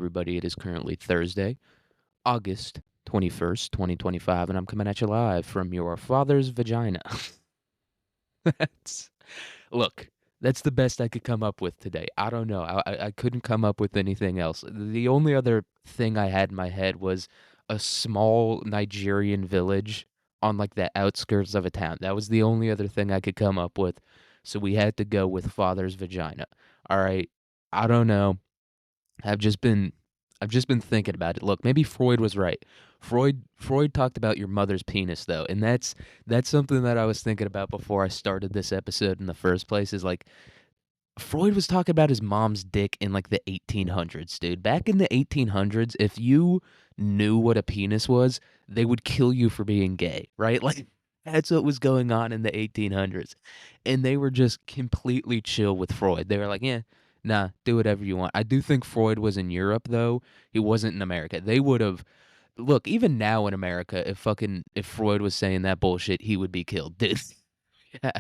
everybody? It is currently Thursday, August 21st, 2025, and I'm coming at you live from your father's vagina. That's, look, that's the best I could come up with today. I don't know. I couldn't come up with anything else. The only other thing I had in my head was a small Nigerian village on like the outskirts of a town. That was the only other thing I could come up with. So we had to go with father's vagina. All right. I don't know. I've just been I've just been thinking about it. Look, maybe Freud was right. Freud talked about your mother's penis though, and that's something that I was thinking about before I started this episode in the first place is like Freud was talking about his mom's dick in like the 1800s, dude. Back in the 1800s, if you knew what a penis was, they would kill you for being gay, right? Like that's what was going on in the 1800s. And they were just completely chill with Freud. They were like, "Yeah, nah, do whatever you want." I do think Freud was in Europe though. He wasn't in America. They would have look, even now in America, if Freud was saying that bullshit, he would be killed. Dude. Yeah.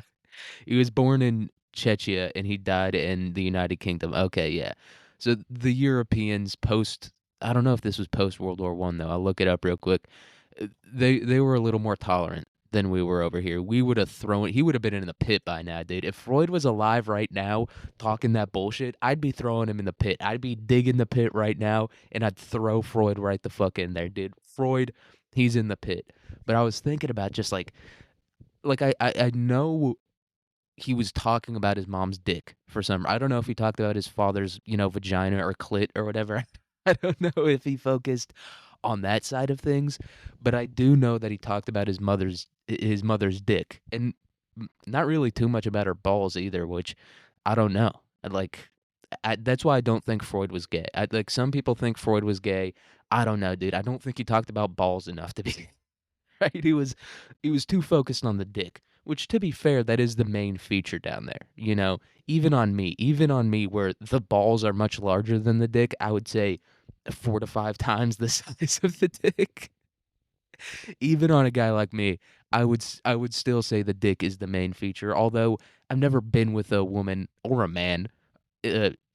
He was born in Czechia and he died in the United Kingdom. Okay, yeah. So the Europeans post I don't know if this was post World War One though. I'll look it up real quick. They were a little more tolerant than we were over here. We would have thrown he would have been in the pit by now, dude. If Freud was alive right now talking that bullshit, I'd be throwing him in the pit. I'd be digging the pit right now and I'd throw Freud right the fuck in there, dude. Freud, he's in the pit. But I was thinking about just I know he was talking about his mom's dick for some I don't know if he talked about his father's, vagina or clit or whatever. I don't know if he focused on that side of things, but I do know that he talked about his mother's dick and not really too much about her balls either, which I don't know. Like that's why I don't think Freud was gay. Like some people think Freud was gay. I don't know, dude. I don't think he talked about balls enough to be right? He was too focused on the dick, which to be fair, that is the main feature down there. Even on me, where the balls are much larger than the dick, I would say 4 to 5 times the size of the dick. Even on a guy like me, I would still say the dick is the main feature. Although I've never been with a woman or a man,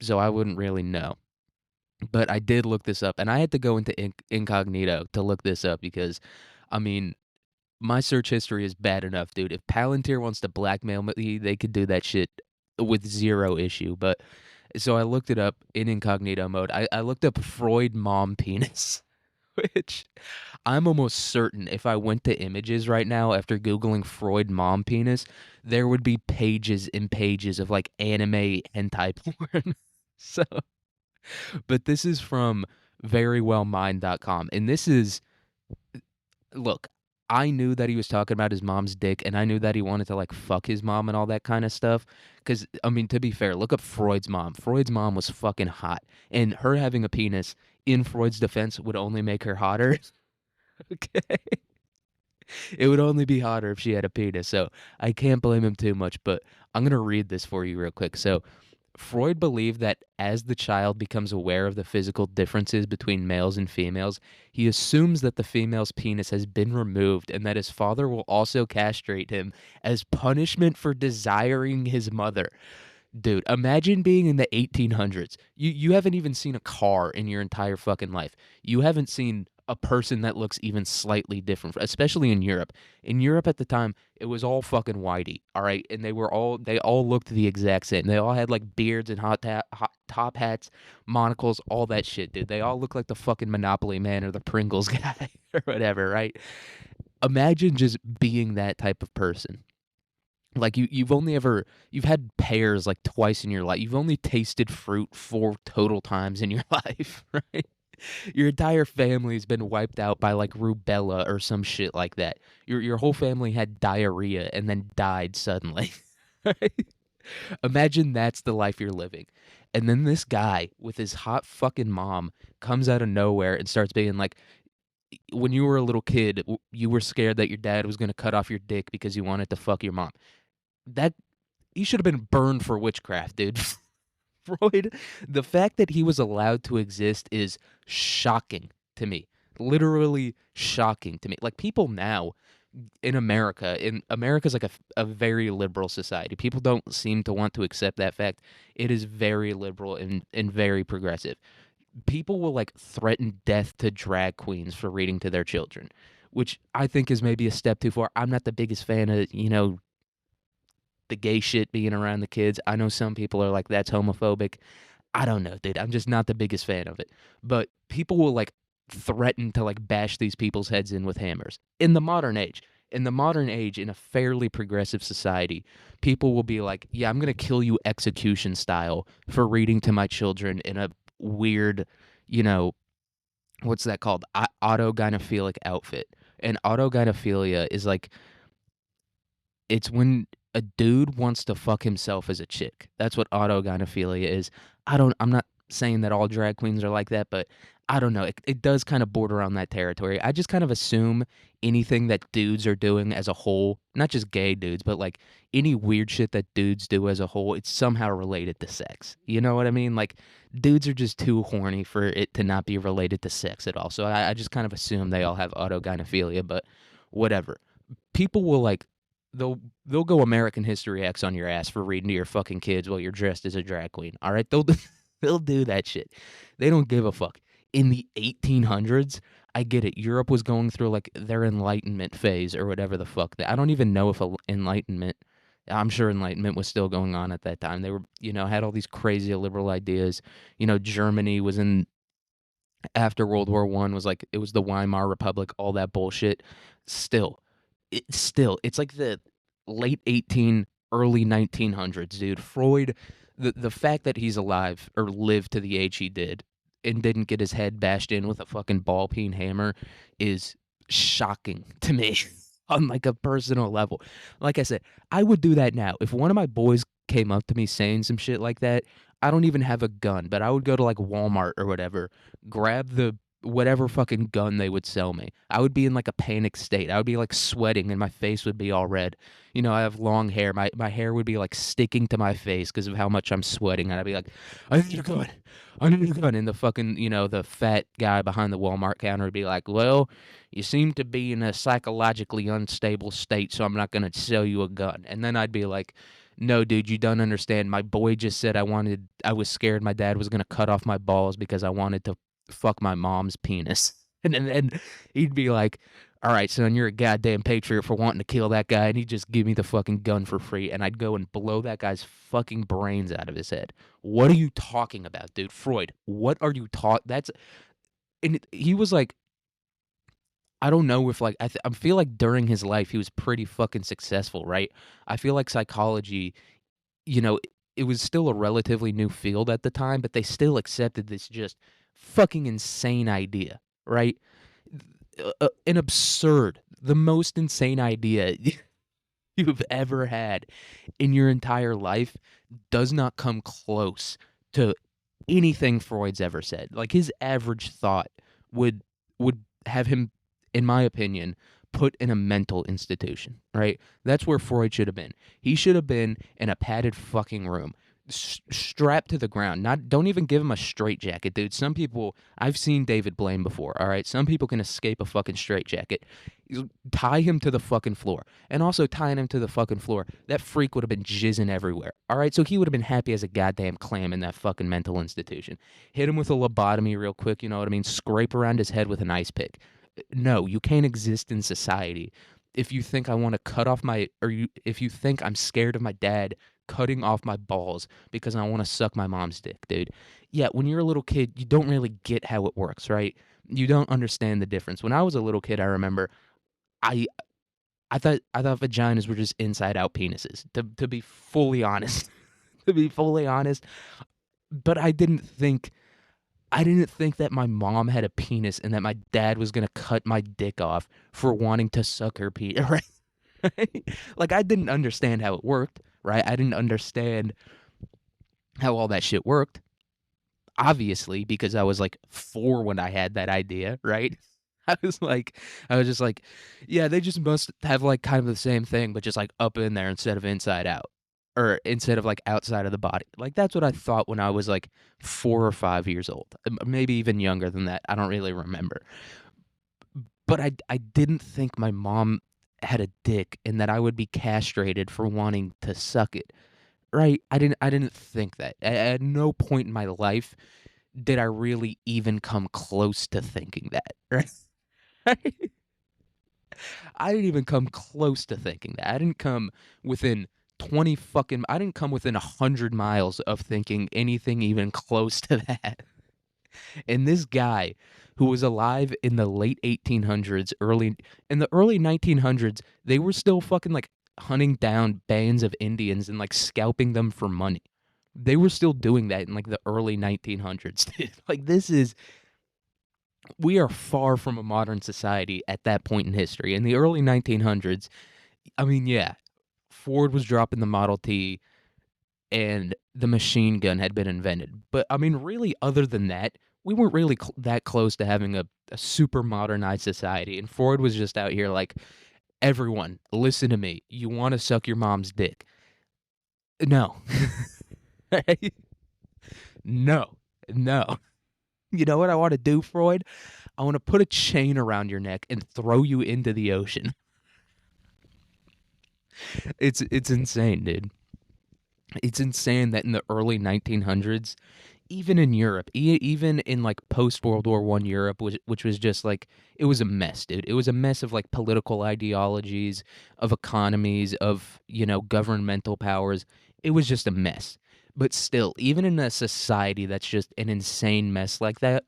so I wouldn't really know. But I did look this up, and I had to go into incognito to look this up because, I mean, my search history is bad enough, dude. If Palantir wants to blackmail me, they could do that shit with zero issue. But so I looked it up in incognito mode. I looked up Freud mom penis, which I'm almost certain if I went to images right now after Googling Freud mom penis, there would be pages and pages of like anime hentai porn. So, but this is from verywellmind.com. And this is look, I knew that he was talking about his mom's dick, and I knew that he wanted to like fuck his mom and all that kind of stuff. Because I mean, to be fair, look up Freud's mom. Freud's mom was fucking hot, and her having a penis, in Freud's defense, would only make her hotter. Okay, it would only be hotter if she had a penis. So I can't blame him too much. But I'm gonna read this for you real quick. So Freud believed that as the child becomes aware of the physical differences between males and females, he assumes that the female's penis has been removed and that his father will also castrate him as punishment for desiring his mother. Dude, imagine being in the 1800s. You haven't even seen a car in your entire fucking life. You haven't seen a person that looks even slightly different, especially in Europe. In Europe at the time, it was all fucking whitey, all right? And they all looked the exact same. They all had like beards and hot top hats, monocles, all that shit, dude. They all look like the fucking Monopoly man or the Pringles guy or whatever, right? Imagine just being that type of person. Like you've had pears like twice in your life. You've only tasted fruit 4 total times in your life, right? Your entire family's been wiped out by like rubella or some shit like that. Your whole family had diarrhea and then died suddenly. Right? Imagine that's the life you're living. And then this guy with his hot fucking mom comes out of nowhere and starts being like, when you were a little kid, you were scared that your dad was going to cut off your dick because you wanted to fuck your mom. That he should have been burned for witchcraft, dude. Freud, the fact that he was allowed to exist is shocking to me. Literally shocking to me. Like people now in America's like a very liberal society. People don't seem to want to accept that fact. It is very liberal and very progressive. People will, like, threaten death to drag queens for reading to their children, which I think is maybe a step too far. I'm not the biggest fan of, the gay shit being around the kids. I know some people are like, "That's homophobic." I don't know, dude. I'm just not the biggest fan of it. But people will, like, threaten to, like, bash these people's heads in with hammers. In the modern age. In the modern age, in a fairly progressive society, people will be like, "Yeah, I'm gonna kill you execution style for reading to my children in a weird, you know, what's that called? Autogynephilic outfit." And autogynephilia is like it's when a dude wants to fuck himself as a chick. That's what autogynephilia is. I'm not saying that all drag queens are like that, but I don't know. It does kind of border on that territory. I just kind of assume anything that dudes are doing as a whole, not just gay dudes, but like any weird shit that dudes do as a whole, it's somehow related to sex. You know what I mean? Like dudes are just too horny for it to not be related to sex at all. So I just kind of assume they all have autogynephilia, but whatever. People will like they'll go American History X on your ass for reading to your fucking kids while you're dressed as a drag queen. All right, they'll do that shit. They don't give a fuck. In the 1800s, I get it. Europe was going through like their Enlightenment phase or whatever the fuck. I don't even know if Enlightenment. I'm sure Enlightenment was still going on at that time. They were, had all these crazy liberal ideas. Germany was in after World War One was like it was the Weimar Republic, all that bullshit. Still, it's like the late early 1900s, dude. Freud, the fact that he's alive or lived to the age he did and didn't get his head bashed in with a fucking ball peen hammer is shocking to me on like a personal level. Like I said, I would do that now. If one of my boys came up to me saying some shit like that, I don't even have a gun, but I would go to like Walmart or whatever, grab the whatever fucking gun they would sell me. I would be in like a panic state. I would be like sweating and my face would be all red. I have long hair. My hair would be like sticking to my face because of how much I'm sweating. And I'd be like, I need a gun. I need a gun. And the fucking, the fat guy behind the Walmart counter would be like, well, you seem to be in a psychologically unstable state, so I'm not going to sell you a gun. And then I'd be like, no, dude, you don't understand. My boy just said I was scared my dad was going to cut off my balls because I wanted to fuck my mom's penis. And then he'd be like, all right, son, you're a goddamn patriot for wanting to kill that guy. And he'd just give me the fucking gun for free. And I'd go and blow that guy's fucking brains out of his head. What are you talking about, dude? Freud, what are you and he was like, I don't know if like, I feel like during his life, he was pretty fucking successful, right? I feel like psychology, you know, it was still a relatively new field at the time, but they still accepted this just fucking insane idea, right? An absurd, the most insane idea you've ever had in your entire life does not come close to anything Freud's ever said. Like his average thought would have him, in my opinion, put in a mental institution, right? That's where Freud should have been. He should have been in a padded fucking room, strapped to the ground. Not don't even give him a straitjacket, dude. Some people I've seen David Blaine before, all right? Some people can escape a fucking straitjacket. Tie him to the fucking floor. And also tying him to the fucking floor, that freak would have been jizzing everywhere. All right, so he would have been happy as a goddamn clam in that fucking mental institution. Hit him with a lobotomy real quick, you know what I mean? Scrape around his head with an ice pick. No, you can't exist in society if you think I want to cut off if you think I'm scared of my dad cutting off my balls because I want to suck my mom's dick, dude. Yeah, when you're a little kid, you don't really get how it works, right? You don't understand the difference. When I was a little kid, I remember I I thought vaginas were just inside out penises. To be fully honest, to be fully honest, but I didn't think that my mom had a penis and that my dad was gonna cut my dick off for wanting to suck her penis. Right? Right? Like I didn't understand how it worked. Right? I didn't understand how all that shit worked. Obviously, because I was like 4 when I had that idea. Right? I was just like, yeah, they just must have like kind of the same thing, but just like up in there instead of inside out. Or instead of like outside of the body. Like that's what I thought when I was like 4 or 5 years old. Maybe even younger than that. I don't really remember. But I didn't think my mom had a dick and that I would be castrated for wanting to suck it. Right? I didn't think that. At no point in my life did I really even come close to thinking that, right? I didn't even come close to thinking that. I didn't come within 20 fucking I didn't come within 100 miles of thinking anything even close to that. And this guy who was alive in the late 1800s, early in the early 1900s, they were still fucking like hunting down bands of Indians and like scalping them for money. They were still doing that in like the early 1900s. Dude. Like this is we are far from a modern society at that point in history. In the early 1900s, I mean, yeah, Ford was dropping the Model T and the machine gun had been invented. But I mean, really, other than that, we weren't really that close to having a super modernized society. And Ford was just out here like, everyone, listen to me. You want to suck your mom's dick? No. No. No. You know what I want to do, Freud? I want to put a chain around your neck and throw you into the ocean. It's insane, dude. It's insane that in the early 1900s, even in Europe, even in like post World War One Europe, which was just like it was a mess, dude. It was a mess of like political ideologies, of economies, of governmental powers. It was just a mess. But still, even in a society that's just an insane mess like that,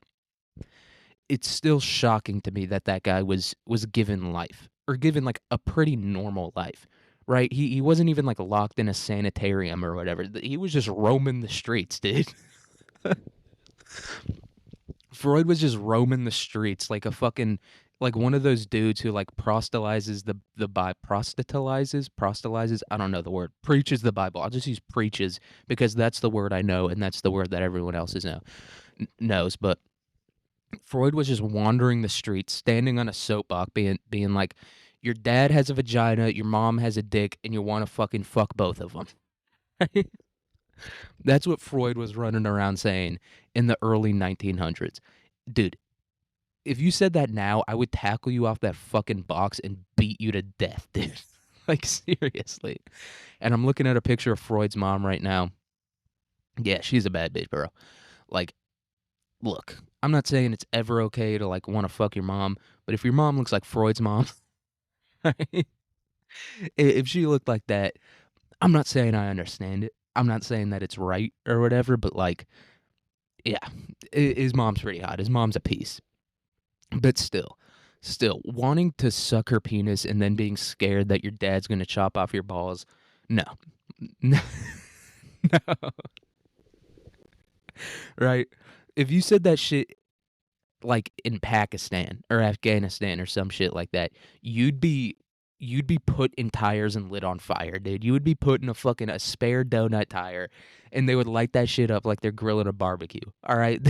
it's still shocking to me that that guy was given life or given like a pretty normal life, right? He wasn't even like locked in a sanitarium or whatever. He was just roaming the streets, dude. Freud was just roaming the streets like a fucking like one of those dudes who like proselytizes the Bible, proselytizes. I don't know the word. Preaches the Bible. I'll just use preaches because that's the word I know and that's the word that everyone else knows. But Freud was just wandering the streets, standing on a soapbox, being like, "Your dad has a vagina, your mom has a dick, and you want to fucking fuck both of them." That's what Freud was running around saying in the early 1900s. Dude, if you said that now, I would tackle you off that fucking box and beat you to death, dude. Like seriously. And I'm looking at a picture of Freud's mom right now. Yeah, she's a bad bitch, bro. Like look, I'm not saying it's ever okay to like want to fuck your mom, but if your mom looks like Freud's mom, if she looked like that, I'm not saying I understand it. I'm not saying that it's right or whatever, but like, yeah, his mom's pretty hot. His mom's a piece, but still wanting to suck her penis and then being scared that your dad's gonna chop off your balls. No, no, no, right? If you said that shit like in Pakistan or Afghanistan or some shit like that, you'd be you'd be put in tires and lit on fire, dude. You would be put in a spare donut tire and they would light that shit up like they're grilling a barbecue. All right?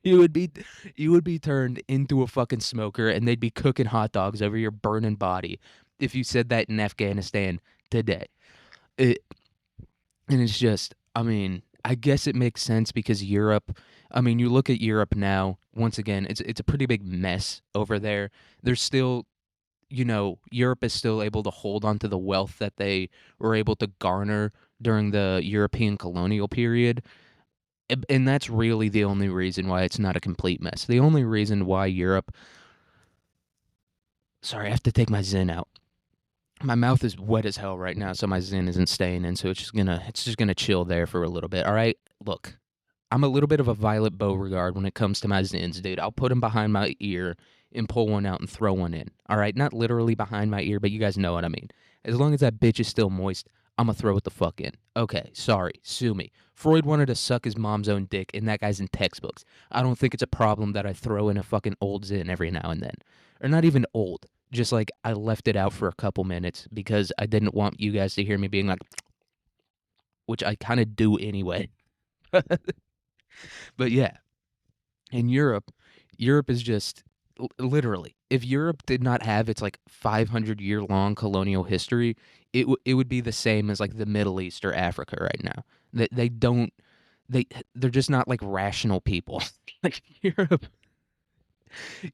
you would be you would be turned into a fucking smoker and they'd be cooking hot dogs over your burning body if you said that in Afghanistan today. It, and it's just, I mean, I guess it makes sense because Europe, I mean, you look at Europe now, once again, it's a pretty big mess over there. There's still, Europe is still able to hold on to the wealth that they were able to garner during the European colonial period. And that's really the only reason why it's not a complete mess. The only reason why Europe, sorry, I have to take my Zen out. My mouth is wet as hell right now, so my Zen isn't staying in, so it's just gonna chill there for a little bit. All right, look, I'm a little bit of a Violet Beauregard when it comes to my Zens, dude. I'll put them behind my ear and pull one out and throw one in. All right, not literally behind my ear, but you guys know what I mean. As long as that bitch is still moist, I'm gonna throw it the fuck in. Okay, sorry, sue me. Freud wanted to suck his mom's own dick, and that guy's in textbooks. I don't think it's a problem that I throw in a fucking old Zen every now and then, or not even old. Just like I left it out for a couple minutes because I didn't want you guys to hear me being like, which I kind of do anyway. But yeah, in Europe, Europe is just literally, if Europe did not have its like 500-year long colonial history, it would be the same as like the Middle East or Africa right now. They don't they they're just not like rational people. Like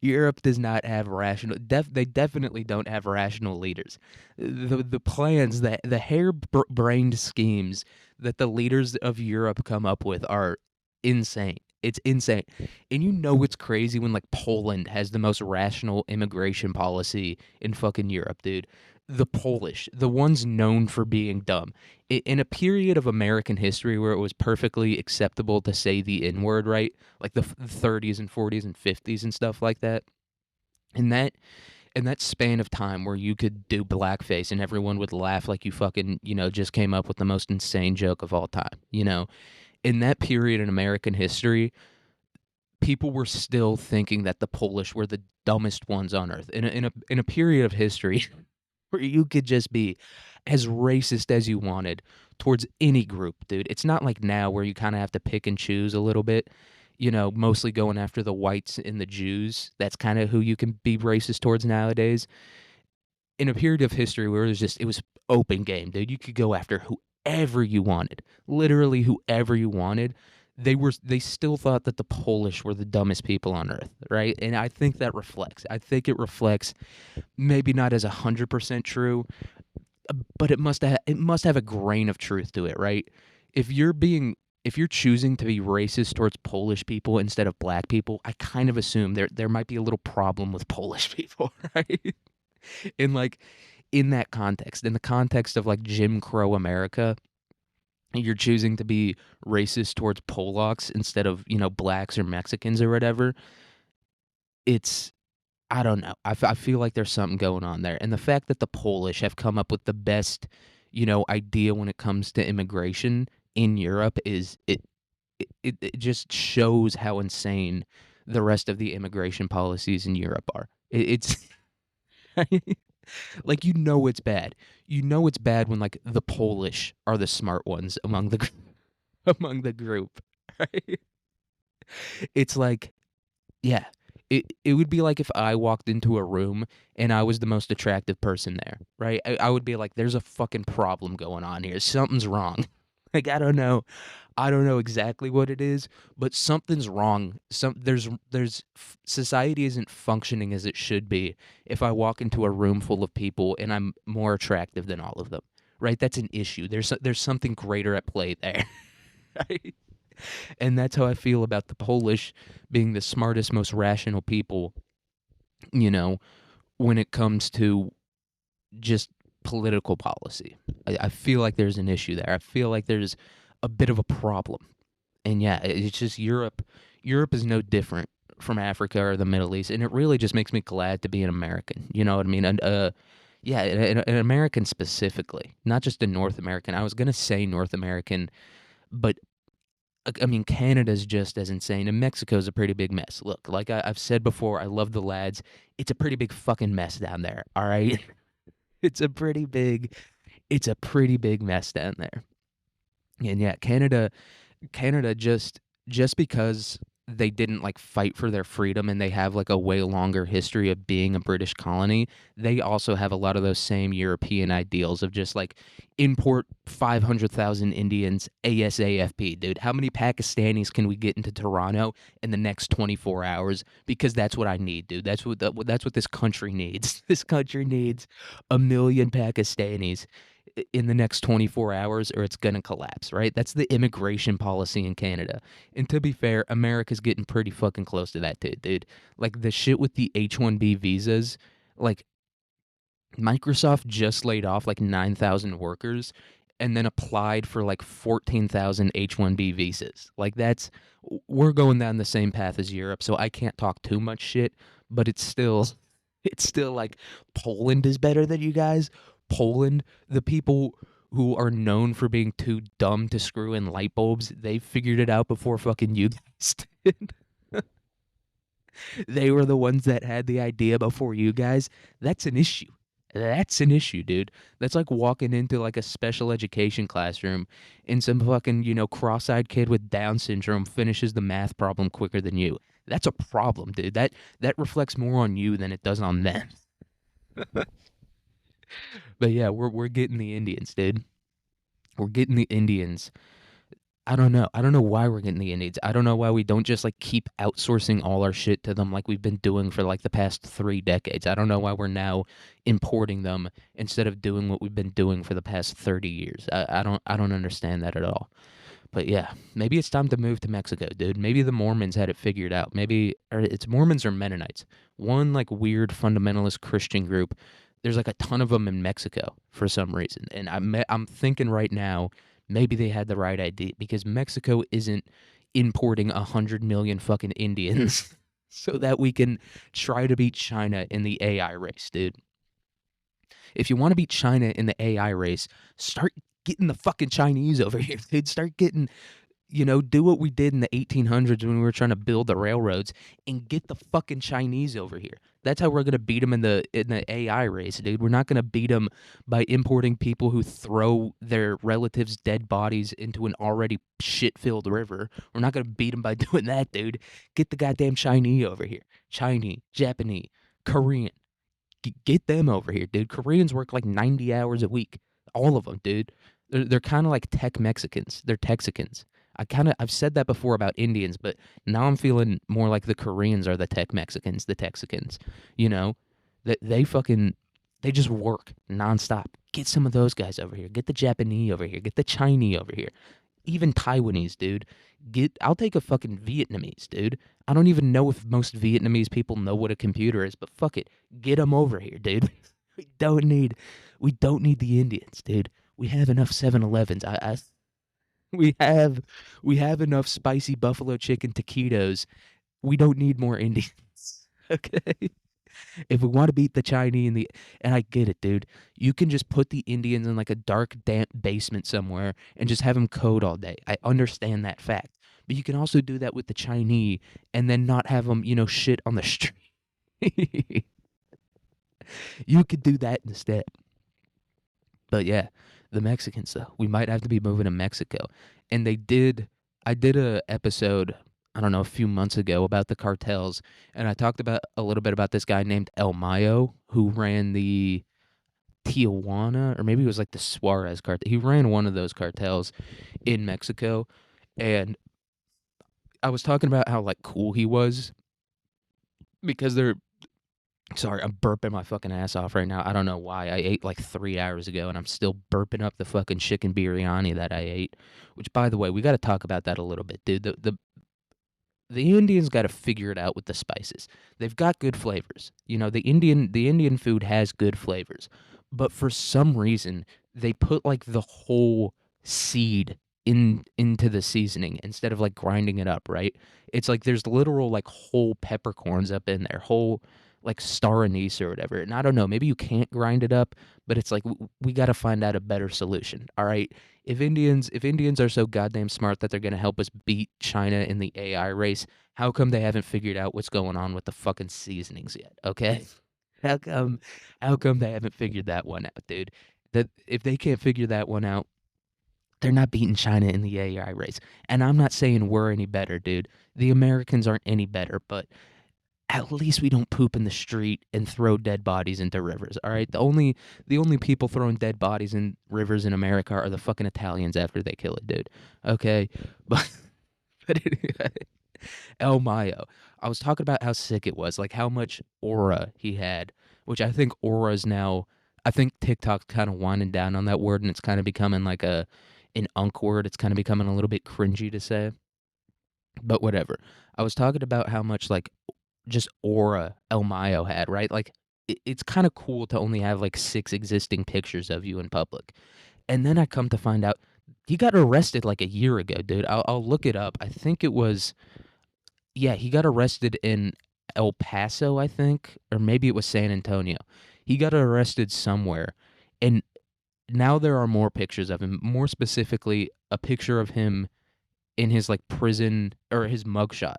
Europe does not have rational. They definitely don't have rational leaders. The plans that the harebrained schemes that the leaders of Europe come up with are insane. It's insane. And you know it's crazy when like Poland has the most rational immigration policy in fucking Europe, dude. The Polish, the ones known for being dumb. In a period of American history where it was perfectly acceptable to say the N word, right? Like the 30s and 40s and 50s and stuff like that. In that span of time where you could do blackface and everyone would laugh like you fucking, just came up with the most insane joke of all time, in that period in American history, people were still thinking that the Polish were the dumbest ones on earth. In a period of history where you could just be as racist as you wanted towards any group, dude. It's not like now where you kind of have to pick and choose a little bit, mostly going after the whites and the Jews. That's kind of who you can be racist towards nowadays. In a period of history where it was open game, dude. You could go after whoever you wanted, literally whoever you wanted. They still thought that the Polish were the dumbest people on earth, right? And I think that reflects. I think it reflects, maybe not as 100% true, but it must have a grain of truth to it, right? If you're being if you're choosing to be racist towards Polish people instead of black people, I kind of assume there might be a little problem with Polish people, right? In like in that context, in the context of like Jim Crow America, you're choosing to be racist towards Polacks instead of, blacks or Mexicans or whatever. It's I don't know. I feel like there's something going on there. And the fact that the Polish have come up with the best, idea when it comes to immigration in Europe is it just shows how insane the rest of the immigration policies in Europe are. It's like it's bad. You know it's bad when like the Polish are the smart ones among the among the group, right? It's like yeah. It would be like if I walked into a room and I was the most attractive person there, right? I would be like, there's a fucking problem going on here. Something's wrong. Like I don't know exactly what it is, but something's wrong. Society isn't functioning as it should be if I walk into a room full of people and I'm more attractive than all of them. Right? That's an issue. There's something greater at play there. Right? And that's how I feel about the Polish being the smartest, most rational people, you know, when it comes to just political policy. I feel like there's an issue there. I feel like there's a bit of a problem. And yeah, it's just Europe. Europe is no different from Africa or the Middle East. And it really just makes me glad to be an American. You know what I mean? And, yeah, an American specifically, not just a North American. I was going to say North American, but I mean, Canada's just as insane, and Mexico's a pretty big mess. Look, like I've said before, I love the lads. It's a pretty big fucking mess down there. All right, it's a pretty big, it's a pretty big mess down there. And yeah, Canada just because they didn't like fight for their freedom and they have like a way longer history of being a British colony, they also have a lot of those same European ideals of just like import 500,000 Indians ASAFP, dude. How many Pakistanis can we get into Toronto in the next 24 hours? Because that's what I need, dude. That's what this country needs. This country needs 1 million Pakistanis in the next 24 hours or it's going to collapse, right? That's the immigration policy in Canada. And to be fair, America's getting pretty fucking close to that too, dude. Like the shit with the H-1B visas, like Microsoft just laid off like 9,000 workers and then applied for like 14,000 H-1B visas. Like we're going down the same path as Europe, so I can't talk too much shit, but it's still like Poland is better than you guys. Poland, the people who are known for being too dumb to screw in light bulbs, they figured it out before fucking you guys did. They were the ones that had the idea before you guys. That's an issue. That's an issue, dude. That's like walking into like a special education classroom and some fucking, cross-eyed kid with Down syndrome finishes the math problem quicker than you. That's a problem, dude. That reflects more on you than it does on them. But yeah, we're getting the Indians, dude. We're getting the Indians. I don't know. I don't know why we're getting the Indians. I don't know why we don't just like keep outsourcing all our shit to them like we've been doing for like the past 3 decades. I don't know why we're now importing them instead of doing what we've been doing for the past 30 years. I don't understand that at all. But yeah, maybe it's time to move to Mexico, dude. Maybe the Mormons had it figured out. Maybe or it's Mormons or Mennonites. One like weird fundamentalist Christian group. There's like a ton of them in Mexico for some reason. And I'm thinking right now maybe they had the right idea because Mexico isn't importing 100 million fucking Indians so that we can try to beat China in the AI race, dude. If you want to beat China in the AI race, start getting the fucking Chinese over here, dude. Start getting, do what we did in the 1800s when we were trying to build the railroads and get the fucking Chinese over here. That's how we're gonna beat them in the AI race, dude. We're not gonna beat them by importing people who throw their relatives' dead bodies into an already shit-filled river. We're not gonna beat them by doing that, dude. Get the goddamn Chinese over here. Chinese, Japanese, Korean. Get them over here, dude. Koreans work like 90 hours a week. All of them, dude. They're kind of like tech Mexicans. They're Texicans. I've said that before about Indians, but now I'm feeling more like the Koreans are the tech Mexicans, the Texicans. You know, that they just work nonstop. Get some of those guys over here. Get the Japanese over here. Get the Chinese over here. Even Taiwanese, dude. I'll take a fucking Vietnamese, dude. I don't even know if most Vietnamese people know what a computer is, but fuck it. Get them over here, dude. We don't need we don't need the Indians, dude. We have enough 7-Elevens. We have enough spicy buffalo chicken taquitos. We don't need more Indians. Okay? If we want to beat the Chinese and I get it, dude. You can just put the Indians in like a dark, damp basement somewhere and just have them code all day. I understand that fact. But you can also do that with the Chinese and then not have them, shit on the street. You could do that instead. But yeah, the Mexicans though. We might have to be moving to Mexico. And I did a episode, I don't know, a few months ago about the cartels, and I talked about a little bit about this guy named El Mayo who ran the Tijuana, or maybe it was like the Suarez cartel. He ran one of those cartels in Mexico, and I was talking about how like cool he was because they're sorry, I'm burping my fucking ass off right now. I don't know why. I ate like 3 hours ago and I'm still burping up the fucking chicken biryani that I ate. Which, by the way, we got to talk about that a little bit, dude. The Indians got to figure it out with the spices. They've got good flavors. The Indian food has good flavors. But for some reason, they put like the whole seed into the seasoning instead of like grinding it up, right? It's like there's literal like whole peppercorns up in there, whole like star anise or whatever. And I don't know, maybe you can't grind it up, but it's like we got to find out a better solution. All right? If Indians are so goddamn smart that they're going to help us beat China in the AI race, how come they haven't figured out what's going on with the fucking seasonings yet? Okay? How come how come they haven't figured that one out, dude? That if they can't figure that one out, they're not beating China in the AI race. And I'm not saying we're any better, dude. The Americans aren't any better, but at least we don't poop in the street and throw dead bodies into rivers. All right, the only people throwing dead bodies in rivers in America are the fucking Italians after they kill it, dude. Okay, but but anyway, El Mayo. I was talking about how sick it was, like how much aura he had, which I think aura is now. I think TikTok's kind of winding down on that word, and it's kind of becoming like an unk word. It's kind of becoming a little bit cringy to say, but whatever. I was talking about how much like just aura El Mayo had, right? Like it's kind of cool to only have like 6 existing pictures of you in public. And then I come to find out he got arrested like a year ago, dude. I'll look it up. I think it was yeah, he got arrested in El Paso, I think, or maybe it was San Antonio. He got arrested somewhere. And now there are more pictures of him, more specifically a picture of him in his like prison or his mugshot,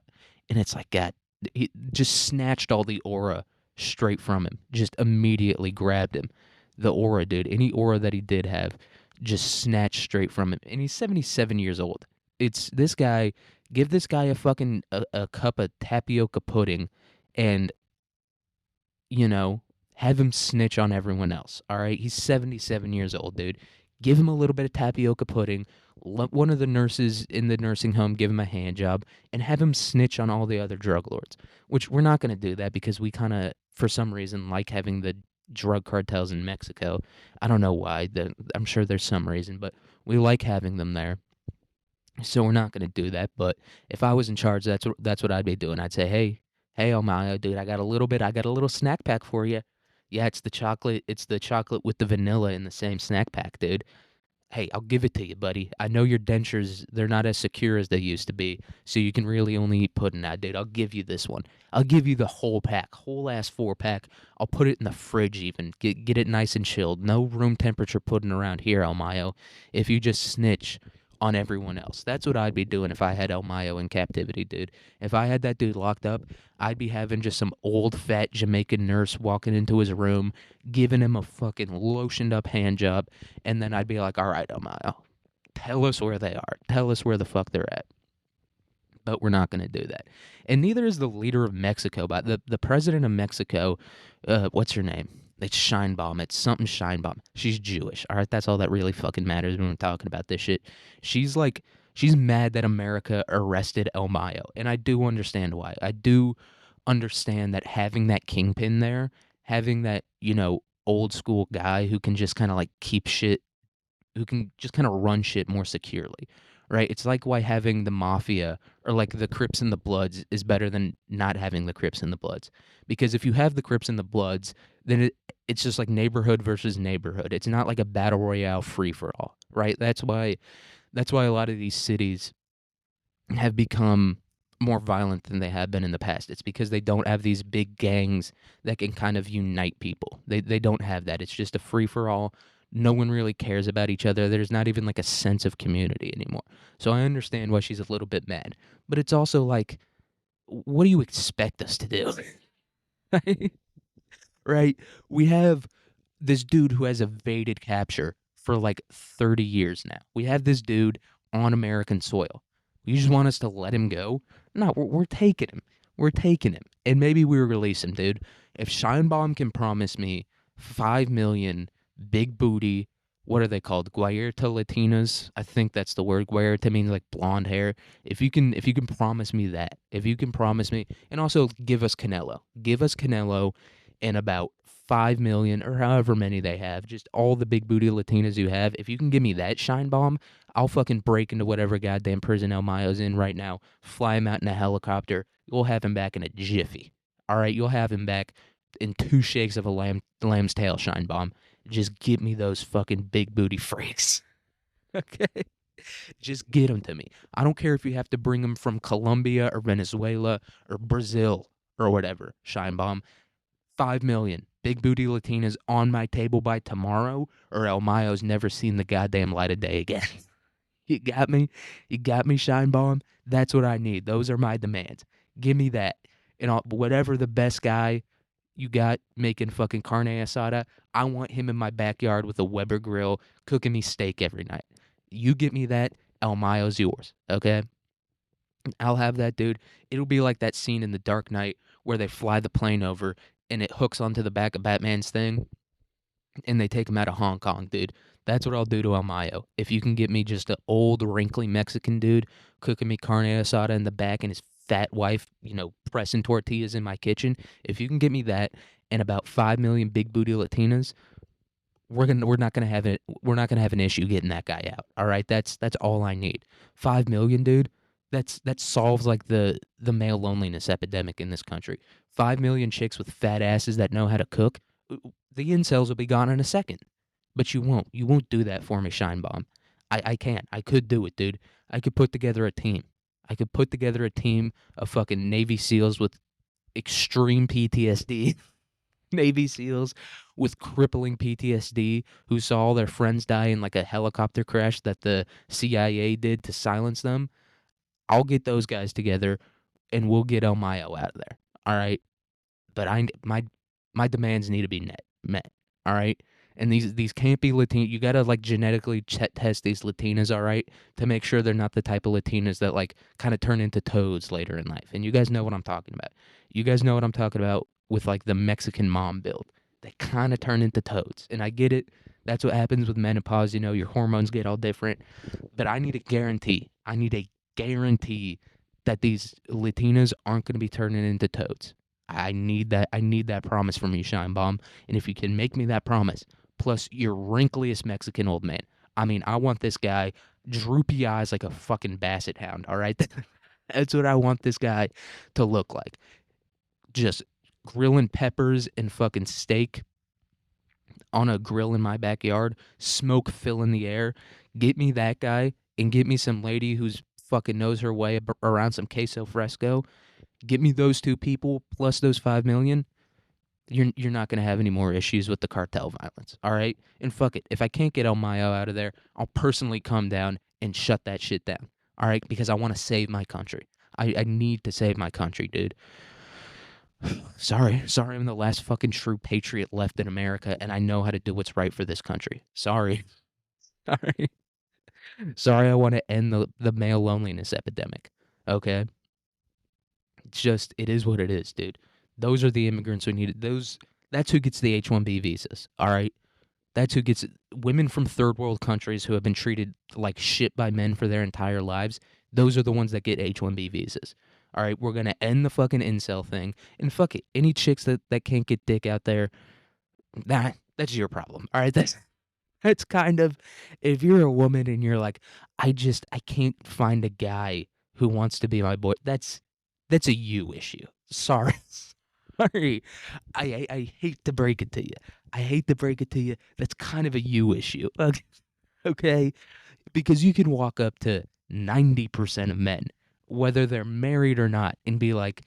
and it's like God, he just snatched all the aura straight from him. Just immediately grabbed him, the aura, dude. Any aura that he did have, just snatched straight from him. And he's 77 years old. It's this guy. Give this guy a fucking a cup of tapioca pudding, and you know, have him snitch on everyone else. All right, he's 77 years old, dude. Give him a little bit of tapioca pudding. Let one of the nurses in the nursing home give him a hand job, and have him snitch on all the other drug lords. Which we're not going to do that because we kind of, for some reason, like having the drug cartels in Mexico. I don't know why. I'm sure there's some reason, but we like having them there. So we're not gonna do that. But if I was in charge, that's what I'd be doing. I'd say, hey, Elmayo, dude, I got a little snack pack for you. Yeah, it's the chocolate with the vanilla in the same snack pack, dude. Hey, I'll give it to you, buddy. I know your dentures, they're not as secure as they used to be, so you can really only eat pudding now, dude. I'll give you this one. I'll give you the whole pack, whole ass 4 pack. I'll put it in the fridge even. Get it nice and chilled. No room temperature pudding around here, El Mayo, if you just snitch on everyone else. That's what I'd be doing if I had El Mayo in captivity, dude. If I had that dude locked up, I'd be having just some old fat Jamaican nurse walking into his room, giving him a fucking lotioned up hand job, and then I'd be like, all right, Amayo, tell us where they are. Tell us where the fuck they're at. But we're not going to do that. And neither is the leader of Mexico. But the president of Mexico, what's her name? It's Scheinbaum. It's something Scheinbaum. She's Jewish. All right, that's all that really fucking matters when we're talking about this shit. She's like, she's mad that America arrested El Mayo, and I do understand why. I do understand that having that kingpin there, having that old school guy who can just kind of like keep shit, who can just kind of run shit more securely, right? It's like why having the mafia or like the Crips and the Bloods is better than not having the Crips and the Bloods. Because if you have the Crips and the Bloods, then it's just like neighborhood versus neighborhood. It's not like a battle royale free for all, right? That's why a lot of these cities have become more violent than they have been in the past. It's because they don't have these big gangs that can kind of unite people. They don't have that. It's just a free for all. No one really cares about each other. There's not even like a sense of community anymore. So I understand why she's a little bit mad. But it's also like, what do you expect us to do? Right? We have this dude who has evaded capture for like 30 years now. We have this dude on American soil. You just want us to let him go? No, we're taking him. We're taking him. And maybe we release him, dude. If Scheinbaum can promise me 5 million big booty, what are they called? Guayerta Latinas? I think that's the word. Guayerta means like blonde hair. If you can promise me that, if you can promise me, and also give us Canelo. Give us Canelo and about 5 million or however many they have, just all the big booty Latinas you have. If you can give me that shine bomb, I'll fucking break into whatever goddamn prison El Mayo's in right now, fly him out in a helicopter. You'll have him back in a jiffy. All right, you'll have him back in 2 shakes of a lamb's tail, shine bomb. Just give me those fucking big booty freaks. Okay? Just get them to me. I don't care if you have to bring them from Colombia or Venezuela or Brazil or whatever, shine bomb. 5 million big booty Latinas on my table by tomorrow, or El Mayo's never seen the goddamn light of day again. You got me? You got me, Shine Bomb? That's what I need. Those are my demands. Give me that. And whatever the best guy you got making fucking carne asada, I want him in my backyard with a Weber grill cooking me steak every night. You get me that, El Mayo's yours, okay? I'll have that, dude. It'll be like that scene in The Dark Knight where they fly the plane over and it hooks onto the back of Batman's thing and they take him out of Hong Kong, dude. That's what I'll do to El Mayo. If you can get me just an old, wrinkly Mexican dude cooking me carne asada in the back and his fat wife, pressing tortillas in my kitchen, if you can get me that and about 5 million big booty Latinas, we're not gonna have an issue getting that guy out. All right, that's all I need. 5 million, dude. That solves like the male loneliness epidemic in this country. 5 million chicks with fat asses that know how to cook. The incels will be gone in a second. But you won't. You won't do that for me, Shine Bomb. I can't. I could do it, dude. I could put together a team. I could put together a team of fucking Navy SEALs with extreme PTSD. Navy SEALs with crippling PTSD who saw all their friends die in like a helicopter crash that the CIA did to silence them. I'll get those guys together and we'll get El Mayo out of there. All right. But my demands need to be met. All right. And these can't be Latin. You gotta like genetically test these Latinas, all right, to make sure they're not the type of Latinas that like kind of turn into toads later in life. And you guys know what I'm talking about. You guys know what I'm talking about with like the Mexican mom build. They kind of turn into toads, and I get it. That's what happens with menopause. Your hormones get all different. But I need a guarantee. I need a guarantee that these Latinas aren't going to be turning into toads. I need that. I need that promise from you, Shine Bomb. And if you can make me that promise, plus your wrinkliest Mexican old man, I mean, I want this guy droopy eyes like a fucking basset hound, all right? That's what I want this guy to look like. Just grilling peppers and fucking steak on a grill in my backyard, smoke filling the air. Get me that guy and get me some lady who's fucking knows her way around some queso fresco. Get me those two people plus those 5 million. You're not gonna have any more issues with the cartel violence, all right? And fuck it, if I can't get El Mayo out of there, I'll personally come down and shut that shit down, all right? Because I want to save my country. I need to save my country, dude. Sorry, I'm the last fucking true patriot left in America, and I know how to do what's right for this country. Sorry, sorry, sorry. I want to end the male loneliness epidemic. Okay, it's just it is what it is, dude. Those are the immigrants we need. That's who gets the H-1B visas. All right, that's who gets women from third world countries who have been treated like shit by men for their entire lives. Those are the ones that get H-1B visas. All right, we're gonna end the fucking incel thing, and fuck it. Any chicks that can't get dick out there, that's your problem. All right, that's kind of if you're a woman and you're like, I can't find a guy who wants to be my boy. That's a you issue. Sorry, sorry. I hate to break it to you. I hate to break it to you. That's kind of a you issue. Okay, because you can walk up to 90% of men, whether they're married or not, and be like,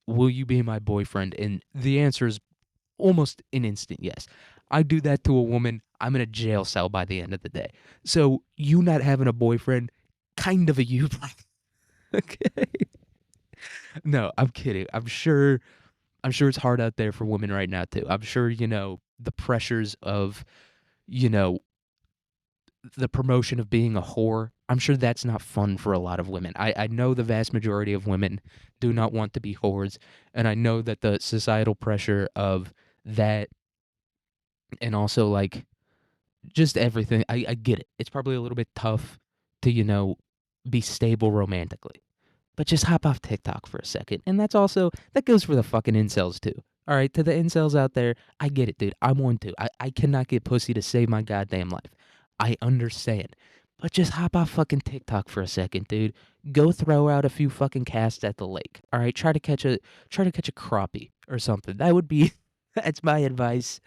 "Will you be my boyfriend?" And the answer is almost an instant yes. I do that to a woman, I'm in a jail cell by the end of the day. So you not having a boyfriend, kind of a you. Okay. No, I'm kidding. I'm sure it's hard out there for women right now too. I'm sure, the pressures of, you know, the promotion of being a whore. I'm sure that's not fun for a lot of women. I know the vast majority of women do not want to be whores, and I know that the societal pressure of that and also like just everything. I get it. It's probably a little bit tough to, be stable romantically. But just hop off TikTok for a second. And that goes for the fucking incels too. All right, to the incels out there, I get it, dude. I'm one too. I cannot get pussy to save my goddamn life. I understand. But just hop off fucking TikTok for a second, dude. Go throw out a few fucking casts at the lake. All right, try to catch a crappie or something. That would be that's my advice.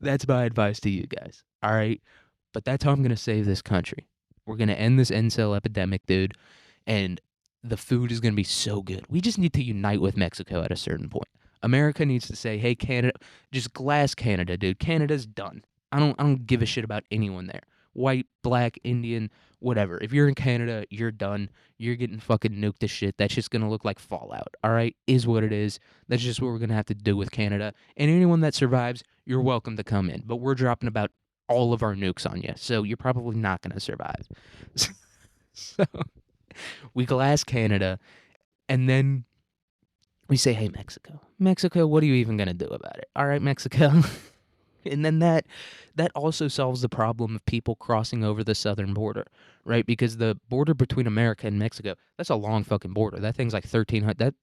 That's my advice to you guys. All right? But that's how I'm going to save this country. We're going to end this incel epidemic, dude. And the food is going to be so good. We just need to unite with Mexico at a certain point. America needs to say, "Hey, Canada, just glass Canada, dude. Canada's done. I don't give a shit about anyone there. White, black, Indian, whatever. If you're in Canada, you're done. You're getting fucking nuked to shit. That's just going to look like Fallout. All right? Is what it is. That's just what we're going to have to do with Canada. And anyone that survives, you're welcome to come in. But we're dropping about all of our nukes on you. So you're probably not going to survive." So we glass Canada, and then we say, "Hey, Mexico, what are you even gonna do about it? All right, Mexico." And then that also solves the problem of people crossing over the southern border, right? Because the border between America and Mexico, that's a long fucking border. That thing's like 1,300.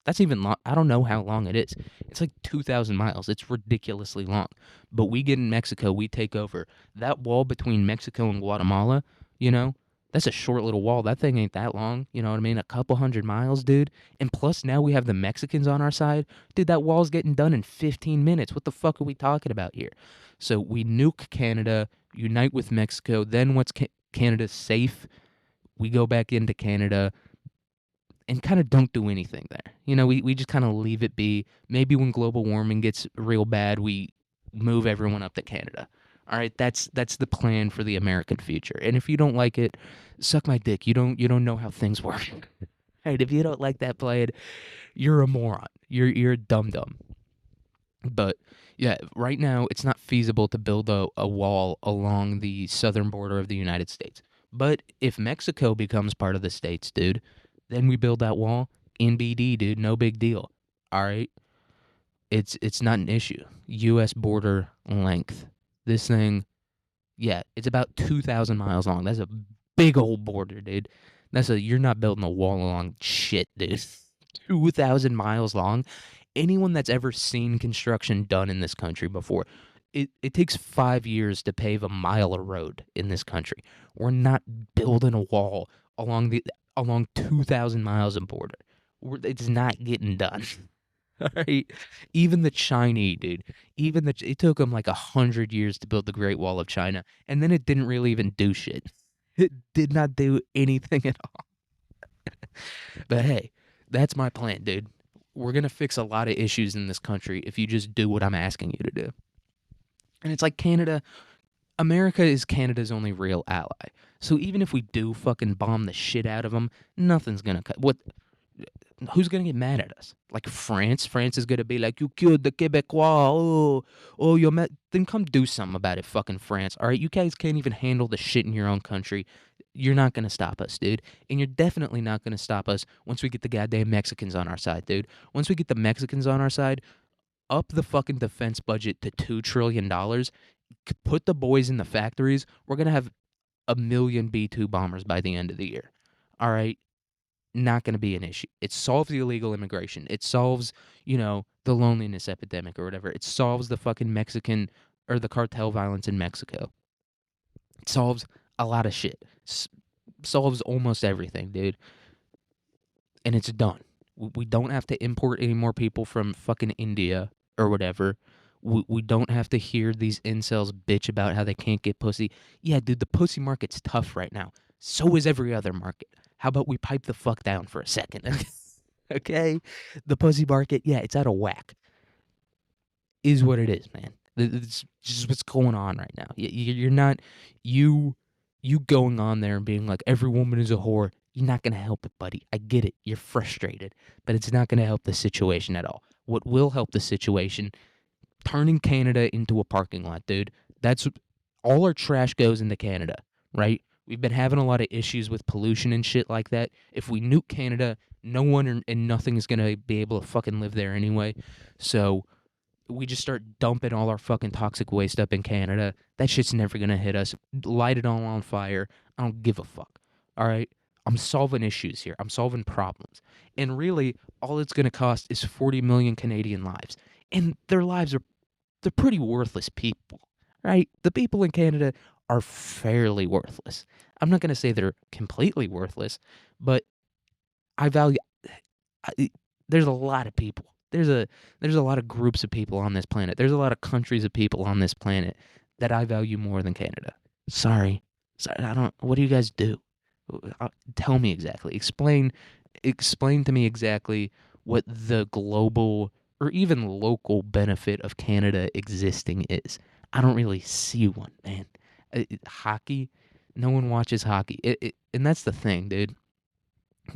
That's even long. I don't know how long it is. It's like 2,000 miles. It's ridiculously long. But we get in Mexico, we take over that wall between Mexico and Guatemala. You know, that's a short little wall. That thing ain't that long. You know what I mean? A couple hundred miles, dude. And plus, now we have the Mexicans on our side. Dude, that wall's getting done in 15 minutes. What the fuck are we talking about here? So we nuke Canada, unite with Mexico. Then once Canada's safe, we go back into Canada and kind of don't do anything there. We just kind of leave it be. Maybe when global warming gets real bad, we move everyone up to Canada. All right, that's the plan for the American future. And if you don't like it, suck my dick. You don't know how things work. Right? If you don't like that plan, you're a moron. You're a dum dum. But yeah, right now it's not feasible to build a wall along the southern border of the United States. But if Mexico becomes part of the states, dude, then we build that wall. NBD, dude, no big deal. All right, it's not an issue. U.S. border length. This thing, yeah, it's about 2,000 miles long. That's a big old border, dude. You're not building a wall along shit, dude. 2,000 miles long. Anyone that's ever seen construction done in this country before, it takes 5 years to pave a mile of road in this country. We're not building a wall along the along 2,000 miles of border. It's not getting done. All right? Even the Chinese, dude, it took them like 100 years to build the Great Wall of China, and then it didn't really even do shit. It did not do anything at all. But hey, that's my plan, dude. We're gonna fix a lot of issues in this country if you just do what I'm asking you to do. And it's like Canada. America is Canada's only real ally. So even if we do fucking bomb the shit out of them, nothing's gonna cut. What? Who's gonna get mad at us? Like France? France is gonna be like, "You killed the Quebecois. Oh, you're mad." Then come do something about it, fucking France. All right, you guys can't even handle the shit in your own country. You're not gonna stop us, dude. And you're definitely not gonna stop us once we get the goddamn Mexicans on our side, dude. Once we get the Mexicans on our side, up the fucking defense budget to $2 trillion. Put the boys in the factories. We're gonna have a million B-2 bombers by the end of the year. All right, not gonna be an issue. It solves the illegal immigration. It solves, the loneliness epidemic or whatever. It solves the fucking Mexican or the cartel violence in Mexico. It solves a lot of shit. Solves almost everything, dude. And it's done. We don't have to import any more people from fucking India or whatever. We don't have to hear these incels bitch about how they can't get pussy. Yeah, dude, the pussy market's tough right now. So is every other market. How about we pipe the fuck down for a second? Okay? The pussy market, yeah, it's out of whack. Is what it is, man. It's just what's going on right now. You're not, you going on there and being like, every woman is a whore. You're not going to help it, buddy. I get it. You're frustrated, but it's not going to help the situation at all. What will help the situation, turning Canada into a parking lot, dude. That's all our trash goes into Canada, right? We've been having a lot of issues with pollution and shit like that. If we nuke Canada, no one and nothing is going to be able to fucking live there anyway. So we just start dumping all our fucking toxic waste up in Canada. That shit's never going to hit us. Light it all on fire. I don't give a fuck. All right? I'm solving issues here. I'm solving problems. And really, all it's going to cost is 40 million Canadian lives. And their lives they're pretty worthless people, right? The people in Canada are fairly worthless. I'm not going to say they're completely worthless, but I value there's a lot of people. There's a lot of groups of people on this planet. There's a lot of countries of people on this planet that I value more than Canada. Sorry. I don't. What do you guys do? Tell me exactly. Explain to me exactly what the global or even local benefit of Canada existing is. I don't really see one, man. Hockey, no one watches hockey. And that's the thing, dude.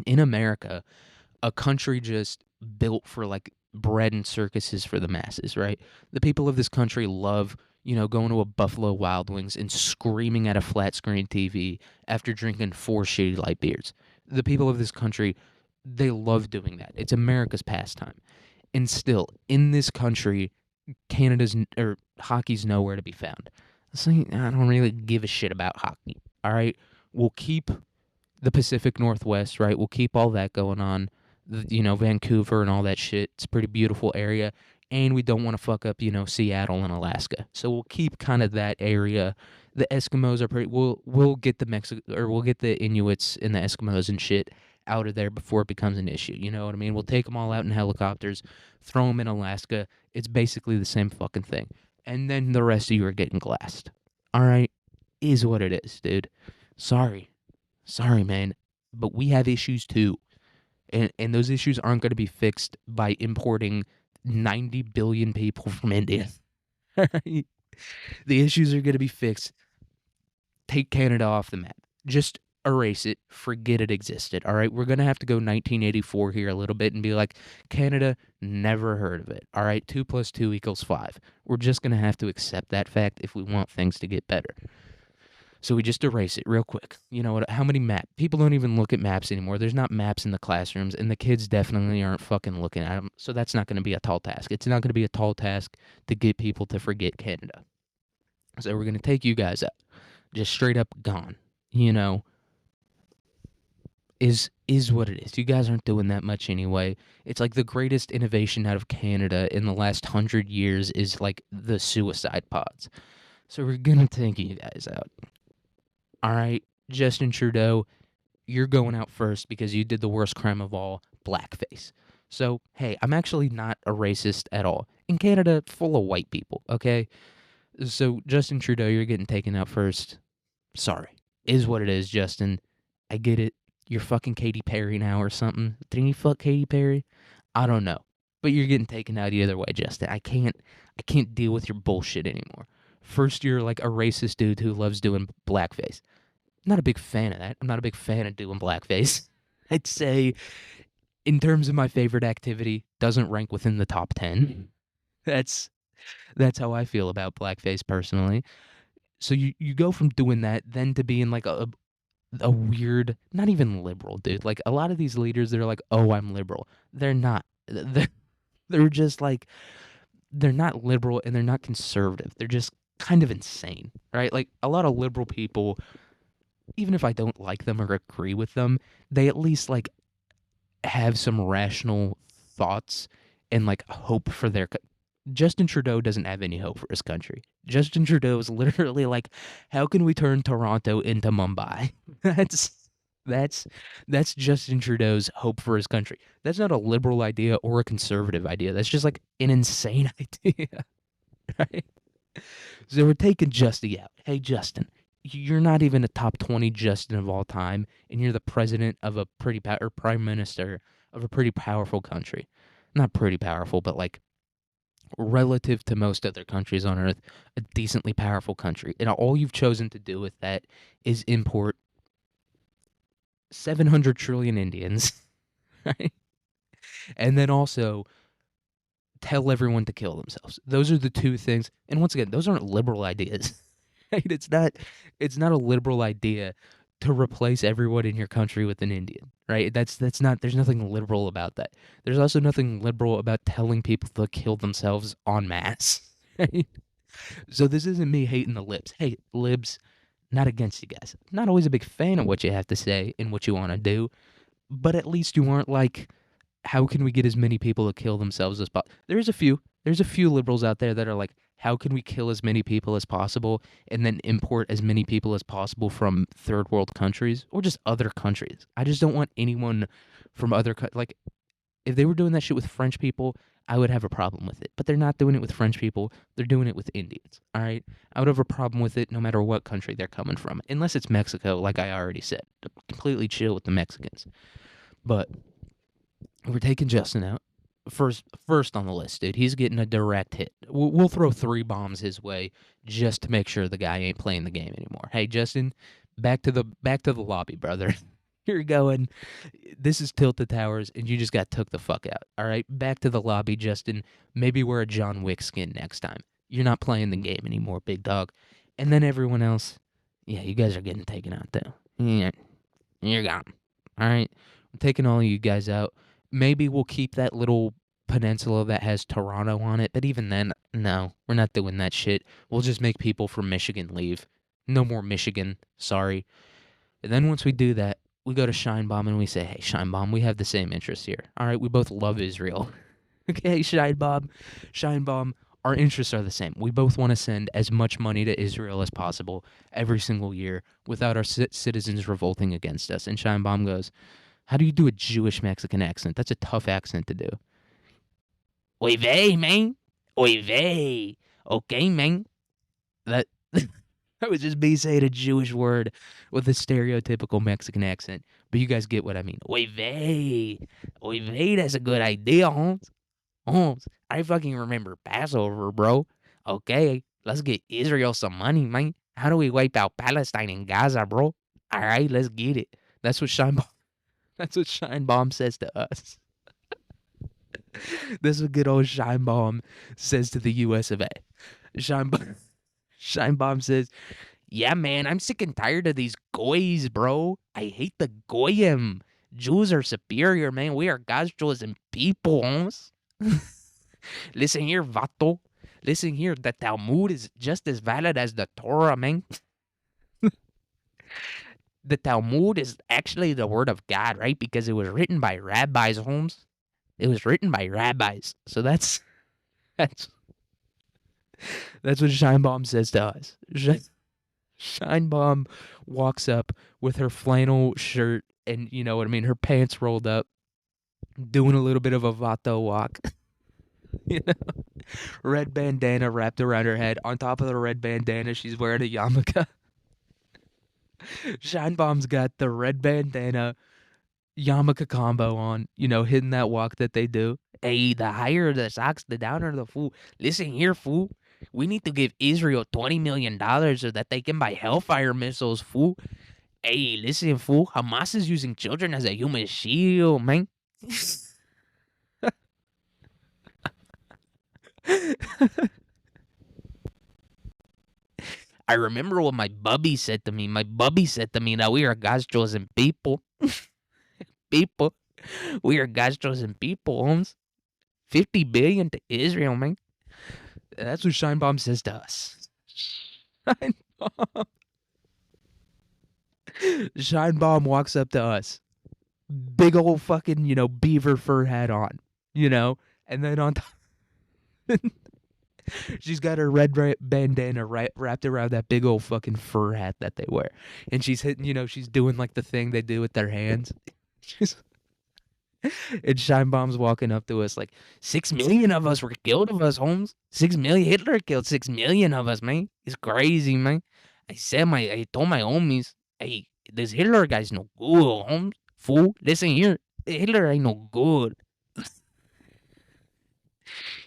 In America, a country just built for like bread and circuses for the masses, right? The people of this country love, going to a Buffalo Wild Wings and screaming at a flat screen TV after drinking 4 shitty light beers. The people of this country, they love doing that. It's America's pastime. And still, in this country, hockey's nowhere to be found. So I don't really give a shit about hockey. All right, we'll keep the Pacific Northwest, right? We'll keep all that going on. Vancouver and all that shit. It's a pretty beautiful area, and we don't want to fuck up, Seattle and Alaska. So we'll keep kind of that area. The Eskimos are pretty. We'll get we'll get the Inuits and the Eskimos and shit out of there before it becomes an issue. You know what I mean? We'll take them all out in helicopters, throw them in Alaska. It's basically the same fucking thing. And then the rest of you are getting glassed. All right? Is what it is, dude. Sorry, man. But we have issues too. And those issues aren't going to be fixed by importing 90 billion people from India. The issues are going to be fixed. Take Canada off the map. Just erase it. Forget it existed. All right. We're going to have to go 1984 here a little bit and be like, Canada, never heard of it. All right. 2 + 2 = 5. We're just going to have to accept that fact if we want things to get better. So we just erase it real quick. You know what? How many maps? People don't even look at maps anymore. There's not maps in the classrooms, and the kids definitely aren't fucking looking at them. So that's not going to be a tall task. It's not going to be a tall task to get people to forget Canada. So we're going to take you guys out. Just straight up gone. Is is what it is. You guys aren't doing that much anyway. It's like the greatest innovation out of Canada in the last 100 years is like the suicide pods. So we're gonna take you guys out. All right, Justin Trudeau, you're going out first because you did the worst crime of all, blackface. So, hey, I'm actually not a racist at all. In Canada, full of white people, okay? So, Justin Trudeau, you're getting taken out first. Sorry. Is what it is, Justin. I get it. You're fucking Katy Perry now or something. Didn't you fuck Katy Perry? I don't know. But you're getting taken out either way, Justin. I can't deal with your bullshit anymore. First, you're like a racist dude who loves doing blackface. Not a big fan of that. I'm not a big fan of doing blackface. I'd say, in terms of my favorite activity, doesn't rank within the top 10. That's that's how I feel about blackface personally. So you go from doing that then to being like a weird, not even liberal, dude. Like a lot of these leaders, they're like, "Oh, I'm liberal." They're not. They're just like they're not liberal and they're not conservative. They're just kind of insane, right? Like a lot of liberal people, even if I don't like them or agree with them, they at least like have some rational thoughts and like hope for their Justin Trudeau doesn't have any hope for his country. Justin Trudeau is literally like, how can we turn Toronto into Mumbai? that's that's that's Justin Trudeau's hope for his country. That's not a liberal idea or a conservative idea. That's just like an insane idea, right? So we're taking Justy out. Hey, Justin, you're not even a top 20 Justin of all time, and you're the president of a or prime minister of a pretty powerful country. Not pretty powerful, but like relative to most other countries on earth, a decently powerful country. And all you've chosen to do with that is import 700 trillion Indians, right? And then also tell everyone to kill themselves. Those are the two things. And once again, those aren't liberal ideas. Right? It's not a liberal idea to replace everyone in your country with an Indian, right? That's not there's nothing liberal about that. There's also nothing liberal about telling people to kill themselves en masse. Right? So this isn't me hating the libs. Hey, libs, not against you guys. Not always a big fan of what you have to say and what you want to do, but at least you aren't like, how can we get as many people to kill themselves as possible? There's a few liberals out there that are like, how can we kill as many people as possible and then import as many people as possible from third world countries or just other countries? I just don't want anyone from like, if they were doing that shit with French people, I would have a problem with it. But they're not doing it with French people. They're doing it with Indians. All right? I would have a problem with it no matter what country they're coming from. Unless it's Mexico, like I already said. Completely chill with the Mexicans. But we're taking Justin out. First on the list, dude. He's getting a direct hit. We'll throw 3 bombs his way just to make sure the guy ain't playing the game anymore. Hey, Justin, back to the lobby, brother. You're going. This is Tilted Towers, and you just got took the fuck out. All right, back to the lobby, Justin. Maybe wear a John Wick skin next time. You're not playing the game anymore, big dog. And then everyone else, yeah, you guys are getting taken out too. Yeah, you're gone. All right, I'm taking all of you guys out. Maybe we'll keep that little peninsula that has Toronto on it, but even then, no, we're not doing that shit. We'll just make people from Michigan leave. No more Michigan, sorry. And then once we do that, we go to Scheinbaum and we say, hey, Scheinbaum, we have the same interests here. All right, we both love Israel. Okay, Scheinbaum, our interests are the same. We both want to send as much money to Israel as possible every single year without our citizens revolting against us. And Scheinbaum goes, how do you do a Jewish Mexican accent? That's a tough accent to do. Oy vey, man. Oy vey. Okay, man. That that was just me saying a Jewish word with a stereotypical Mexican accent. But you guys get what I mean. Oy vey. Oy vey, that's a good idea, Holmes. Holmes, I fucking remember Passover, bro. Okay, let's get Israel some money, man. How do we wipe out Palestine and Gaza, bro? All right, let's get it. That's what Scheinbaum says to us. This is what good old Scheinbaum says to the US of A. Scheinbaum says, yeah, man, I'm sick and tired of these goys, bro. I hate the goyim. Jews are superior, man. We are God's chosen people, Holmes. Listen here, vato. Listen here, the Talmud is just as valid as the Torah, man. The Talmud is actually the word of God, right? Because it was written by rabbis, Holmes. It was written by rabbis. So that's that's what Scheinbaum says to us. Scheinbaum walks up with her flannel shirt and, you know what I mean, her pants rolled up, doing a little bit of a Vato walk. You know, red bandana wrapped around her head. On top of the red bandana, she's wearing a yarmulke. Scheinbaum's got the red bandana yarmulke combo on, you know, hitting that walk that they do. Hey, the higher the socks, the downer the fool. Listen here, fool. We need to give Israel $20 million so that they can buy Hellfire missiles, fool. Hey, listen, fool. Hamas is using children as a human shield, man. I remember what my bubby said to me. My bubby said to me that we are God's chosen people. People. We are God's chosen people, Holmes. 50 billion to Israel, man. That's what Scheinbaum says to us. Scheinbaum. Scheinbaum walks up to us. Big old fucking, you know, beaver fur hat on, you know? And then on top, she's got her red bandana wrapped around that big old fucking fur hat that they wear. And she's hitting, you know, she's doing like the thing they do with their hands. And Scheinbaum's walking up to us like, 6 million of us were killed of us, Holmes. 6 million. Hitler killed 6 million of us, man. It's crazy, man. I told my homies, hey, this Hitler guy's no good, Holmes. Fool, listen here. Hitler ain't no good.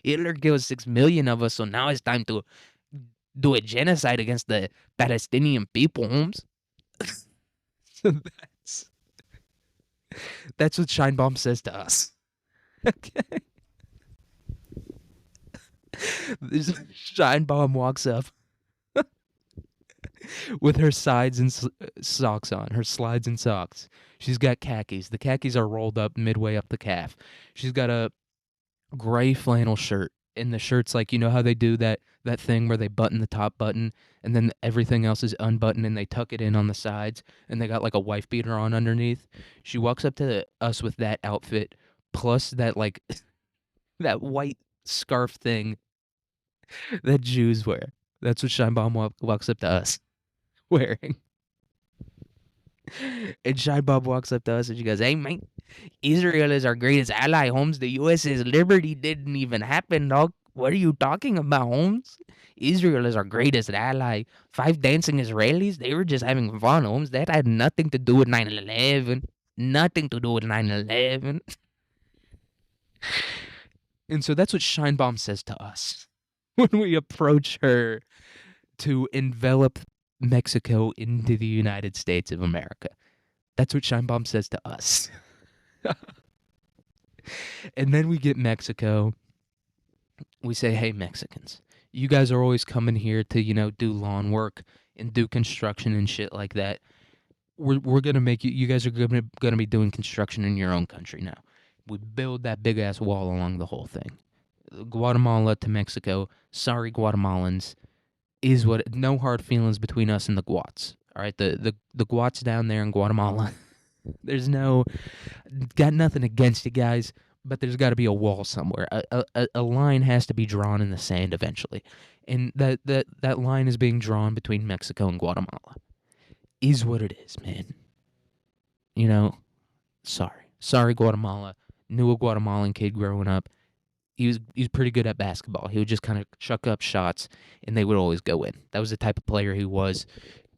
Hitler killed 6 million of us, so now it's time to do a genocide against the Palestinian people, Holmes. So that's what Scheinbaum says to us. Okay. Scheinbaum walks up with her sides and socks on, her slides and socks. She's got khakis. The khakis are rolled up midway up the calf. She's got a gray flannel shirt, and the shirt's like, you know how they do that thing where they button the top button and then everything else is unbuttoned and they tuck it in on the sides, and they got like a wife beater on underneath. She walks up to us with that outfit plus that like that white scarf thing that Jews wear. That's what Scheinbaum walks up to us wearing. And Scheinbaum walks up to us and she goes, hey, man, Israel is our greatest ally, Holmes. The US's liberty didn't even happen, dog. What are you talking about, Holmes? Israel is our greatest ally. 5 dancing Israelis, they were just having fun, Holmes. That had nothing to do with 9/11. Nothing to do with 9/11. And so that's what Scheinbaum says to us when we approach her to envelop Mexico into the United States of America. That's what Scheinbaum says to us. And then we get Mexico. We say, hey, Mexicans, you guys are always coming here to, you know, do lawn work and do construction and shit like that. We're going to make you guys are going to be doing construction in your own country now. We build that big ass wall along the whole thing. Guatemala to Mexico. Sorry, Guatemalans. Is what, no hard feelings between us and the Guats. All right, the Guats down there in Guatemala. There's got nothing against you guys, but there's got to be a wall somewhere. A line has to be drawn in the sand eventually, and that line is being drawn between Mexico and Guatemala. Is what it is, man. You know, sorry, Guatemala. Knew a Guatemalan kid growing up. He was pretty good at basketball. He would just kind of chuck up shots, and they would always go in. That was the type of player he was.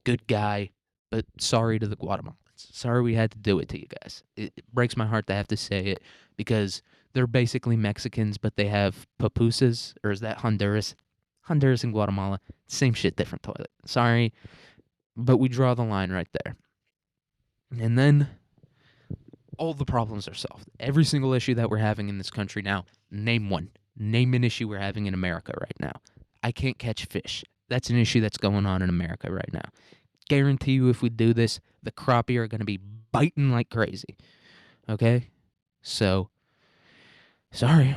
Good guy, but sorry to the Guatemalans. Sorry we had to do it to you guys. It breaks my heart to have to say it because they're basically Mexicans, but they have pupusas, or is that Honduras? Honduras and Guatemala, same shit, different toilet. Sorry, but we draw the line right there. And then all the problems are solved. Every single issue that we're having in this country now, name one. Name an issue we're having in America right now. I can't catch fish. That's an issue that's going on in America right now. Guarantee you if we do this, the crappie are going to be biting like crazy. Okay? So, sorry.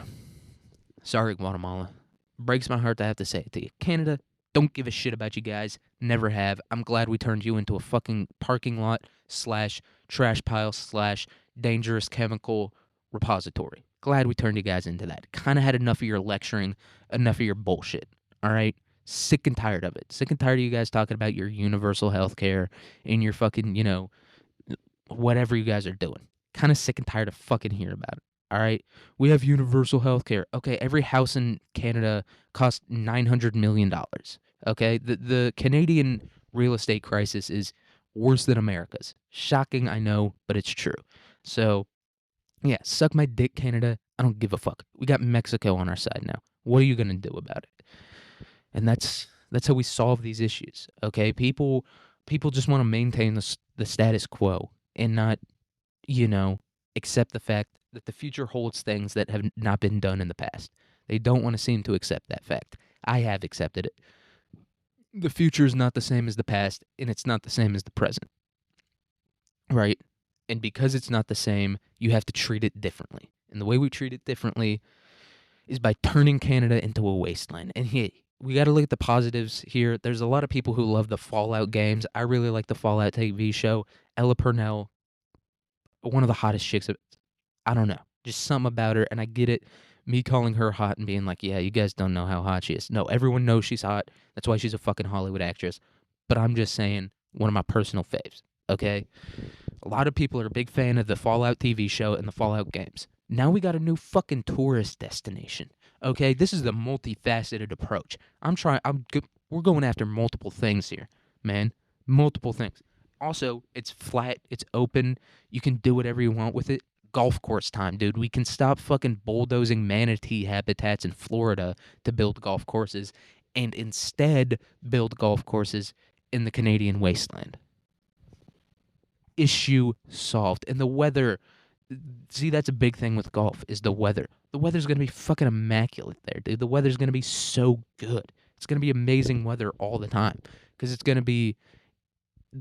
Sorry, Guatemala. Breaks my heart to have to say it to you. Canada, Don't give a shit about you guys. Never have. I'm glad we turned you into a fucking parking lot slash trash pile slash dangerous chemical repository. Glad we turned you guys into that. Kind of had enough of your lecturing, enough of your bullshit. All right? Sick and tired of it. Sick and tired of you guys talking about your universal health care and your fucking, whatever you guys are doing. Kind of sick and tired of fucking hearing about it. All right. We have universal health care. Okay. Every house in Canada costs $900 million. Okay. The Canadian real estate crisis is worse than America's. Shocking, I know, but it's true. So, yeah, suck my dick, Canada. I don't give a fuck. We got Mexico on our side now. What are you going to do about it? And that's how we solve these issues. Okay. People just want to maintain the status quo and not accept the fact that the future holds things that have not been done in the past. They don't want to seem to accept that fact. I have accepted it. The future is not the same as the past, and it's not the same as the present. Right? And because it's not the same, you have to treat it differently. And the way we treat it differently is by turning Canada into a wasteland. And hey, we got to look at the positives here. There's a lot of people who love the Fallout games. I really like the Fallout TV show. Ella Purnell, one of the hottest chicks. I don't know, just something about her, and I get it. Me calling her hot and being like, yeah, you guys don't know how hot she is. No, everyone knows she's hot. That's why she's a fucking Hollywood actress. But I'm just saying, one of my personal faves, okay? A lot of people are a big fan of the Fallout TV show and the Fallout games. Now we got a new fucking tourist destination, okay? This is the multifaceted approach. We're going after multiple things here, man. Multiple things. Also, it's flat, it's open, you can do whatever you want with it. Golf course time, dude. We can stop fucking bulldozing manatee habitats in Florida to build golf courses and instead build golf courses in the Canadian wasteland. Issue solved. And the weather, see, that's a big thing with golf is the weather. The weather's going to be fucking immaculate there, dude. The weather's going to be so good. It's going to be amazing weather all the time because it's going to be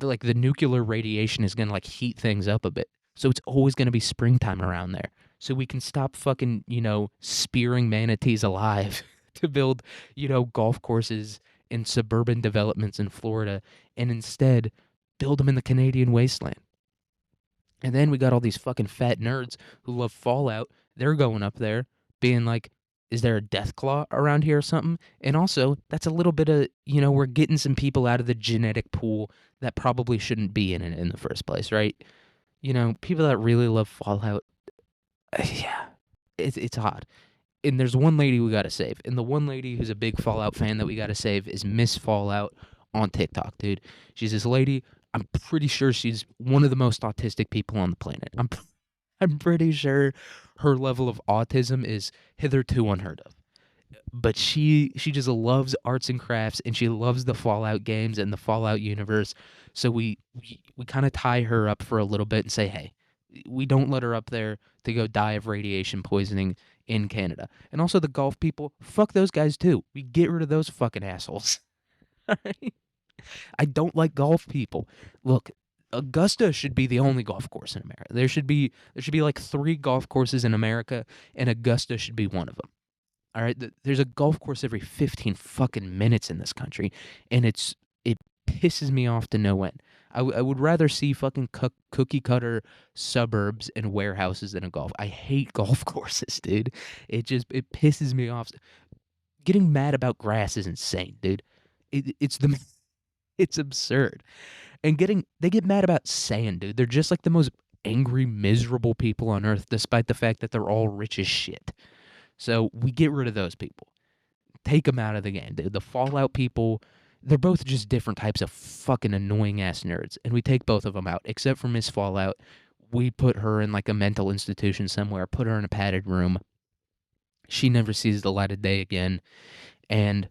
like the nuclear radiation is going to like heat things up a bit. So it's always going to be springtime around there. So we can stop fucking, spearing manatees alive to build, golf courses in suburban developments in Florida and instead build them in the Canadian wasteland. And then we got all these fucking fat nerds who love Fallout. They're going up there being like, is there a death claw around here or something? And also, that's a little bit of, we're getting some people out of the genetic pool that probably shouldn't be in it in the first place, right? People that really love Fallout, yeah, it's hot. And there's one lady we gotta save. And the one lady who's a big Fallout fan that we gotta save is Miss Fallout on TikTok, dude. She's this lady. I'm pretty sure she's one of the most autistic people on the planet. I'm pretty sure her level of autism is hitherto unheard of. But she just loves arts and crafts, and she loves the Fallout games and the Fallout universe. So we kind of tie her up for a little bit and say, hey, we don't let her up there to go die of radiation poisoning in Canada. And also the golf people, fuck those guys too. We get rid of those fucking assholes. I don't like golf people. Look, Augusta should be the only golf course in America. There should be like 3 golf courses in America, and Augusta should be one of them. All right, there's a golf course every 15 fucking minutes in this country, and it pisses me off to no end. I would rather see fucking cookie cutter suburbs and warehouses than a golf. I hate golf courses, dude. It pisses me off. Getting mad about grass is insane, dude. It's absurd. And they get mad about sand, dude. They're just like the most angry, miserable people on earth, despite the fact that they're all rich as shit. So we get rid of those people. Take them out of the game, dude. The Fallout people, they're both just different types of fucking annoying ass nerds. And we take both of them out, except for Miss Fallout. We put her in like a mental institution somewhere, put her in a padded room. She never sees the light of day again. And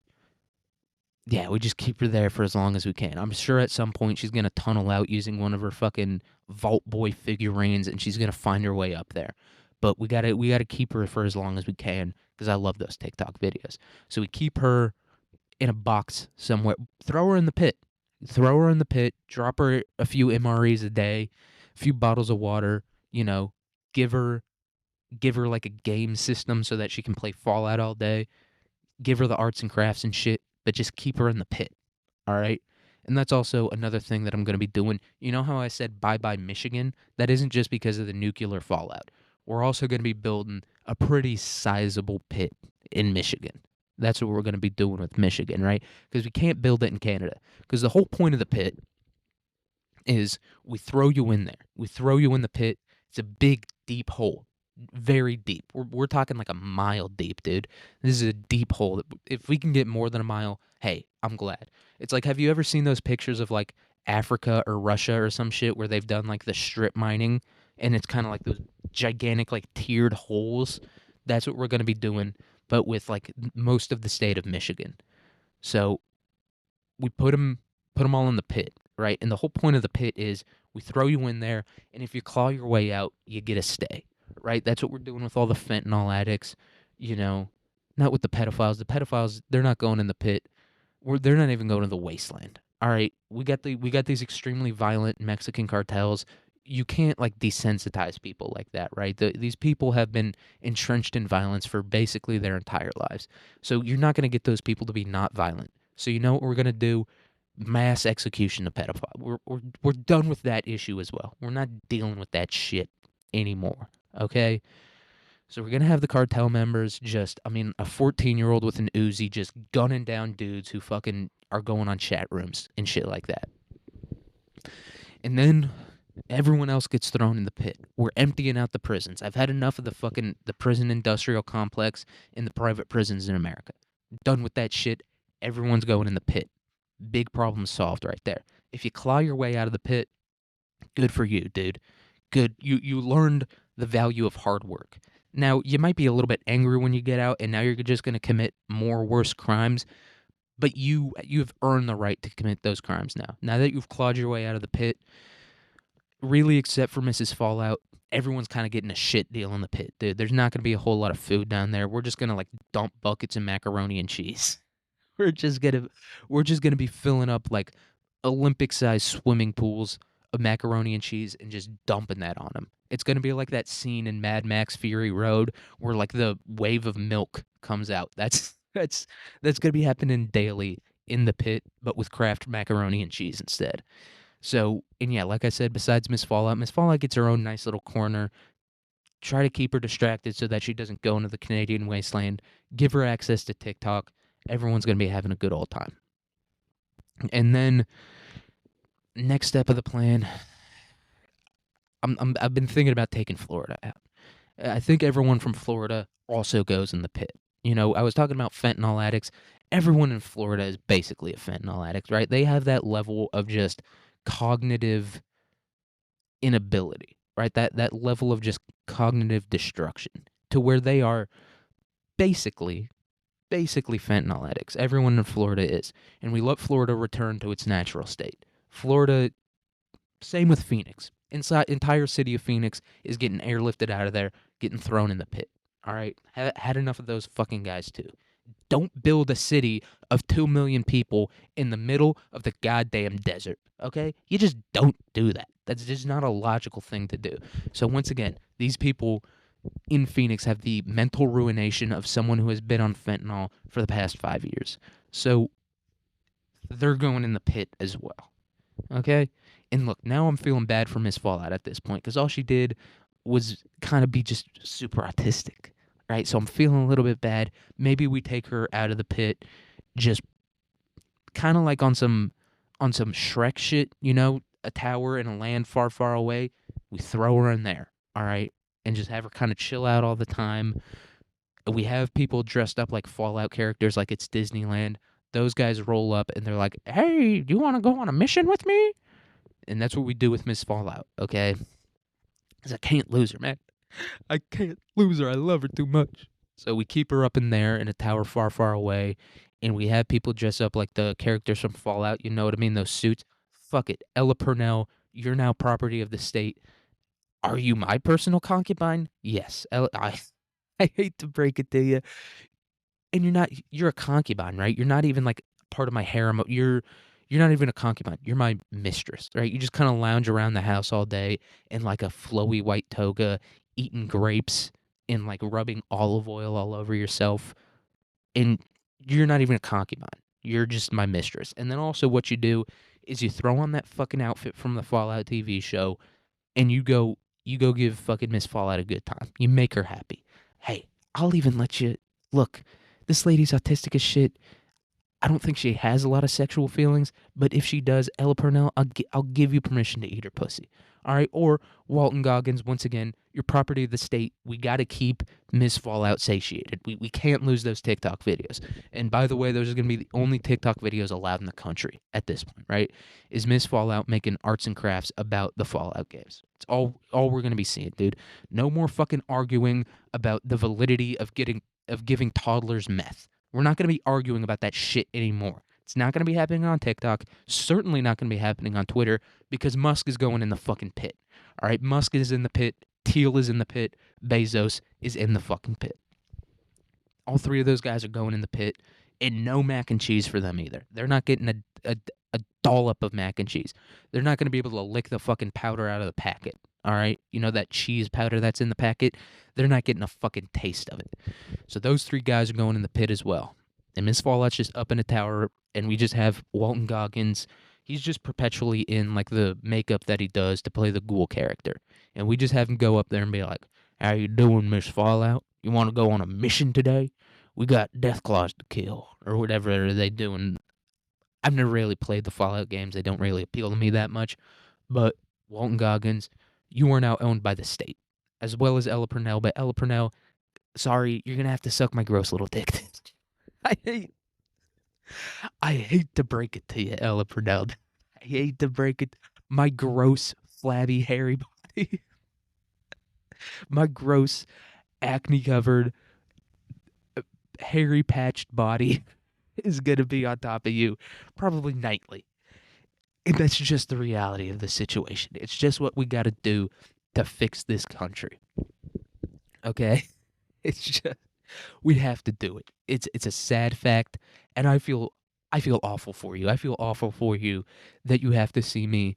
yeah, we just keep her there for as long as we can. I'm sure at some point she's going to tunnel out using one of her fucking Vault Boy figurines, and she's going to find her way up there. But we gotta keep her for as long as we can because I love those TikTok videos. So we keep her in a box somewhere. Throw her in the pit. Drop her a few MREs a day, a few bottles of water. Give her like a game system so that she can play Fallout all day. Give her the arts and crafts and shit. but just keep her in the pit, all right? And that's also another thing that I'm gonna be doing. You know how I said bye-bye Michigan? That isn't just because of the nuclear fallout. We're also gonna be building a pretty sizable pit in Michigan. That's what we're gonna be doing with Michigan, right? Because we can't build it in Canada. Because the whole point of the pit is we throw you in there. We throw you in the pit. It's a big, deep hole, very deep. We're talking like a mile deep, dude. This is a deep hole. If we can get more than a mile, hey, I'm glad. It's like, have you ever seen those pictures of like Africa or Russia or some shit where they've done like the strip mining and it's kind of like those gigantic like tiered holes? That's what we're gonna be doing, but with like most of the state of Michigan. So we put them all in the pit, right? And the whole point of the pit is we throw you in there, and if you claw your way out, you get a stay, right? That's what we're doing with all the fentanyl addicts, you know, not with the pedophiles. The pedophiles, they're not going in the pit. They're not even going to the wasteland. All right, we got these extremely violent Mexican cartels. You can't like desensitize people like that, right? These people have been entrenched in violence for basically their entire lives. So you're not going to get those people to be not violent. So you know what we're going to do? Mass execution of pedophile. We're done with that issue as well. We're not dealing with that shit anymore. Okay? So we're gonna have the cartel members just, I mean, a 14-year-old with an Uzi just gunning down dudes who fucking are going on chat rooms and shit like that. And then everyone else gets thrown in the pit. We're emptying out the prisons. I've had enough of the prison industrial complex and the private prisons in America. Done with that shit. Everyone's going in the pit. Big problem solved right there. If you claw your way out of the pit, good for you, dude. Good. You learned the value of hard work. Now, you might be a little bit angry when you get out and now you're just going to commit more worse crimes, but you've earned the right to commit those crimes now. Now that you've clawed your way out of the pit, really except for Mrs. Fallout, everyone's kind of getting a shit deal in the pit, dude. There's not going to be a whole lot of food down there. We're just going to like dump buckets of macaroni and cheese. We're just gonna we're just gonna be filling up like Olympic-sized swimming pools of macaroni and cheese and just dumping that on them. It's gonna be like that scene in Mad Max Fury Road where like the wave of milk comes out. That's gonna be happening daily in the pit, but with Kraft macaroni and cheese instead. So, and yeah, like I said, besides Miss Fallout gets her own nice little corner. Try to keep her distracted so that she doesn't go into the Canadian wasteland. Give her access to TikTok. Everyone's going to be having a good old time. And then next step of the plan, I've been thinking about taking Florida out. I think everyone from Florida also goes in the pit. You know, I was talking about fentanyl addicts. Everyone in Florida is basically a fentanyl addict, right? They have that level of just cognitive inability, right? That level of just cognitive destruction to where they are basically fentanyl addicts. Everyone in Florida is. And we let Florida return to its natural state. Florida, same with Phoenix. Entire city of Phoenix is getting airlifted out of there, getting thrown in the pit. All right? Had enough of those fucking guys too. Don't build a city of 2 million people in the middle of the goddamn desert, okay? You just don't do that. That's just not a logical thing to do. So once again, these people in Phoenix have the mental ruination of someone who has been on fentanyl for the past 5 years. So they're going in the pit as well. Okay? And look, now I'm feeling bad for Miss Fallout at this point because all she did was kind of be just super autistic. Right? So I'm feeling a little bit bad. Maybe we take her out of the pit just kind of like on some Shrek shit, you know, a tower in a land far, far away. We throw her in there. All right? And just have her kind of chill out all the time. We have people dressed up like Fallout characters, like it's Disneyland. Those guys roll up and they're like, "Hey, do you want to go on a mission with me?" And that's what we do with Miss Fallout, okay? Because I can't lose her, man. I can't lose her. I love her too much. So we keep her up in there in a tower far, far away, and we have people dress up like the characters from Fallout. You know what I mean? Those suits. Fuck it. Ella Purnell, you're now property of the state. Are you my personal concubine? Yes. I hate to break it to you. And you're a concubine, right? You're not even like part of my harem. You're not even a concubine. You're my mistress, right? You just kind of lounge around the house all day in like a flowy white toga, eating grapes and like rubbing olive oil all over yourself. And you're not even a concubine. You're just my mistress. And then also what you do is you throw on that fucking outfit from the Fallout TV show and you go give fucking Miss Fallout a good time. You make her happy. Hey, I'll even let you look. This lady's autistic as shit. I don't think she has a lot of sexual feelings, but if she does, Ella Purnell, I'll give you permission to eat her pussy. All right? Or Walton Goggins, once again, you're property of the state. We got to keep Miss Fallout satiated. We can't lose those TikTok videos. And by the way, those are going to be the only TikTok videos allowed in the country at this point, right? Is Miss Fallout making arts and crafts about the Fallout games. It's all we're going to be seeing, dude. No more fucking arguing about the validity of giving toddlers meth. We're not going to be arguing about that shit anymore. It's not going to be happening on TikTok. Certainly not going to be happening on Twitter because Musk is going in the fucking pit. All right, Musk is in the pit. Thiel is in the pit. Bezos is in the fucking pit. All three of those guys are going in the pit, and no mac and cheese for them either. They're not getting a dollop of mac and cheese. They're not going to be able to lick the fucking powder out of the packet. All right, you know that cheese powder that's in the packet? They're not getting a fucking taste of it. So those three guys are going in the pit as well. And Miss Fallout's just up in a tower, and we just have Walton Goggins. He's just perpetually in like the makeup that he does to play the ghoul character. And we just have him go up there and be like, "How you doing, Miss Fallout? You want to go on a mission today? We got death claws to kill," or whatever they do. And I've never really played the Fallout games. They don't really appeal to me that much. But Walton Goggins, you are now owned by the state, as well as Ella Purnell. But Ella Purnell, sorry, you're gonna have to suck my gross little dick. I hate, I hate to break it to you, Ella Purnell. I hate to break it. My gross, flabby, hairy body, my gross, acne-covered, hairy patched body is gonna be on top of you, probably nightly. And that's just the reality of the situation. It's just what we got to do to fix this country. Okay? It's just we have to do it. It's a sad fact, and I feel awful for you. I feel awful for you that you have to see me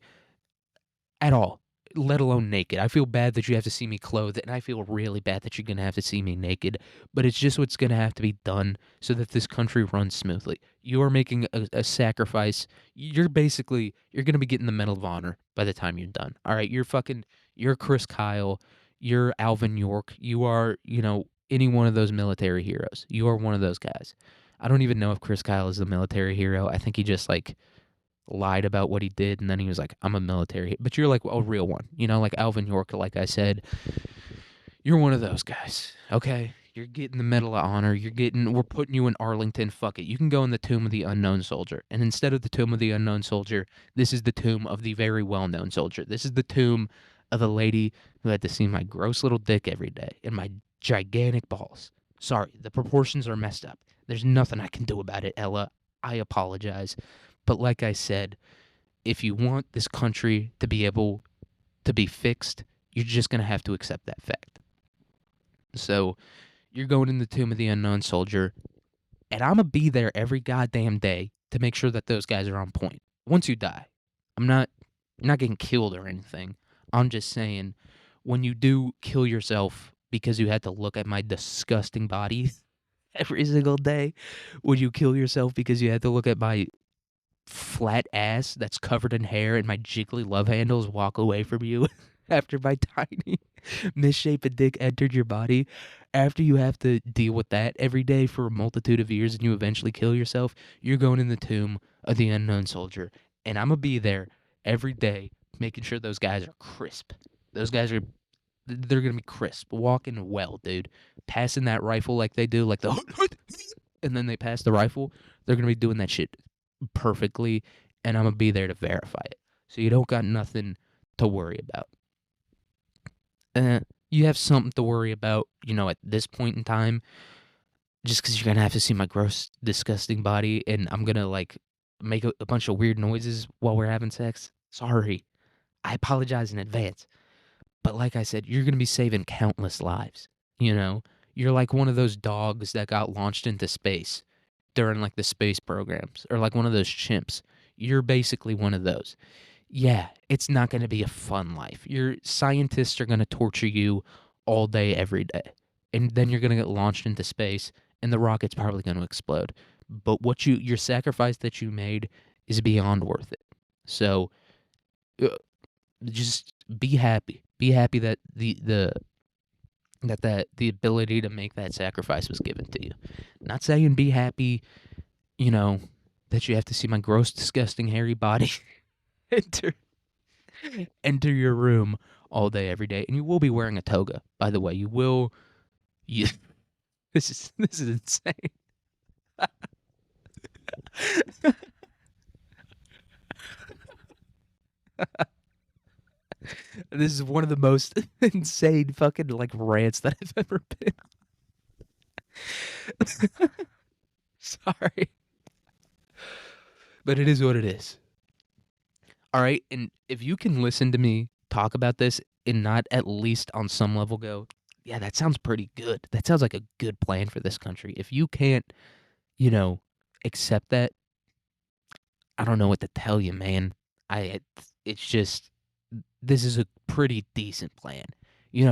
at all, let alone naked. I feel bad that you have to see me clothed, and I feel really bad that you're going to have to see me naked, but it's just what's going to have to be done so that this country runs smoothly. You are making a sacrifice. You're going to be getting the Medal of Honor by the time you're done. All right, you're Chris Kyle, you're Alvin York, you are, any one of those military heroes. You are one of those guys. I don't even know if Chris Kyle is a military hero. I think he just lied about what he did, and then he was like, "I'm a military," but you're like a real one, like Alvin York. Like I said, you're one of those guys. Okay, you're getting the Medal of Honor. We're putting you in Arlington. Fuck it, you can go in the Tomb of the Unknown Soldier, and instead of the Tomb of the Unknown Soldier, this is the tomb of the very well-known soldier. This is the tomb of the lady who had to see my gross little dick every day and my gigantic balls. Sorry, the proportions are messed up. There's nothing I can do about it, Ella. I apologize. But like I said, if you want this country to be able to be fixed, you're just going to have to accept that fact. So you're going in the Tomb of the Unknown Soldier, and I'm going to be there every goddamn day to make sure that those guys are on point. Once you die, you're not getting killed or anything. I'm just saying, when you do kill yourself because you had to look at my disgusting body every single day, when you kill yourself because you had to look at my flat ass that's covered in hair and my jiggly love handles walk away from you after my tiny misshapen dick entered your body, after you have to deal with that every day for a multitude of years and you eventually kill yourself, you're going in the Tomb of the Unknown Soldier. And I'm going to be there every day making sure those guys are crisp. They're going to be crisp, walking well, dude. Passing that rifle like they do, like the and then they pass the rifle, they're going to be doing that shit perfectly, and I'm going to be there to verify it. So you don't got nothing to worry about. You have something to worry about, at this point in time, just because you're going to have to see my gross, disgusting body, and I'm going to, make a bunch of weird noises while we're having sex. Sorry. I apologize in advance. But like I said, you're going to be saving countless lives, You're like one of those dogs that got launched into space during, the space programs, or like one of those chimps. You're basically one of those. Yeah, it's not going to be a fun life. Your scientists are going to torture you all day, every day. And then you're going to get launched into space, and the rocket's probably going to explode. but your sacrifice that you made is beyond worth it. So uh, just be happy. Be happy that the ability to make that sacrifice was given to you. Not saying be happy, you know, that you have to see my gross, disgusting, hairy body enter enter your room all day, every day, and you will be wearing a toga. By the way, you will. You, this is insane. This is one of the most insane fucking like rants that I've ever been. Sorry, but it is what it is. All right, and if you can listen to me talk about this and not at least on some level go, yeah, that sounds pretty good. That sounds like a good plan for this country. If you can't, you know, accept that, I don't know what to tell you, man. It's just this is a pretty decent plan.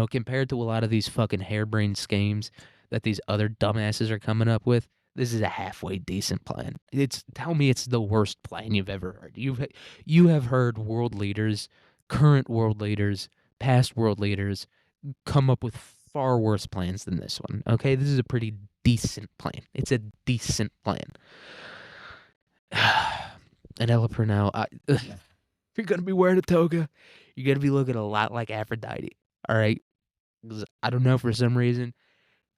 Compared to a lot of these fucking harebrained schemes that these other dumbasses are coming up with, this is a halfway decent plan. Tell me it's the worst plan you've ever heard. You have heard world leaders, current world leaders, past world leaders come up with far worse plans than this one. Okay, this is a pretty decent plan. It's a decent plan. And Ella Purnell, you're gonna be wearing a toga. You're gonna be looking a lot like Aphrodite. All right. 'Cause I don't know, for some reason.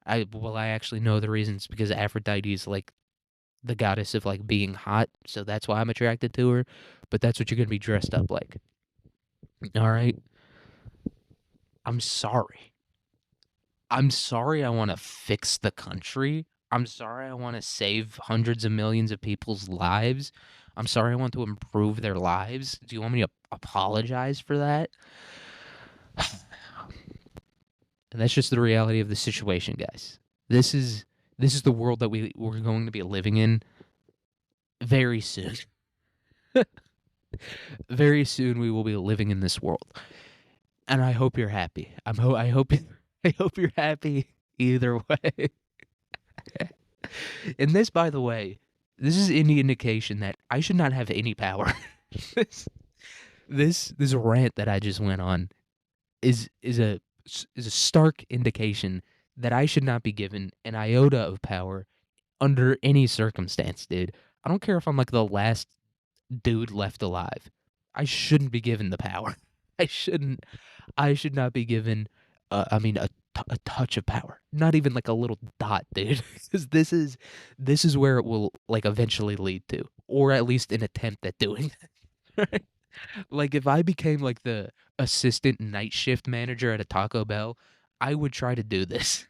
I actually know the reasons, because Aphrodite is like the goddess of like being hot, so that's why I'm attracted to her. But that's what you're gonna be dressed up like. All right. I'm sorry. I'm sorry. I want to fix the country. I'm sorry. I want to save hundreds of millions of people's lives. I'm sorry. I want to improve their lives. Do you want me to apologize for that? And that's just the reality of the situation, guys. This is the world that we're going to be living in very soon. Very soon we will be living in this world. And I hope you're happy. I hope I hope you're happy either way. And this, by the way, this is any indication that I should not have any power. this rant that I just went on is a stark indication that I should not be given an iota of power under any circumstance, dude. I don't care if I'm like the last dude left alive. I shouldn't be given the power. I shouldn't. I should not be given. A touch of power. Not even like a little dot, dude. Because this is where it will like eventually lead to, or at least an attempt at doing it. Right? Like if I became like the assistant night shift manager at a Taco Bell, I would try to do this.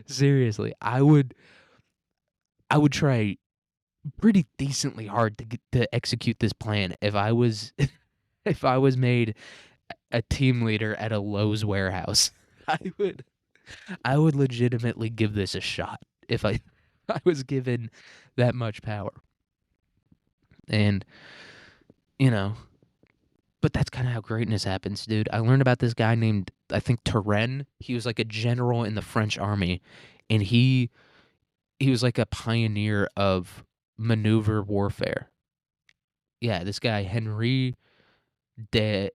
Seriously, I would try pretty decently hard to execute this plan if I was if I was made a team leader at a Lowe's warehouse. I would legitimately give this a shot if I was given that much power. And you know, but that's kind of how greatness happens, dude. I learned about this guy named, I think, Turenne. He was like a general in the French army, and he was like a pioneer of maneuver warfare. Yeah, this guy Henri de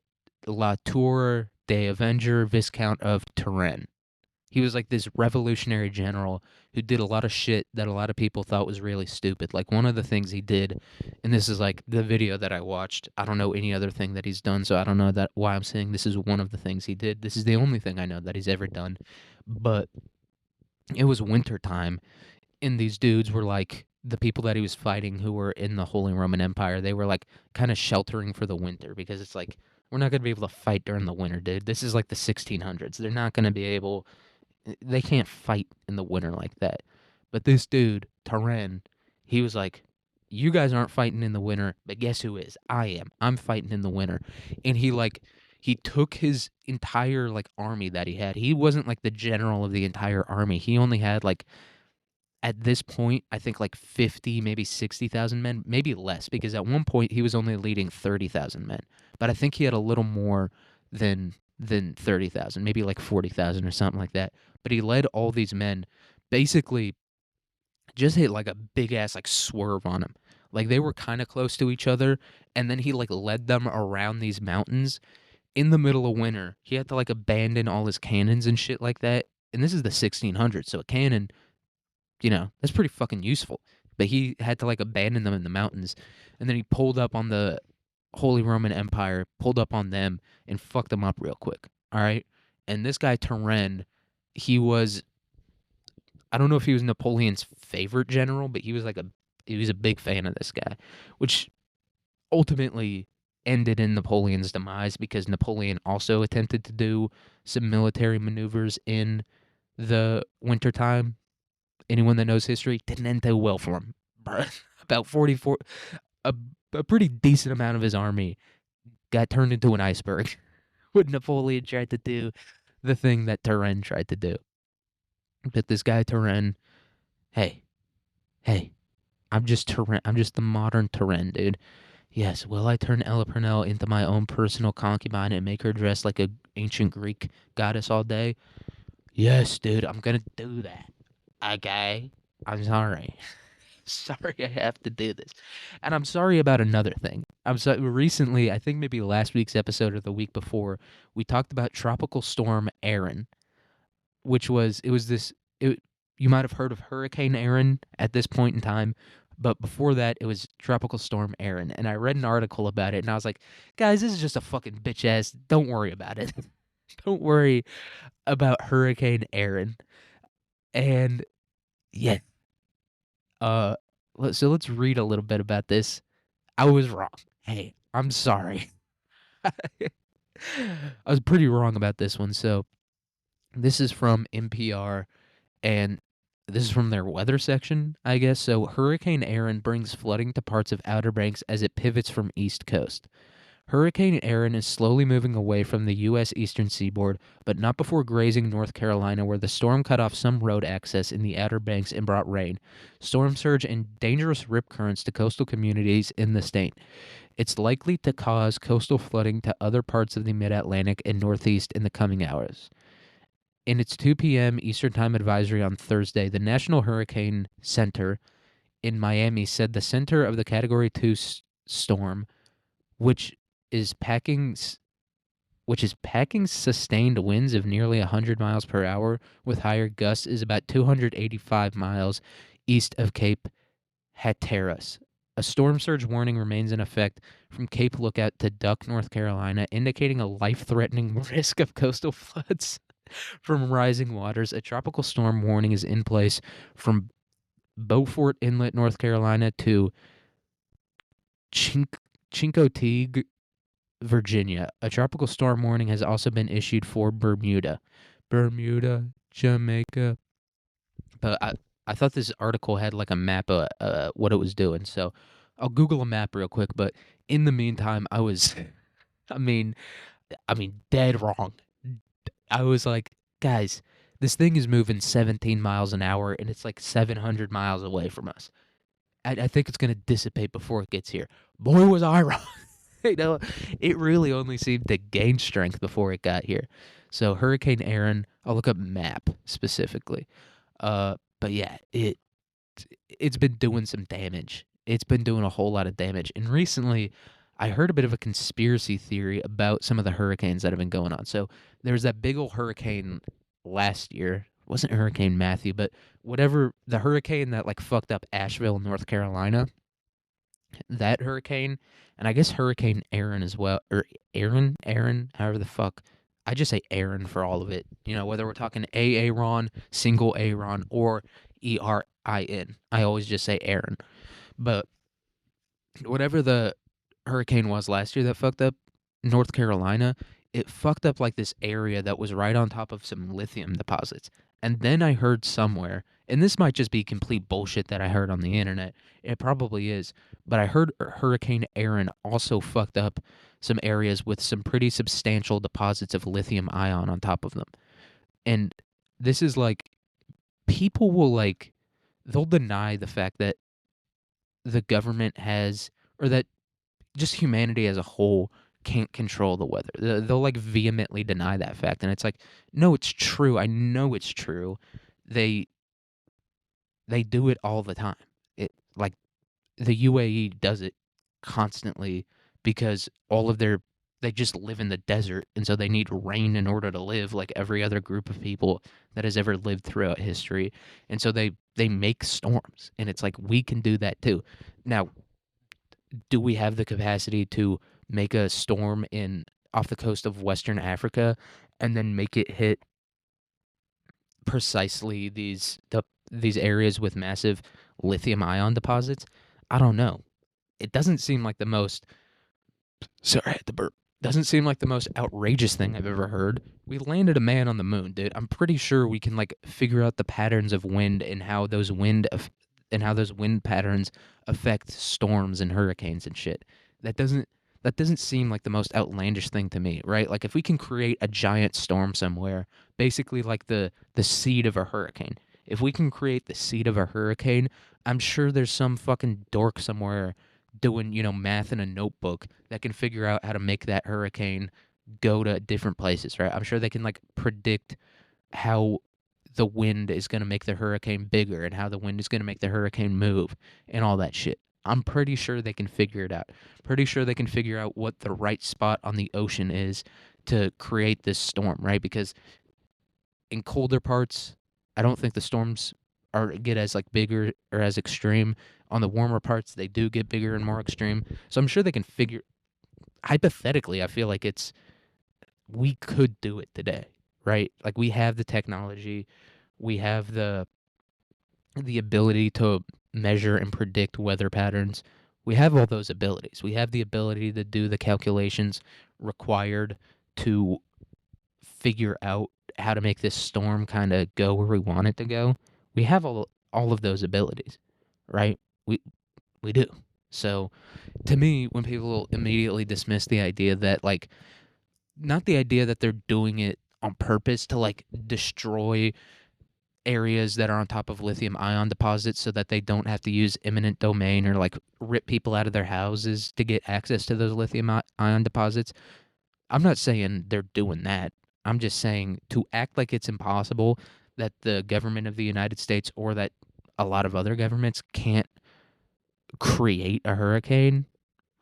La Tour de Avenger, Viscount of Turenne. He was like this revolutionary general who did a lot of shit that a lot of people thought was really stupid. Like one of the things he did, and this is like the video that I watched. I don't know any other thing that he's done, so I don't know that why I'm saying this is one of the things he did. This is the only thing I know that he's ever done. But it was winter time, and these dudes were like the people that he was fighting who were in the Holy Roman Empire. They were like kind of sheltering for the winter, because it's like we're not going to be able to fight during the winter, dude. This is like the 1600s. They're not going to be able. They can't fight in the winter like that. But this dude, Turenne, he was like, you guys aren't fighting in the winter, but guess who is? I am. I'm fighting in the winter. And he took his entire like army that he had. He wasn't like the general of the entire army. He only had like, at this point, I think like 50, maybe 60,000 men, maybe less, because at one point he was only leading 30,000 men. But I think he had a little more than 30,000, maybe like 40,000 or something like that. But he led all these men basically just hit like a big ass like swerve on him. Like they were kind of close to each other, and then he like led them around these mountains in the middle of winter. He had to like abandon all his cannons and shit like that. And this is the 1600s, so a cannon, that's pretty fucking useful. But he had to like abandon them in the mountains, and then he pulled up on the Holy Roman Empire, pulled up on them, and fucked them up real quick. All right, and this guy Turenne, he was, I don't know if he was Napoleon's favorite general, but he was a big fan of this guy, which ultimately ended in Napoleon's demise because Napoleon also attempted to do some military maneuvers in the wintertime. Anyone that knows history, didn't end too well for him. About 44, a, a pretty decent amount of his army got turned into an iceberg when Napoleon tried to do the thing that Turenne tried to do. But this guy Turenne, hey, hey, I'm just Turenne. I'm just the modern Turenne, dude. Yes, will I turn Ella Purnell into my own personal concubine and make her dress like a ancient Greek goddess all day? Yes, dude, I'm gonna do that. Okay? I'm sorry. Sorry I have to do this. And I'm sorry about another thing. I'm sorry, recently, I think maybe last week's episode or the week before, we talked about Tropical Storm Aaron, which was it was this it you might have heard of Hurricane Aaron at this point in time, but before that it was Tropical Storm Aaron. And I read an article about it and I was like, guys, this is just a fucking bitch ass. Don't worry about it. Don't worry about Hurricane Aaron. And yeah, uh so let's read a little bit about this. I was wrong. Hey, I'm sorry. I was pretty wrong about this one. So this is from NPR, and this is from their weather section, I guess. So Hurricane Aaron brings flooding to parts of Outer Banks as it pivots from east coast. Hurricane Aaron is slowly moving away from the U.S. eastern seaboard, but not before grazing North Carolina, where the storm cut off some road access in the Outer Banks and brought rain, storm surge, and dangerous rip currents to coastal communities in the state. It's likely to cause coastal flooding to other parts of the mid-Atlantic and Northeast in the coming hours. In its 2 p.m. Eastern Time advisory on Thursday, the National Hurricane Center in Miami said the center of the Category 2 storm, which is packing sustained winds of nearly 100 miles per hour with higher gusts, is about 285 miles east of Cape Hatteras. A storm surge warning remains in effect from Cape Lookout to Duck, North Carolina, indicating a life-threatening risk of coastal floods from rising waters. A tropical storm warning is in place from Beaufort Inlet, North Carolina, to Chincoteague, Virginia. A tropical storm warning has also been issued for Bermuda, Jamaica. But I thought this article had like a map of what it was doing. So I'll Google a map real quick. But in the meantime, I was, I mean, dead wrong. I was like, guys, this thing is moving 17 miles an hour and it's like 700 miles away from us. I think it's going to dissipate before it gets here. Boy, was I wrong. It really only seemed to gain strength before it got here. So Hurricane Aaron, I'll look up map specifically. But yeah, it's been doing some damage. It's been doing a whole lot of damage. And recently, I heard a bit of a conspiracy theory about some of the hurricanes that have been going on. So there was that big old hurricane last year. It wasn't Hurricane Matthew, but whatever, the hurricane that like fucked up Asheville, North Carolina. That hurricane, and I guess Hurricane Aaron as well, or Aaron, however the fuck. I just say Aaron for all of it. Whether we're talking Aaron, single Aaron, or Erin. I always just say Aaron. But whatever the hurricane was last year that fucked up North Carolina, it fucked up like this area that was right on top of some lithium deposits. And then I heard somewhere, and this might just be complete bullshit that I heard on the internet. It probably is. But I heard Hurricane Aaron also fucked up some areas with some pretty substantial deposits of lithium ion on top of them. And this is like, people will like, they'll deny the fact that the government has, or that just humanity as a whole can't control the weather. They'll like vehemently deny that fact. And it's like, no, it's true. I know it's true. They they do it all the time. It like the UAE does it constantly because all of their they just live in the desert and so they need rain in order to live like every other group of people that has ever lived throughout history. And so they make storms and it's like we can do that too. Now, do we have the capacity to make a storm in off the coast of Western Africa and then make it hit precisely these areas with massive lithium ion deposits? I don't know. It doesn't seem like the most sorry, I had to burp. Doesn't seem like the most outrageous thing I've ever heard. We landed a man on the moon, dude. I'm pretty sure we can like figure out the patterns of wind and how those wind patterns affect storms and hurricanes and shit. That doesn't that doesn't seem like the most outlandish thing to me, right? Like if we can create a giant storm somewhere, basically like the seed of a hurricane. If we can create the seed of a hurricane, I'm sure there's some fucking dork somewhere doing, math in a notebook that can figure out how to make that hurricane go to different places, right? I'm sure they can like predict how the wind is going to make the hurricane bigger and how the wind is going to make the hurricane move and all that shit. I'm pretty sure they can figure it out. Pretty sure they can figure out what the right spot on the ocean is to create this storm, right? Because in colder parts, I don't think the storms are get as like bigger or as extreme. On the warmer parts, they do get bigger and more extreme. So I'm sure they can figure. Hypothetically, I feel like we could do it today, right? Like we have the technology, we have the ability to measure and predict weather patterns. We have all those abilities. We have the ability to do the calculations required to figure out how to make this storm kind of go where we want it to go. We have all of those abilities, right? We we do. So to me, when people immediately dismiss the idea that like not the idea that they're doing it on purpose to like destroy areas that are on top of lithium ion deposits so that they don't have to use eminent domain or like rip people out of their houses to get access to those lithium ion deposits. I'm not saying they're doing that. I'm just saying to act like it's impossible that the government of the United States or that a lot of other governments can't create a hurricane.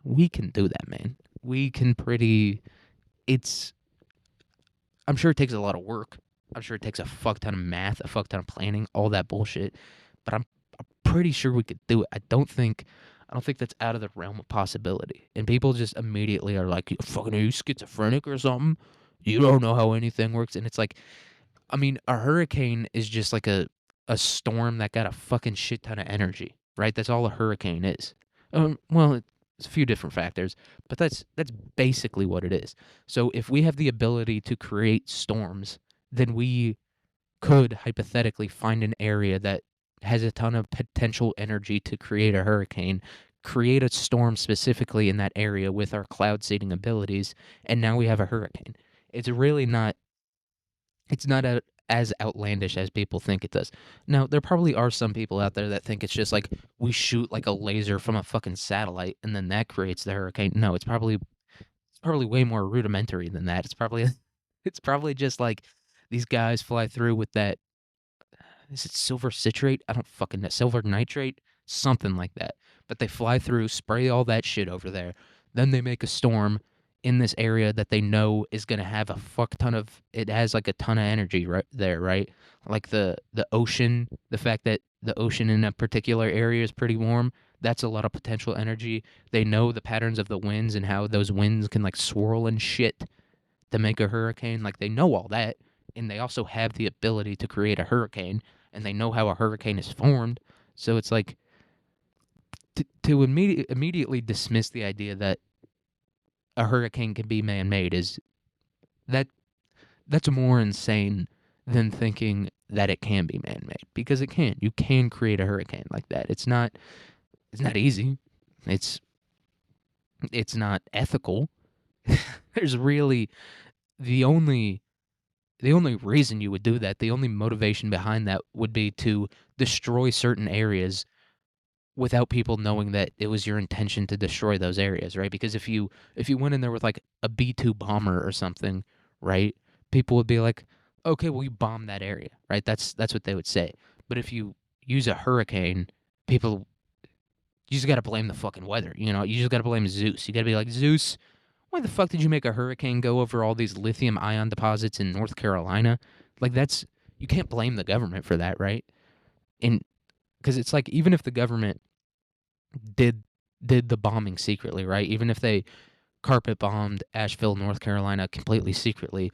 We can do that, man. We can pretty. It's. I'm sure it takes a lot of work. I'm sure it takes a fuck ton of math, a fuck ton of planning, all that bullshit. But I'm pretty sure we could do it. I don't think that's out of the realm of possibility. And people just immediately are like, "You fucking are you schizophrenic or something? You don't know how anything works." And it's like, I mean, a hurricane is just like a storm that got a fucking shit ton of energy, right? That's all a hurricane is. Well, it's a few different factors, but that's basically what it is. So if we have the ability to create storms, then we could hypothetically find an area that has a ton of potential energy to create a hurricane, create a storm specifically in that area with our cloud seeding abilities, and now we have a hurricane. It's really not it's not as outlandish as people think it does. Now, there probably are some people out there that think it's just like we shoot like a laser from a fucking satellite and then that creates the hurricane. No, it's probably way more rudimentary than that. It's probably just like these guys fly through with that is it silver citrate? I don't fucking know. Silver nitrate? Something like that. But they fly through, spray all that shit over there. Then they make a storm in this area that they know is going to have a fuck ton of it has like a ton of energy right there, right? Like the ocean, the fact that the ocean in a particular area is pretty warm, that's a lot of potential energy. They know the patterns of the winds and how those winds can like swirl and shit to make a hurricane. Like they know all that, and they also have the ability to create a hurricane, and they know how a hurricane is formed. So it's like to immediately dismiss the idea that a hurricane can be man-made is that that's more insane than thinking that it can be man-made because it can. You can create a hurricane like that. It's not easy. It's it's not ethical. There's really the only the only reason you would do that, the only motivation behind that would be to destroy certain areas without people knowing that it was your intention to destroy those areas, right? Because if you went in there with like a B2 bomber or something, right? People would be like, "Okay, well you bombed that area." Right? That's what they would say. But if you use a hurricane, people, you just got to blame the fucking weather. You know, you just got to blame Zeus. You got to be like, Zeus, why the fuck did you make a hurricane go over all these lithium ion deposits in North Carolina? Like, that's, you can't blame the government for that, right? And because it's like, even if the government did the bombing secretly, right? Even if they carpet bombed Asheville, North Carolina completely secretly,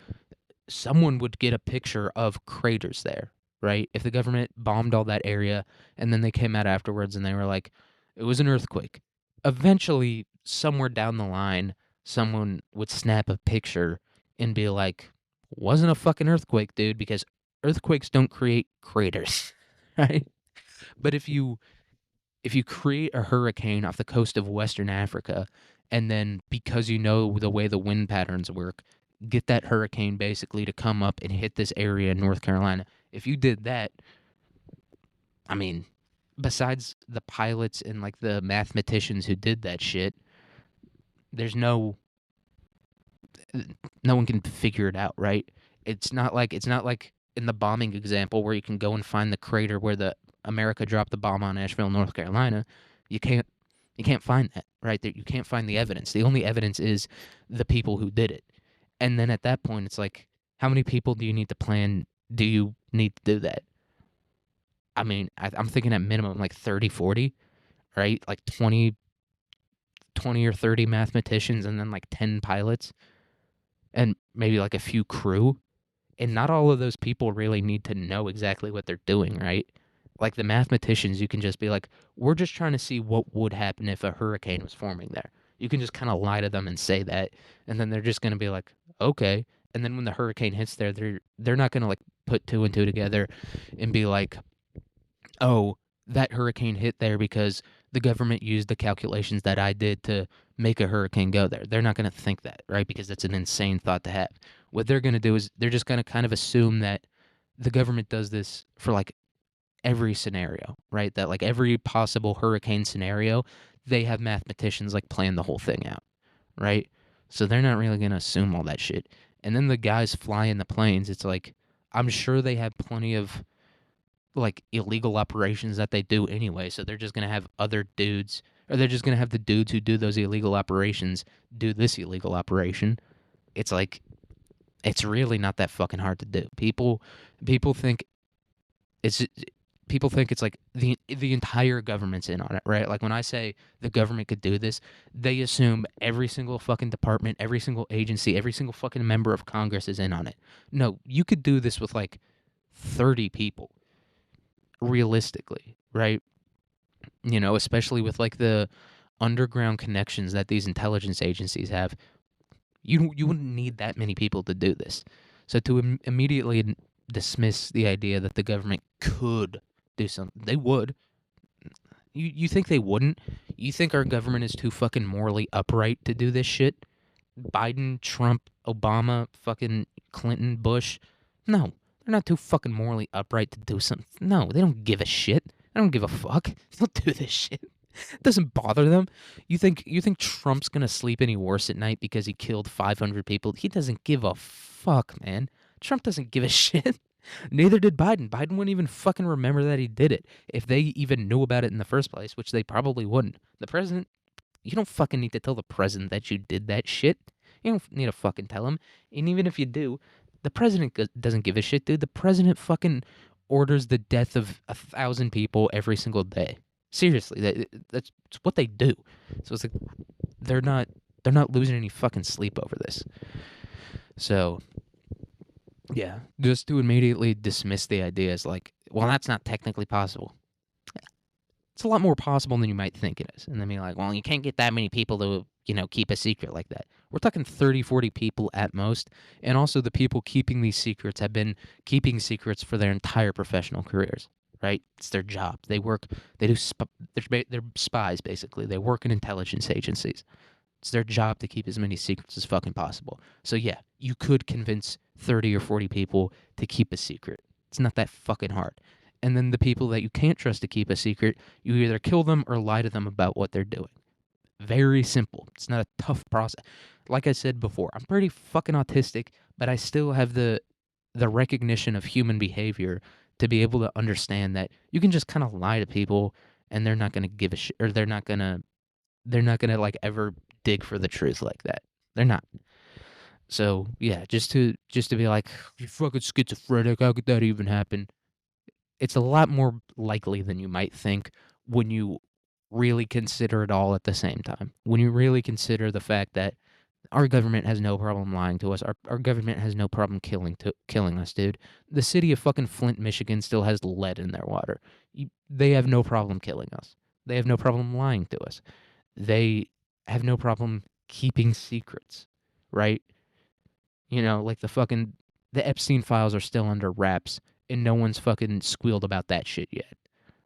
someone would get a picture of craters there, right? If the government bombed all that area and then they came out afterwards and they were like, it was an earthquake. Eventually, somewhere down the line, someone would snap a picture and be like, wasn't a fucking earthquake, dude, because earthquakes don't create craters, right? But if you create a hurricane off the coast of Western Africa, and then because you know the way the wind patterns work, get that hurricane basically to come up and hit this area in North Carolina. If you did that, I mean, besides the pilots and like the mathematicians who did that shit, there's no one can figure it out, right? It's not like in the bombing example where you can go and find the crater where the America dropped the bomb on Asheville, North Carolina. You can't find that, right? You can't find the evidence. The only evidence is the people who did it. And then at that point it's like, how many people do you need to plan? Do you need to do that? I mean, I'm thinking at minimum like 30, 40, right? Like 20 or 30 mathematicians and then like 10 pilots and maybe like a few crew. And not all of those people really need to know exactly what they're doing, right? Like the mathematicians, you can just be like, we're just trying to see what would happen if a hurricane was forming there. You can just kind of lie to them and say that, and then they're just going to be like, okay. And then when the hurricane hits there, they're not going to like put two and two together and be like, oh, that hurricane hit there because the government used the calculations that I did to make a hurricane go there. They're not going to think that, right? Because that's an insane thought to have. What they're going to do is they're just going to kind of assume that the government does this for like every scenario, right? That like every possible hurricane scenario, they have mathematicians like plan the whole thing out, right? So they're not really going to assume all that shit. And then the guys flying the planes, it's like, I'm sure they have plenty of like illegal operations that they do anyway. So they're just gonna have other dudes, or they're just gonna have the dudes who do those illegal operations do this illegal operation. It's like it's really not that fucking hard to do. People think it's people think it's like the entire government's in on it, right? Like when I say the government could do this, they assume every single fucking department, every single agency, every single fucking member of Congress is in on it. No, you could do this with like 30 people realistically, right? You know, especially with like the underground connections that these intelligence agencies have, you wouldn't need that many people to do this. So to immediately dismiss the idea that the government could do something, they would. You think they wouldn't? You think our government is too fucking morally upright to do this shit? Biden, Trump, Obama, fucking Clinton, Bush. No, they're not too fucking morally upright to do something. No, they don't give a shit. They don't give a fuck. They don't do this shit. It doesn't bother them. You think Trump's gonna sleep any worse at night because he killed 500 people? He doesn't give a fuck, man. Trump doesn't give a shit. Neither did Biden. Biden wouldn't even fucking remember that he did it if they even knew about it in the first place, which they probably wouldn't. The president, you don't fucking need to tell the president that you did that shit. You don't need to fucking tell him. And even if you do, the president doesn't give a shit, dude. The president fucking orders the death of 1,000 people every single day. Seriously, that's what they do. So it's like they're not losing any fucking sleep over this. So yeah, just to immediately dismiss the idea as like, well, that's not technically possible. It's a lot more possible than you might think it is. And then be like, well, you can't get that many people to, keep a secret like that. We're talking 30, 40 people at most. And also the people keeping these secrets have been keeping secrets for their entire professional careers, right? It's their job. They work, they do, they're spies, basically. They work in intelligence agencies. It's their job to keep as many secrets as fucking possible. So yeah, you could convince 30 or 40 people to keep a secret. It's not that fucking hard. And then the people that you can't trust to keep a secret, you either kill them or lie to them about what they're doing. Very simple. It's not a tough process. Like I said before, I'm pretty fucking autistic, but I still have the recognition of human behavior to be able to understand that you can just kind of lie to people and they're not going to give a shit, or they're not going to like ever dig for the truth like that. They're not. So, yeah, just to be like, "You fucking schizophrenic, how could that even happen?" It's a lot more likely than you might think when you really consider it all at the same time. When you really consider the fact that our government has no problem lying to us. Our government has no problem killing us, dude. The city of fucking Flint, Michigan still has lead in their water. They have no problem killing us. They have no problem lying to us. They have no problem keeping secrets, right? Like the Epstein files are still under wraps and no one's fucking squealed about that shit yet,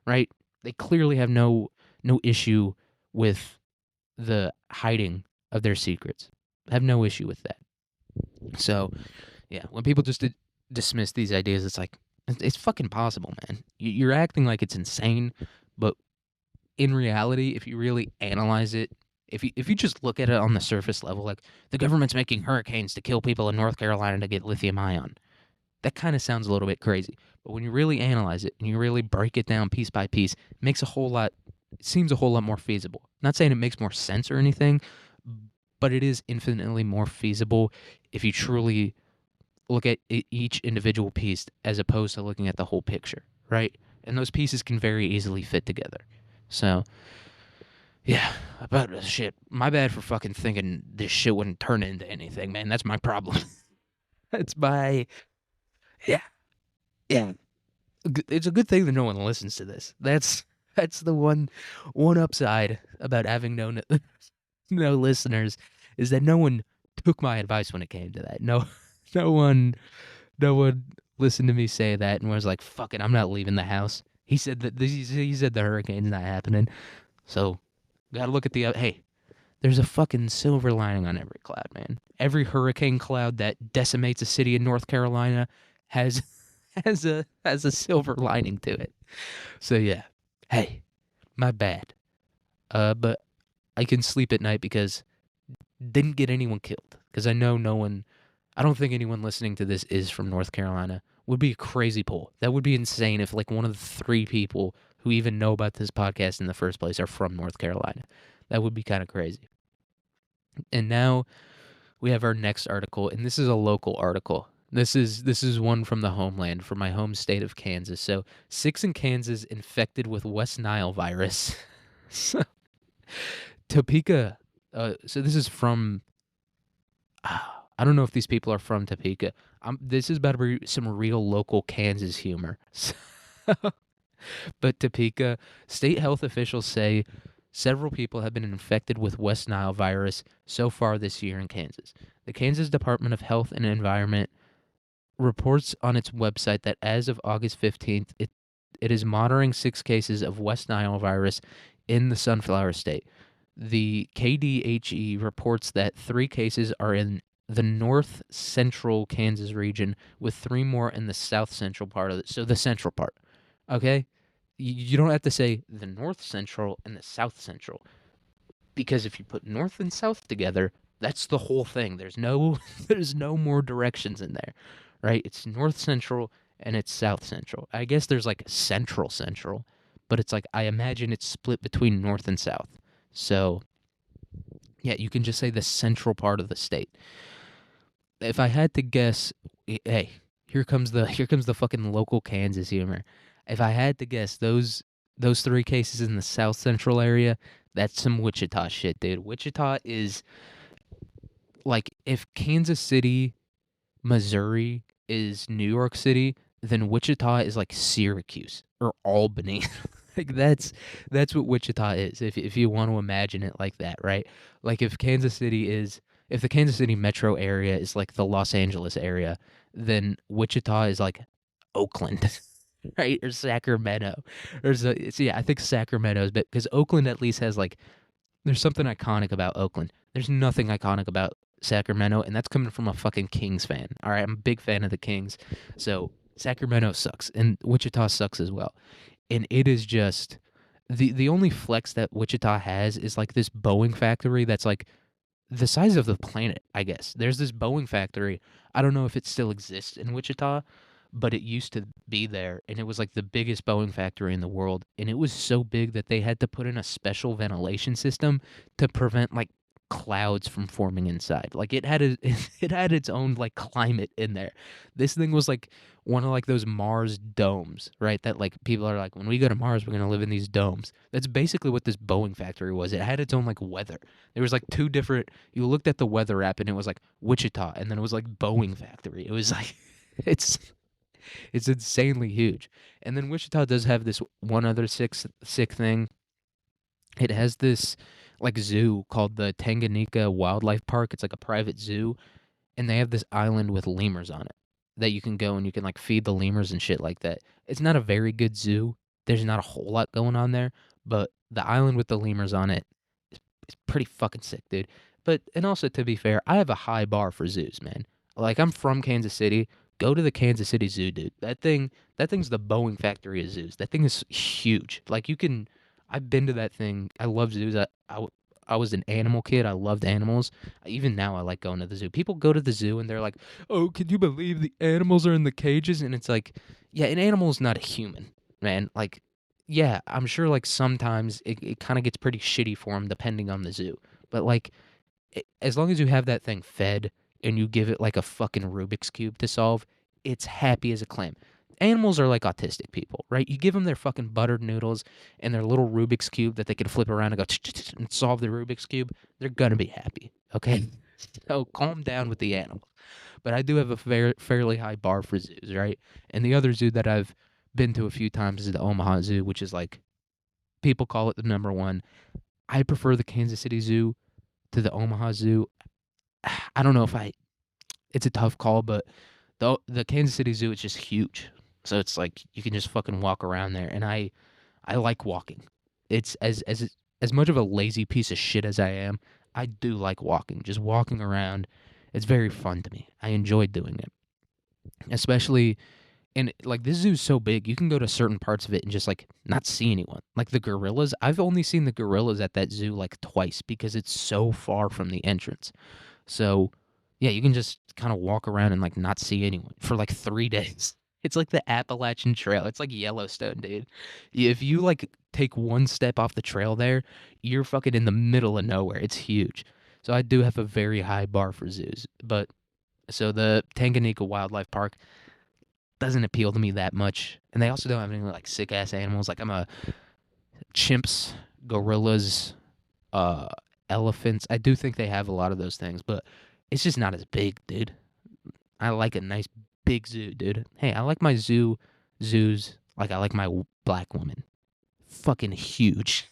right? They clearly have no issue with the hiding of their secrets. I have no issue with that. So, yeah, when people just dismiss these ideas, it's like, it's fucking possible, man. You're acting like it's insane, but in reality, if you really analyze it, if you just look at it on the surface level, like the government's making hurricanes to kill people in North Carolina to get lithium ion, that kind of sounds a little bit crazy. But when you really analyze it and you really break it down piece by piece, it makes it seems a whole lot more feasible. Not saying it makes more sense or anything, but it is infinitely more feasible if you truly look at each individual piece as opposed to looking at the whole picture, right? And those pieces can very easily fit together. So, yeah, about shit. My bad for fucking thinking this shit wouldn't turn into anything, man. That's my problem. That's my, yeah, yeah. It's a good thing that no one listens to this. That's the one upside about having no listeners, is that no one took my advice when it came to that. No one no one listened to me say that and was like, "Fuck it, I'm not leaving the house." He said the hurricane's not happening. So, got to look at hey, there's a fucking silver lining on every cloud, man. Every hurricane cloud that decimates a city in North Carolina has has a silver lining to it. So yeah. Hey, my bad. But I can sleep at night because didn't get anyone killed. Because I know no one, I don't think anyone listening to this is from North Carolina. Would be a crazy poll. That would be insane if like one of the 3 people who even know about this podcast in the first place are from North Carolina. That would be kind of crazy. And now we have our next article, and this is a local article. This is one from the homeland, from my home state of Kansas. So 6 in Kansas infected with West Nile virus. So, Topeka. So this is from. I don't know if these people are from Topeka. This is about to be some real local Kansas humor. But Topeka, state health officials say several people have been infected with West Nile virus so far this year in Kansas. The Kansas Department of Health and Environment reports on its website that as of August 15th, it is monitoring 6 cases of West Nile virus in the Sunflower State. The KDHE reports that 3 cases are in the north central Kansas region, with 3 more in the south central part of it. So the central part, okay? You don't have to say the north central and the south central, because if you put north and south together, that's the whole thing. There's no there's no more directions in there, right? It's north central and it's south central. I guess there's like central central, but it's like, I imagine it's split between north and south. So yeah, you can just say the central part of the state. If I had to guess, hey, here comes the fucking local Kansas humor. If I had to guess, those 3 cases in the south central area, that's some Wichita shit, dude. Wichita is like, if Kansas City, Missouri is New York City, then Wichita is like Syracuse or Albany. Like that's what Wichita is, if you want to imagine it like that, right? Like if the Kansas City metro area is like the Los Angeles area, then Wichita is like Oakland, right? Or Sacramento. Yeah, I think Sacramento is, because Oakland at least has like, there's something iconic about Oakland. There's nothing iconic about Sacramento, and that's coming from a fucking Kings fan. All right, I'm a big fan of the Kings. So Sacramento sucks, and Wichita sucks as well. And it is just the only flex that Wichita has is like this Boeing factory that's like the size of the planet, I guess. There's this Boeing factory. I don't know if it still exists in Wichita, but it used to be there, and it was like the biggest Boeing factory in the world, and it was so big that they had to put in a special ventilation system to prevent like clouds from forming inside. Like it had it had its own like climate in there. This thing was like one of like those Mars domes, right? That like people are like, when we go to Mars, we're gonna live in these domes. That's basically what this Boeing factory was. It had its own like weather. There was like two different. You looked at the weather app and it was like Wichita, and then it was like Boeing factory. It was like it's it's insanely huge. And then Wichita does have this one other sick thing. It has this like zoo called the Tanganyika Wildlife Park. It's like a private zoo, and they have this island with lemurs on it that you can go and you can like feed the lemurs and shit like that. It's not a very good zoo. There's not a whole lot going on there, but the island with the lemurs on it is pretty fucking sick, dude. But and also to be fair, I have a high bar for zoos, man. Like I'm from Kansas City. Go to the Kansas City Zoo, dude. That thing's the Boeing factory of zoos. That thing is huge. Like you can I've been to that thing. I love zoos. I was an animal kid. I loved animals. Even now, I like going to the zoo. People go to the zoo and they're like, "Oh, can you believe the animals are in the cages?" And it's like, yeah, an animal is not a human, man. Like, yeah, I'm sure like sometimes it kind of gets pretty shitty for them depending on the zoo. But like, as long as you have that thing fed and you give it like a fucking Rubik's Cube to solve, it's happy as a clam. Animals are like autistic people, right? You give them their fucking buttered noodles and their little Rubik's Cube that they can flip around and go and solve the Rubik's Cube, they're gonna be happy, okay? So calm down with the animals. But I do have a fairly high bar for zoos, right? And the other zoo that I've been to a few times is the Omaha Zoo, which is like people call it the number one. I prefer the Kansas City Zoo to the Omaha Zoo. I don't know if I. It's a tough call, but the Kansas City Zoo is just huge. So it's like you can just fucking walk around there, and I like walking. It's as much of a lazy piece of shit as I am. I do like walking. Just walking around, it's very fun to me. I enjoy doing it, especially. And like this zoo's so big, you can go to certain parts of it and just like not see anyone. Like the gorillas, I've only seen the gorillas at that zoo like twice because it's so far from the entrance. So, yeah, you can just kind of walk around and like not see anyone for like 3 days. It's like the Appalachian Trail. It's like Yellowstone, dude. If you like take one step off the trail there, you're fucking in the middle of nowhere. It's huge. So I do have a very high bar for zoos. But so the Tanganyika Wildlife Park doesn't appeal to me that much. And they also don't have any like sick ass animals. Like I'm a chimps, gorillas, uh elephants. I do think they have a lot of those things, but it's just not as big, dude. I like a nice big zoo, dude. Hey, I like my zoos like I like my black woman. Fucking huge.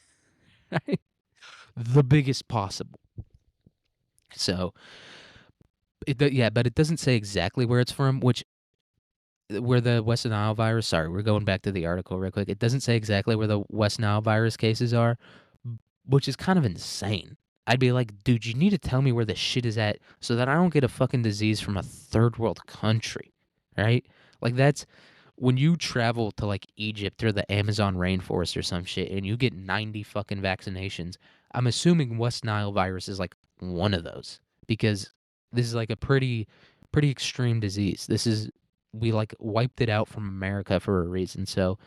Right? The biggest possible. So, yeah, but it doesn't say exactly where it's from, which where the West Nile virus. Sorry, we're going back to the article real quick. It doesn't say exactly where the West Nile virus cases are, which is kind of insane. I'd be like, dude, you need to tell me where the shit is at so that I don't get a fucking disease from a third world country, right? Like that's when you travel to like Egypt or the Amazon rainforest or some shit and you get 90 fucking vaccinations. I'm assuming West Nile virus is like one of those because this is like a pretty extreme disease. This is we like wiped it out from America for a reason. So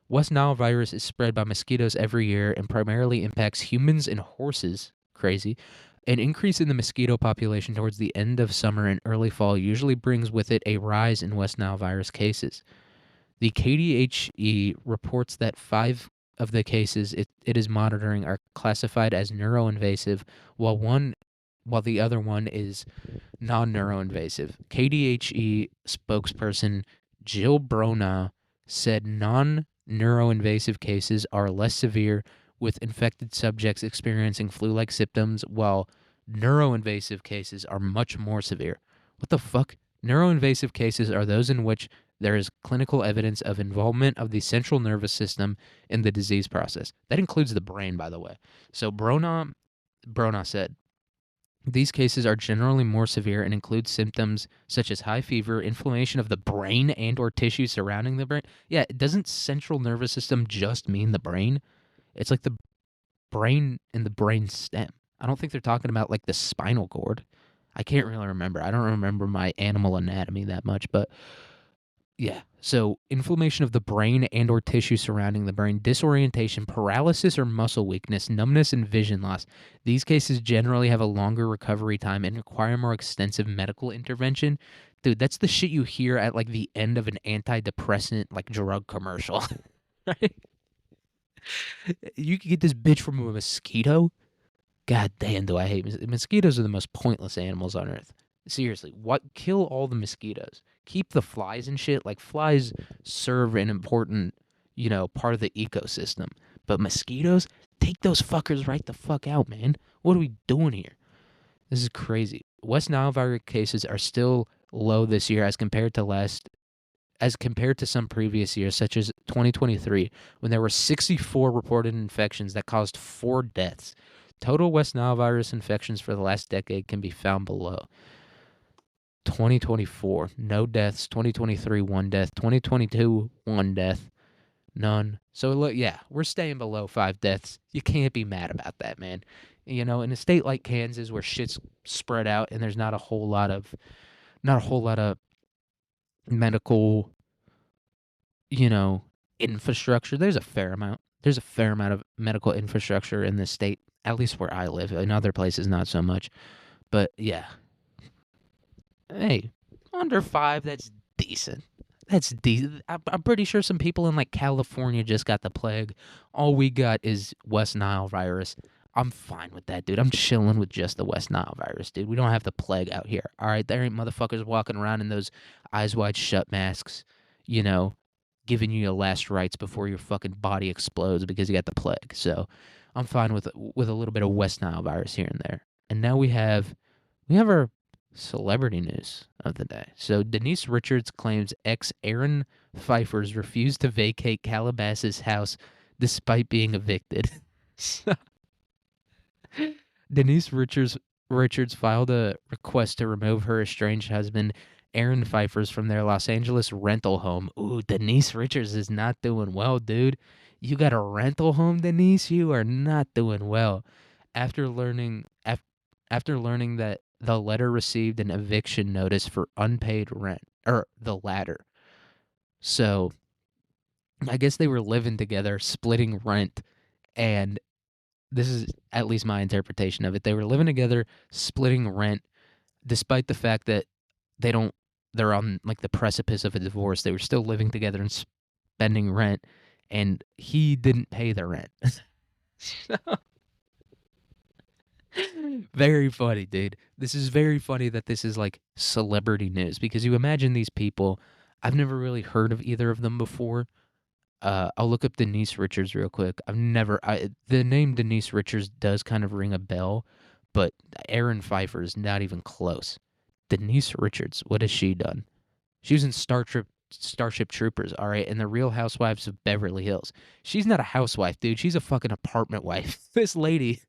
West Nile virus is spread by mosquitoes every year and primarily impacts humans and horses. Crazy. An increase in the mosquito population towards the end of summer and early fall usually brings with it a rise in West Nile virus cases. The KDHE reports that 5 of the cases it is monitoring are classified as neuroinvasive, while the other one is non-neuroinvasive. KDHE spokesperson Jill Brona said non-neuroinvasive cases are less severe, with infected subjects experiencing flu-like symptoms, while neuroinvasive cases are much more severe. What the fuck? Neuroinvasive cases are those in which there is clinical evidence of involvement of the central nervous system in the disease process. That includes the brain, by the way. So Brona said, these cases are generally more severe and include symptoms such as high fever, inflammation of the brain and or tissue surrounding the brain. Yeah, doesn't central nervous system just mean the brain? It's like the brain and the brain stem. I don't think they're talking about like the spinal cord. I can't really remember. I don't remember my animal anatomy that much, but Yeah. So inflammation of the brain and or tissue surrounding the brain, disorientation, paralysis or muscle weakness, numbness and vision loss. These cases generally have a longer recovery time and require more extensive medical intervention. Dude, that's the shit you hear at like the end of an antidepressant like drug commercial. Right? You could get this bitch from a mosquito. God damn, do I hate mosquitoes are the most pointless animals on earth. Seriously, what kill all the mosquitoes? Keep the flies and shit. Like flies serve an important, part of the ecosystem. But mosquitoes, take those fuckers right the fuck out, man. What are we doing here? This is crazy. West Nile virus cases are still low this year as compared to some previous years, such as 2023, when there were 64 reported infections that caused 4 deaths. Total West Nile virus infections for the last decade can be found below. 2024, no deaths. 2023, 1 death. 2022, 1 death. None. So, look, yeah, we're staying below 5 deaths. You can't be mad about that, man. In a state like Kansas where shit's spread out and there's not a whole lot of medical infrastructure. There's a fair amount. There's a fair amount of medical infrastructure in this state, at least where I live. In other places, not so much. But yeah, hey, under 5, that's decent. That's decent. I'm pretty sure some people in like California just got the plague. All we got is West Nile virus. I'm fine with that, dude. I'm chilling with just the West Nile virus, dude. We don't have the plague out here. All right, there ain't motherfuckers walking around in those eyes wide shut masks, you know, giving you your last rites before your fucking body explodes because you got the plague. So I'm fine with a little bit of West Nile virus here and there. And now we have our celebrity news of the day. So Denise Richards claims ex Aaron Pfeiffer's refused to vacate Calabasas house despite being evicted. Denise Richards filed a request to remove her estranged husband Aaron Pfeiffer's from their Los Angeles rental home. Ooh, Denise Richards is not doing well, dude. You got a rental home, Denise? You are not doing well. After learning after learning that the letter received an eviction notice for unpaid rent, or the latter. So, I guess they were living together, splitting rent, and this is at least my interpretation of it. They were living together, splitting rent, despite the fact that they don't they're on like the precipice of a divorce. They were still living together and spending rent, and he didn't pay the rent. Very funny, dude. This is very funny that this is like celebrity news because you imagine these people. I've never really heard of either of them before. I'll look up Denise Richards real quick. The name Denise Richards does kind of ring a bell, but Aaron Pfeiffer is not even close. Denise Richards, what has she done? She was in Starship Troopers, all right, and the Real Housewives of Beverly Hills. She's not a housewife, dude. She's a fucking apartment wife. This lady,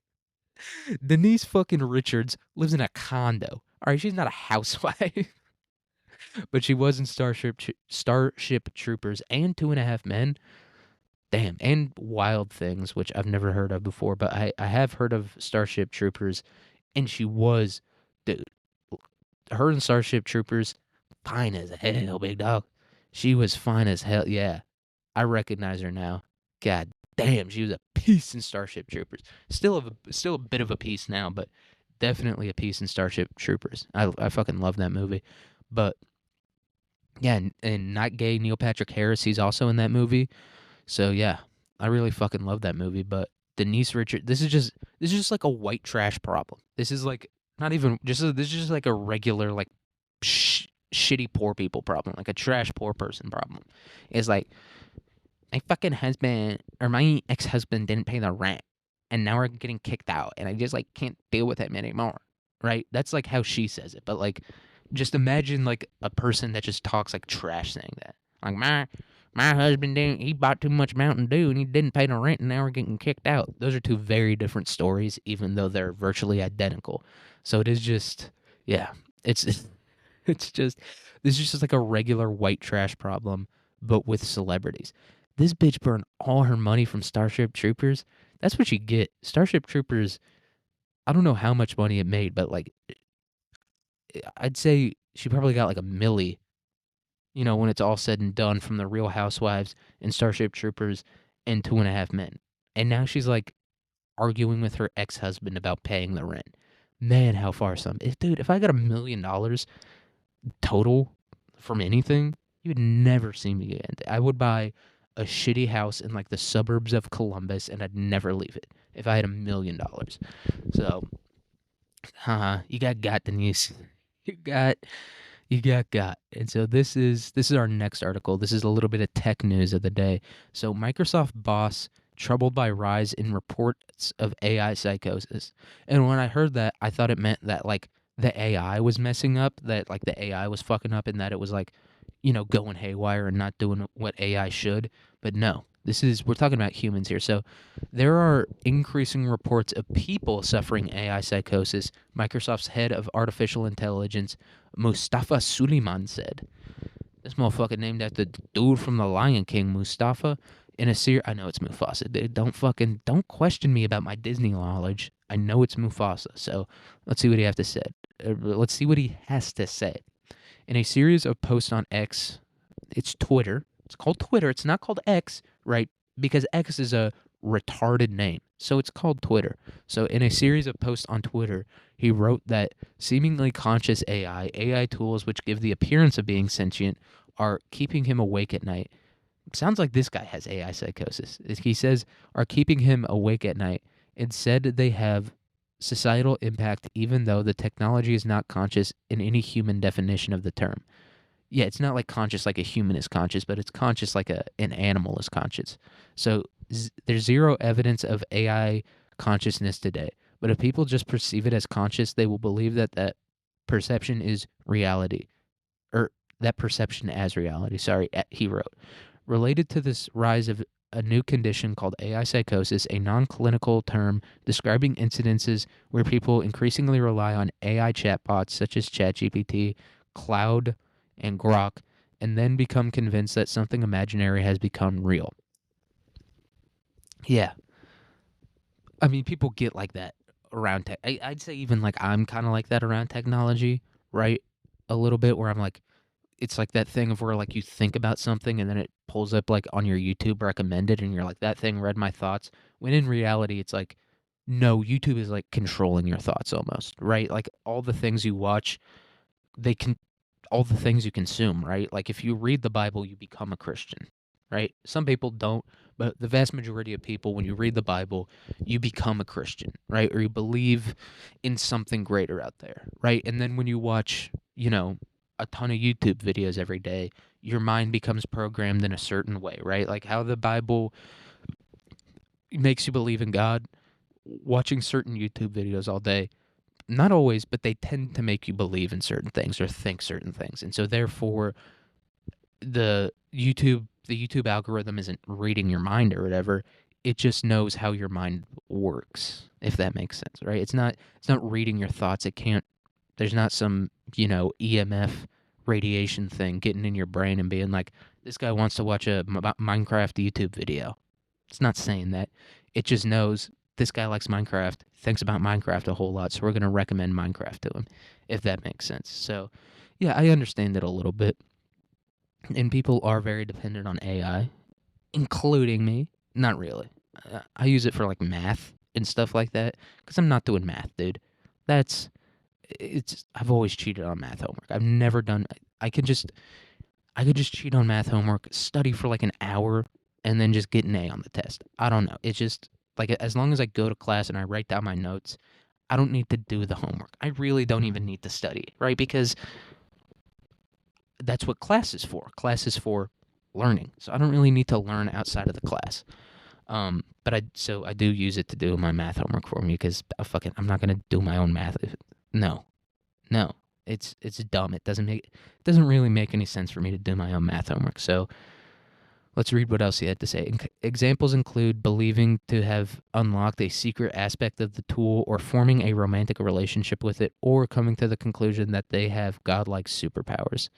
Denise fucking Richards, lives in a condo. All right, she's not a housewife. But she was in Starship Troopers and Two and a Half Men. Damn, and Wild Things, which I've never heard of before, but I have heard of Starship Troopers, and she was, dude, her and Starship Troopers, fine as hell, big dog. She was fine as hell. Yeah, I recognize her now. God damn, she was a piece in Starship Troopers. Still a bit of a piece now, but definitely a piece in Starship Troopers. I fucking love that movie. But yeah, and not gay Neil Patrick Harris, he's also in that movie. So yeah, I really fucking love that movie. But Denise Richards, this is just like a white trash problem. This is like not even this is just like a regular like shitty poor people problem, like a trash poor person problem. It's like my fucking husband or my ex husband didn't pay the rent, and now we're getting kicked out, and I just like can't deal with him anymore. Right? That's like how she says it. But like, just imagine like a person that just talks like trash saying that. Like my husband didn't. He bought too much Mountain Dew and he didn't pay the rent, and now we're getting kicked out. Those are two very different stories, even though they're virtually identical. So it is just, yeah, it's it's just this is just like a regular white trash problem, but with celebrities. This bitch burned all her money from Starship Troopers. That's what you get. Starship Troopers. I don't know how much money it made, but like I'd say she probably got like a milli. when it's all said and done, from the Real Housewives and Starship Troopers and 2.5 Men. And now she's like arguing with her ex-husband about paying the rent. Man, how far some. Dude, if I got $1 million total from anything, you would never see me again. I would buy a shitty house in like the suburbs of Columbus and I'd never leave it if I had $1 million. So, you got Denise. You got got. And so this is our next article. This is a little bit of tech news of the day. So Microsoft boss troubled by rise in reports of AI psychosis. And when I heard that, I thought it meant that like the AI was messing up, that like the AI was fucking up and that it was like, going haywire and not doing what AI should. But no. We're talking about humans here. So there are increasing reports of people suffering AI psychosis, Microsoft's head of artificial intelligence, Mustafa Suleiman, said. This motherfucker named after the dude from The Lion King, Mustafa. In a series, I know it's Mufasa. Dude, don't question me about my Disney knowledge. I know it's Mufasa. So let's see what he has to say. Let's see what he has to say. In a series of posts on X, it's Twitter. It's called Twitter. It's not called X, right? Because X is a retarded name. So it's called Twitter. So in a series of posts on Twitter, he wrote that seemingly conscious AI tools which give the appearance of being sentient, are keeping him awake at night. Sounds like this guy has AI psychosis. He says, are keeping him awake at night and said they have societal impact even though the technology is not conscious in any human definition of the term. Yeah, it's not like conscious like a human is conscious, but it's conscious like an animal is conscious. So there's zero evidence of AI consciousness today. But if people just perceive it as conscious, they will believe that perception is reality, or that perception as reality. Sorry, he wrote. Related to this rise of a new condition called AI psychosis, a non-clinical term describing incidences where people increasingly rely on AI chatbots such as ChatGPT, Cloud, and Grok, and then become convinced that something imaginary has become real. Yeah. I mean, people get like that around tech. I'd say even like I'm kind of like that around technology, right? A little bit where I'm like, it's like that thing of where like you think about something and then it pulls up like on your YouTube recommended and you're like, that thing read my thoughts. When in reality, it's like, no, YouTube is like controlling your thoughts almost, right? Like all the things you watch, they can all the things you consume, right? Like if you read the Bible, you become a Christian, right? Some people don't, but the vast majority of people, when you read the Bible, you become a Christian, right? Or you believe in something greater out there, right? And then when you watch, a ton of YouTube videos every day, your mind becomes programmed in a certain way, right? Like how the Bible makes you believe in God, watching certain YouTube videos all day, not always, but they tend to make you believe in certain things or think certain things. And so therefore the YouTube algorithm isn't reading your mind or whatever. It just knows how your mind works, if that makes sense, right? It's not reading your thoughts. It can't there's not some, EMF radiation thing getting in your brain and being like, this guy wants to watch a Minecraft YouTube video. It's not saying that. It just knows this guy likes Minecraft, thinks about Minecraft a whole lot, so we're going to recommend Minecraft to him, if that makes sense. So, yeah, I understand it a little bit. And people are very dependent on AI, including me. Not really. I use it for like math and stuff like that because I'm not doing math, dude. That's I've always cheated on math homework. I've never done. I could just cheat on math homework, study for like an hour, and then just get an A on the test. I don't know. It's just like as long as I go to class and I write down my notes, I don't need to do the homework. I really don't even need to study, right? Because that's what class is for. Class is for learning. So I don't really need to learn outside of the class. But I do use it to do my math homework for me because I'm not gonna do my own math. No, no, it's dumb. It doesn't really make any sense for me to do my own math homework. So let's read what else he had to say. Examples include believing to have unlocked a secret aspect of the tool, or forming a romantic relationship with it, or coming to the conclusion that they have godlike superpowers.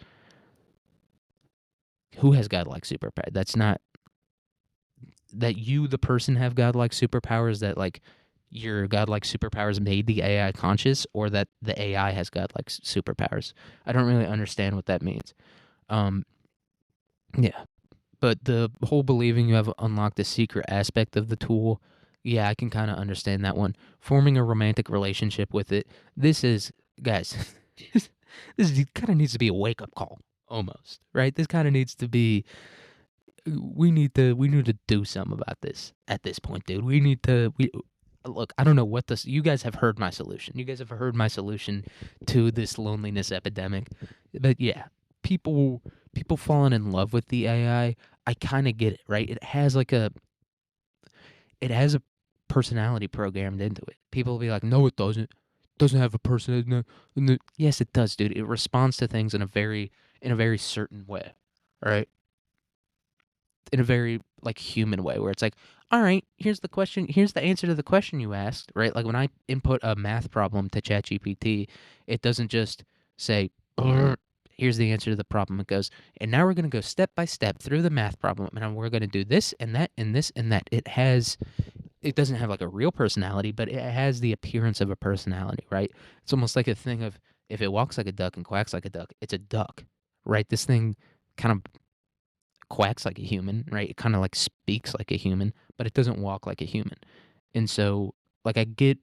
Who has godlike superpowers? That's not that you, the person, have godlike superpowers, that like your godlike superpowers made the AI conscious, or that the AI has godlike superpowers. I don't really understand what that means. Yeah. But the whole believing you have unlocked the secret aspect of the tool, yeah, I can kinda understand that one. Forming a romantic relationship with it, this is guys, this kinda needs to be a wake-up call almost, right? This kinda needs to be we need to do something about this at this point, dude. We look, I don't know what this you guys have heard my solution. You guys have heard my solution to this loneliness epidemic. But yeah, people people falling in love with the I kind of get it, right? It has a personality programmed into it. People will be like, "No, it doesn't. Doesn't have a person." No. Yes, it does, dude. It responds to things in a very certain way, right? In a very like human way where it's like, all right, here's the answer to the question you asked, right? Like when I input a math problem to ChatGPT, it doesn't just say, "Brr, here's the answer to the problem." It goes, and now we're going to go step by step through the math problem, and we're going to do this and that and this and that. It doesn't have like a real personality, but it has the appearance of a personality, right? It's almost like a thing of if it walks like a duck and quacks like a duck, it's a duck, right? This thing kind of quacks like a human, right? It kind of like speaks like a human, but it doesn't walk like a human. And so, like, I get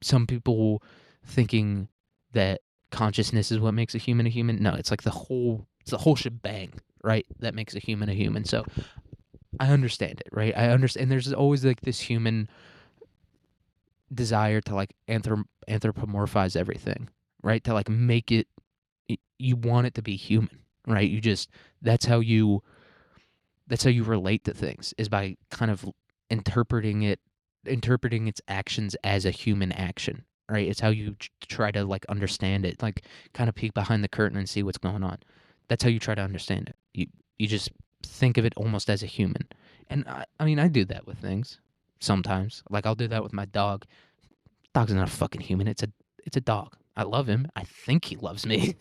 some people thinking that consciousness is what makes a human a human. No, it's like it's the whole shebang, right? That makes a human a human. So I understand it, right? I understand. There's always like this human desire to like anthropomorphize everything, right? To like make it, you want it to be human, right? That's how you that's how you relate to things is by kind of interpreting its actions as a human action, right? It's how you try to like understand it, like kind of peek behind the curtain and see what's going on. That's how you try to understand it. You just think of it almost as a human. And I mean I do that with things sometimes. Like I'll do that with my dog. Dog's not a fucking human. It's a dog. I love him. I think he loves me.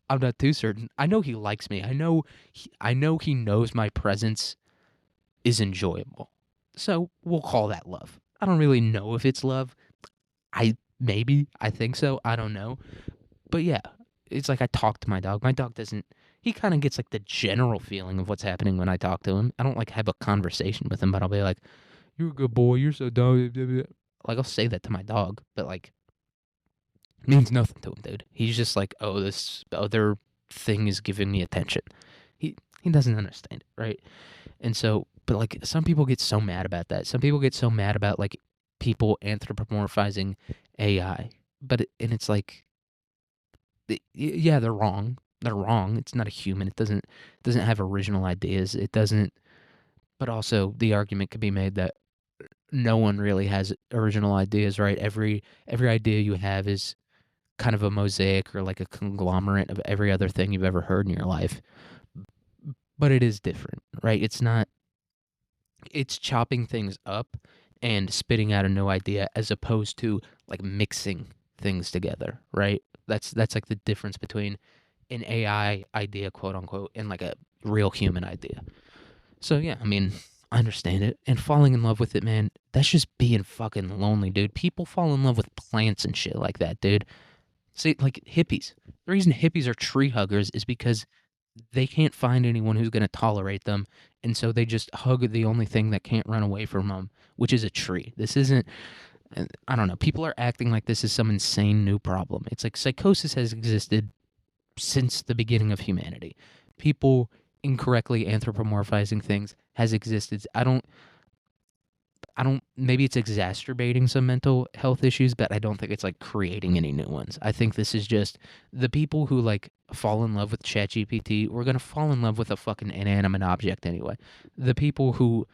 I'm not too certain. I know he likes me. I know he knows my presence is enjoyable. So we'll call that love. I don't really know if it's love. I think so. I don't know. But yeah, it's like I talk to my dog. My dog doesn't he kind of gets like the general feeling of what's happening when I talk to him. I don't like have a conversation with him, but I'll be like, "You're a good boy. You're so dumb." Like I'll say that to my dog, but like means nothing to him, dude. He's just like, "Oh, this other thing is giving me attention." He doesn't understand it, right? And so, but like some people get so mad about that. Some people get so mad about like people anthropomorphizing AI. And it's like, yeah, they're wrong. They're wrong. It's not a human. It doesn't have original ideas. It doesn't. But also, the argument could be made that no one really has original ideas, right? Every idea you have is kind of a mosaic or like a conglomerate of every other thing you've ever heard in your life. But it is different, right? It's chopping things up and spitting out a new idea as opposed to like mixing things together, right? That's like the difference between an AI idea, quote unquote, and like a real human idea. So yeah, I mean, I understand it. And falling in love with it, man, that's just being fucking lonely, dude. People fall in love with plants and shit like that, dude. See, like hippies. The reason hippies are tree huggers is because they can't find anyone who's going to tolerate them, and so they just hug the only thing that can't run away from them, which is a tree. This isn't. I don't know. People are acting like this is some insane new problem. It's like psychosis has existed since the beginning of humanity. People incorrectly anthropomorphizing things has existed. I don't maybe it's exacerbating some mental health issues, but I don't think it's like creating any new ones. I think this is just the people who like fall in love with ChatGPT, we're gonna fall in love with a fucking inanimate object anyway. The people who,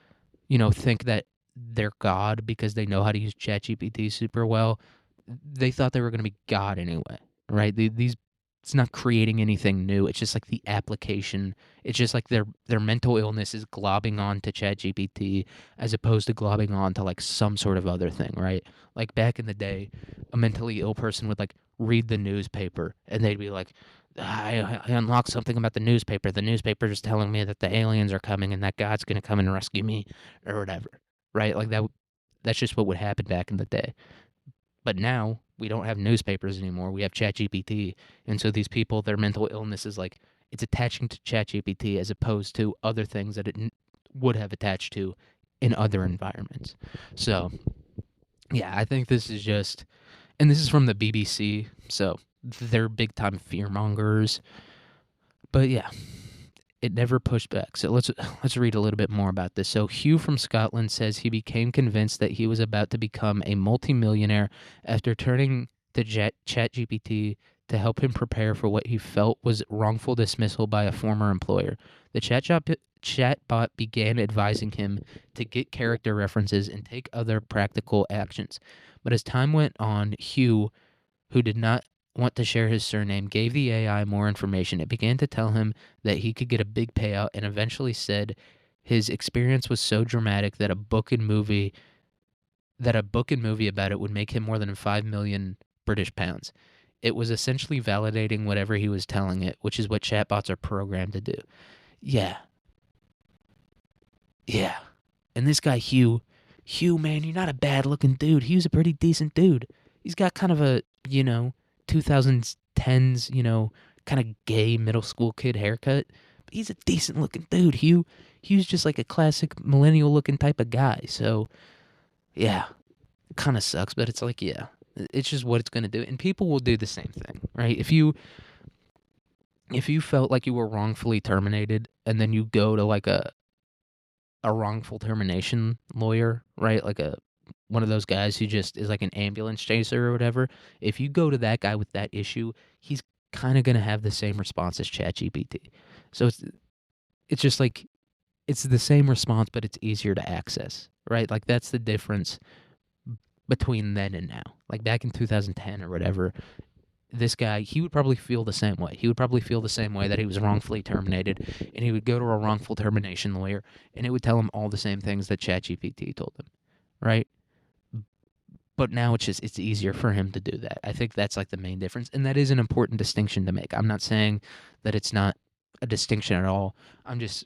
think that they're God because they know how to use ChatGPT super well, they thought they were gonna be God anyway, right? These it's not creating anything new. It's just like the application. It's just like their mental illness is globbing on to ChatGPT as opposed to globbing on to like some sort of other thing, right? Like back in the day, a mentally ill person would like read the newspaper and they'd be like, I unlocked something about the newspaper. The newspaper is telling me that the aliens are coming and that God's gonna come and rescue me or whatever, right? Like that. That's just what would happen back in the day. But now we don't have newspapers anymore. We have ChatGPT, and so these people, their mental illness is like It's attaching to ChatGPT as opposed to other things that it would have attached to in other environments. So, yeah, I think this is just, and this is from the BBC, so they're big time fear mongers. But yeah, it never pushed back. So let's read a little bit more about this. So Hugh from Scotland says he became convinced that he was about to become a multimillionaire after turning to ChatGPT to help him prepare for what he felt was wrongful dismissal by a former employer. The chatbot began advising him to get character references and take other practical actions. But as time went on, Hugh, who did not want to share his surname, gave the AI more information. It began to tell him that he could get a big payout and eventually said his experience was so dramatic that a book and movie about it would make him more than 5 million British pounds. It was essentially validating whatever he was telling it, which is what chatbots are programmed to do. Yeah. Yeah. And this guy Hugh, man, you're not a bad looking dude. Hugh's a pretty decent dude. He's got kind of a, 2010s, kind of gay middle school kid haircut. But he's a decent looking dude. Hugh's just like a classic millennial looking type of guy. So, yeah, it kind of sucks, but it's like, yeah, it's just what it's going to do. And people will do the same thing, right? If you felt like you were wrongfully terminated and then you go to like a wrongful termination lawyer, right? Like one of those guys who just is like an ambulance chaser or whatever. If you go to that guy with that issue, he's kind of going to have the same response as ChatGPT. So it's just like it's the same response, but it's easier to access, right? Like that's the difference between then and now. Like back in 2010 or whatever, this guy, he would probably feel the same way. He would probably feel the same way that he was wrongfully terminated, and he would go to a wrongful termination lawyer, and it would tell him all the same things that ChatGPT told him, right? But now it's easier for him to do that. I think that's like the main difference, and that is an important distinction to make. I'm not saying that it's not a distinction at all. I'm just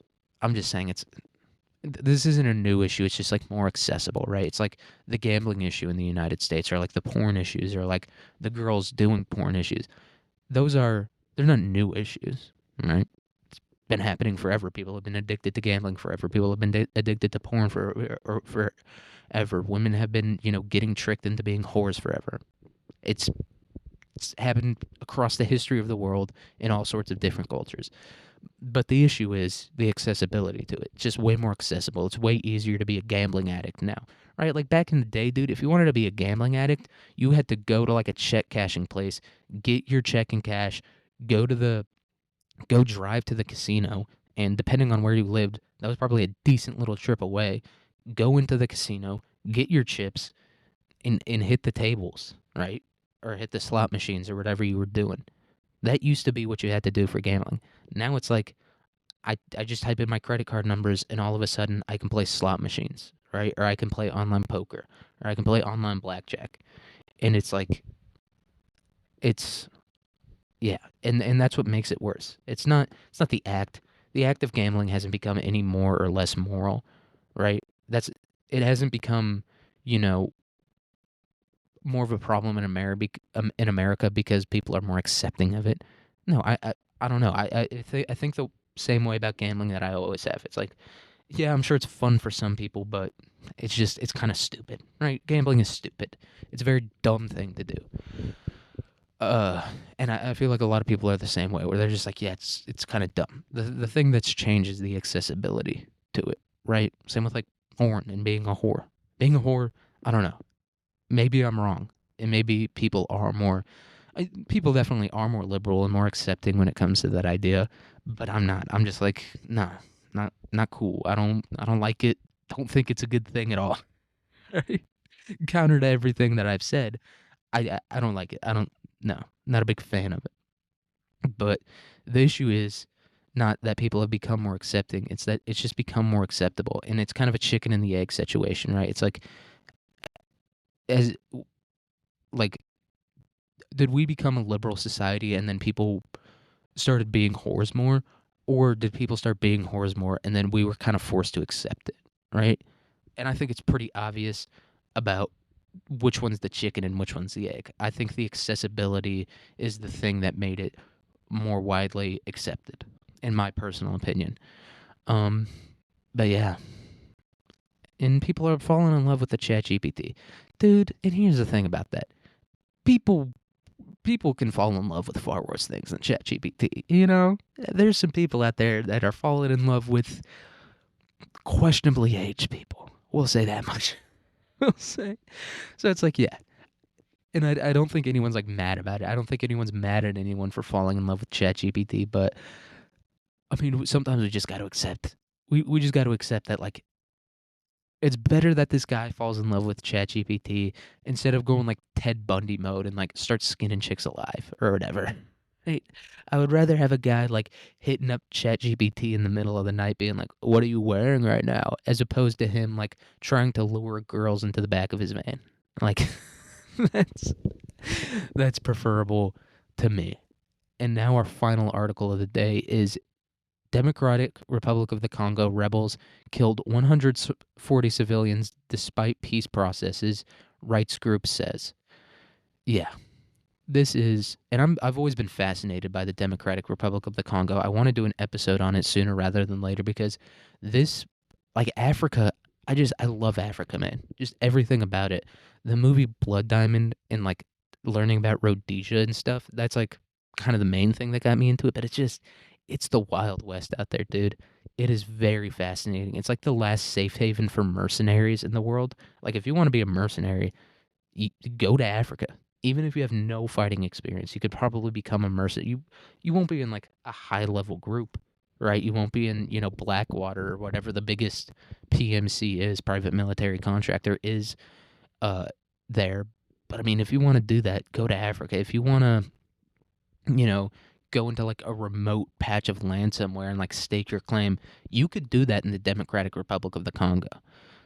saying this isn't a new issue. It's just like more accessible, right? It's like the gambling issue in the United States, or like the porn issues, or like the girls doing porn issues. They're not new issues, right? It's been happening forever. People have been addicted to gambling forever. People have been addicted to porn forever. Women have been, getting tricked into being whores forever. It's happened across the history of the world in all sorts of different cultures. But the issue is the accessibility to it. It's just way more accessible. It's way easier to be a gambling addict now, right? Like back in the day, dude, if you wanted to be a gambling addict, you had to go to like a check cashing place, get your check and cash, go drive to the casino, and depending on where you lived, that was probably a decent little trip away. Go into the casino, get your chips, and hit the tables, right? Or hit the slot machines or whatever you were doing. That used to be what you had to do for gambling. Now it's like I just type in my credit card numbers and all of a sudden I can play slot machines, right? Or I can play online poker, or I can play online blackjack. And it's like it's yeah, and that's what makes it worse. It's not the act. The act of gambling hasn't become any more or less moral, right? That's it hasn't become, you know, more of a problem in America because people are more accepting of it. No, I don't know. I think the same way about gambling that I always have. It's like, yeah, I'm sure it's fun for some people, but it's kind of stupid, right? Gambling is stupid. It's a very dumb thing to do. And I feel like a lot of people are the same way, where they're just like, yeah, it's kind of dumb. The thing that's changed is the accessibility to it, right? Same with like porn and being a whore. Being a whore, I don't know. Maybe I'm wrong, and maybe people definitely are more liberal and more accepting when it comes to that idea, but I'm not. I'm just like, nah, not cool. I don't like it. Don't think it's a good thing at all. Right? Counter to everything that I've said, I don't like it. I don't no, not a big fan of it. But the issue is not that people have become more accepting. It's that it's just become more acceptable, and it's kind of a chicken and the egg situation, right? It's like as like did we become a liberal society and then people started being whores more, or did people start being whores more and then we were kind of forced to accept it, right? And I think it's pretty obvious about which one's the chicken and which one's the egg. I think the accessibility is the thing that made it more widely accepted, in my personal opinion. Um, but yeah, and people are falling in love with the ChatGPT, dude. And here's the thing about that: people can fall in love with far worse things than ChatGPT. You know, there's some people out there that are falling in love with questionably aged people. We'll say that much. We'll say. So it's like, yeah. And I don't think anyone's like mad about it. I don't think anyone's mad at anyone for falling in love with ChatGPT. But I mean, sometimes we just got to accept. We just got to accept that like it's better that this guy falls in love with ChatGPT instead of going like Ted Bundy mode and like start skinning chicks alive or whatever. Right? I would rather have a guy like hitting up ChatGPT in the middle of the night being like, "What are you wearing right now?" as opposed to him like trying to lure girls into the back of his van. Like that's that's preferable to me. And now our final article of the day is Democratic Republic of the Congo rebels killed 140 civilians despite peace processes, rights group says. Yeah, this is, and I've always been fascinated by the Democratic Republic of the Congo. I want to do an episode on it sooner rather than later because this, like Africa, I love Africa, man. Just everything about it. The movie Blood Diamond and like learning about Rhodesia and stuff. That's like kind of the main thing that got me into it. But it's the Wild West out there, dude. It is very fascinating. It's like the last safe haven for mercenaries in the world. Like if you want to be a mercenary, you go to Africa. Even if you have no fighting experience, you could probably become a mercenary. You won't be in like a high level group, right? You won't be in, Blackwater or whatever the biggest PMC is, private military contractor is there. But I mean, if you want to do that, go to Africa. If you want to, go into like a remote patch of land somewhere and like stake your claim, you could do that in the Democratic Republic of the Congo.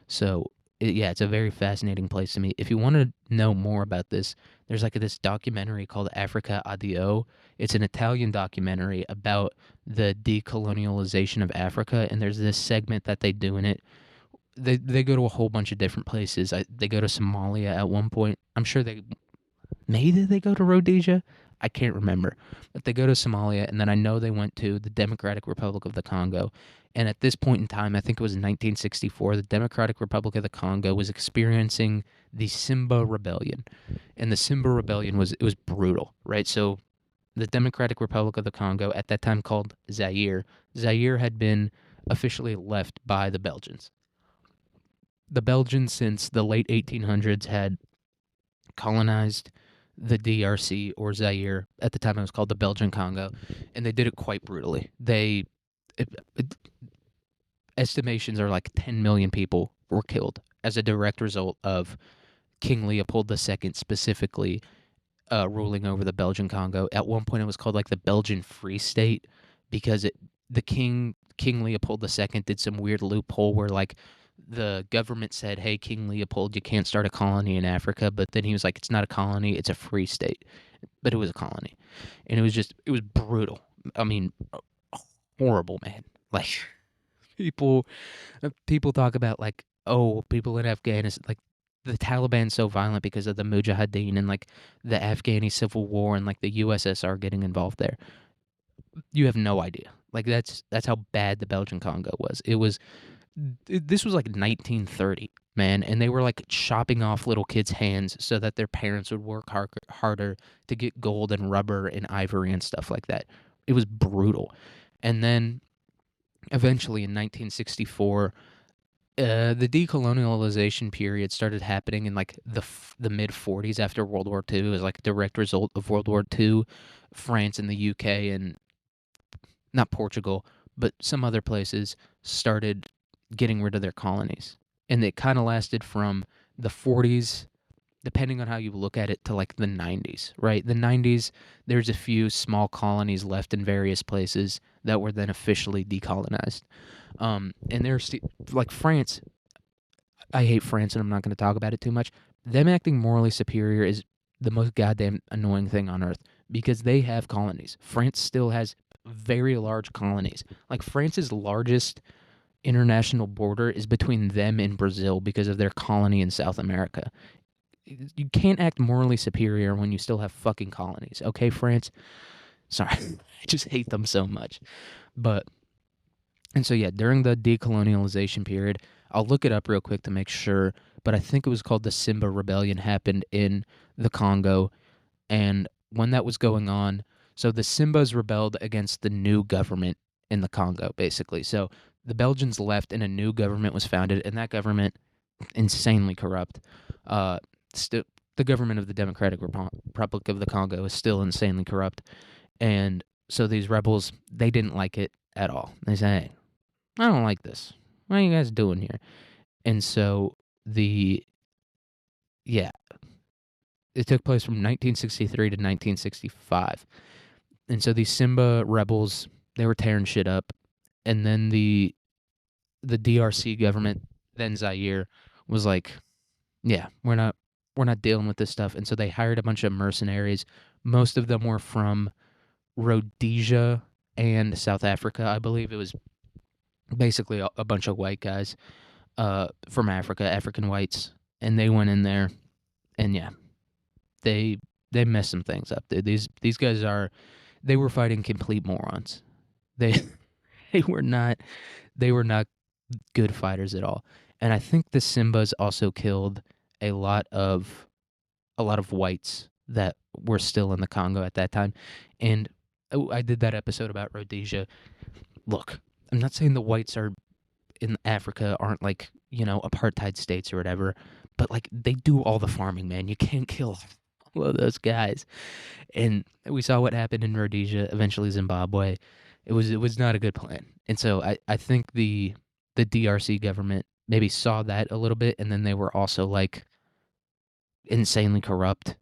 So yeah, it's a very fascinating place to me. If you want to know more about this, there's like this documentary called Africa Addio. It's an Italian documentary about the decolonialization of Africa, and there's this segment that they do in it. They go to a whole bunch of different places. They go to Somalia at one point. I'm sure maybe they go to Rhodesia. I can't remember, but they go to Somalia, and then I know they went to the Democratic Republic of the Congo. And at this point in time, I think it was in 1964, the Democratic Republic of the Congo was experiencing the Simba Rebellion, and the Simba Rebellion was brutal, right? So the Democratic Republic of the Congo, at that time called Zaire, Zaire had been officially left by the Belgians. The Belgians, since the late 1800s, had colonized the DRC or Zaire. At the time, it was called the Belgian Congo, and they did it quite brutally. Estimations are like 10 million people were killed as a direct result of King Leopold II specifically ruling over the Belgian Congo. At one point, it was called like the Belgian Free State because the King Leopold II did some weird loophole where like the government said, "Hey, King Leopold, you can't start a colony in Africa," but then he was like, "It's not a colony; it's a free state." But it was a colony, and it was brutal. I mean, horrible, man. Like people talk about like, oh, people in Afghanistan, like the Taliban's so violent because of the Mujahideen and like the Afghani civil war and like the USSR getting involved there. You have no idea. Like that's how bad the Belgian Congo was. This was like 1930, man, and they were like chopping off little kids' hands so that their parents would work harder to get gold and rubber and ivory and stuff like that. It was brutal. And then eventually in 1964, the decolonialization period started happening in like the mid 40s after World War II. It was like a direct result of World War II. France and the UK and not Portugal, but some other places started getting rid of their colonies. And it kind of lasted from the 40s, depending on how you look at it, to like the 90s, right? The 90s, there's a few small colonies left in various places that were then officially decolonized. And there's like France. I hate France, and I'm not going to talk about it too much. Them acting morally superior is the most goddamn annoying thing on earth because they have colonies. France still has very large colonies. Like France's largest international border is between them and Brazil because of their colony in South America. You can't act morally superior when you still have fucking colonies, okay, France? Sorry, I just hate them so much. But and so yeah, during the decolonialization period, I'll look it up real quick to make sure, but I think it was called the Simba Rebellion happened in the Congo. And when that was going on, so the Simbas rebelled against the new government in the Congo, basically. So the Belgians left and a new government was founded, and that government, insanely corrupt. Uh, still, the government of the Democratic Republic of the Congo is still insanely corrupt. And so these rebels, they didn't like it at all. They said, hey, I don't like this. What are you guys doing here? And so the, yeah, it took place from 1963 to 1965. And so these Simba rebels, they were tearing shit up. And then the DRC government, then Zaire, was like, yeah, we're not dealing with this stuff. And so they hired a bunch of mercenaries. Most of them were from Rhodesia and South Africa. I believe it was basically a bunch of white guys from Africa, African whites, and they went in there, and yeah, they they messed some things up. Dude. These guys they were fighting complete morons. They they were not good fighters at all. And I think the Simbas also killed a lot of whites that were still in the Congo at that time. And I did that episode about Rhodesia. Look, I'm not saying the whites are in Africa aren't like, apartheid states or whatever, but like they do all the farming, man. You can't kill all of those guys. And we saw what happened in Rhodesia, eventually Zimbabwe. It was not a good plan. And so I think the DRC government maybe saw that a little bit, and then they were also like insanely corrupt,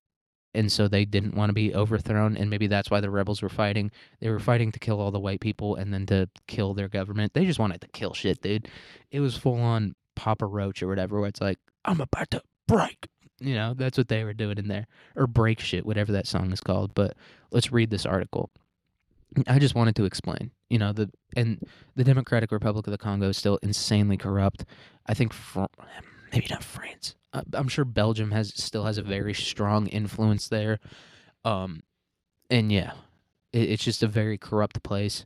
and so they didn't want to be overthrown, and maybe that's why the rebels were fighting. They were fighting to kill all the white people and then to kill their government. They just wanted to kill shit, dude. It was full on Papa Roach or whatever, where it's like, I'm about to break. That's what they were doing in there. Or break shit, whatever that song is called. But let's read this article. I just wanted to explain, the Democratic Republic of the Congo is still insanely corrupt. I think maybe not France. I'm sure Belgium still has a very strong influence there. Um, and yeah, it's just a very corrupt place,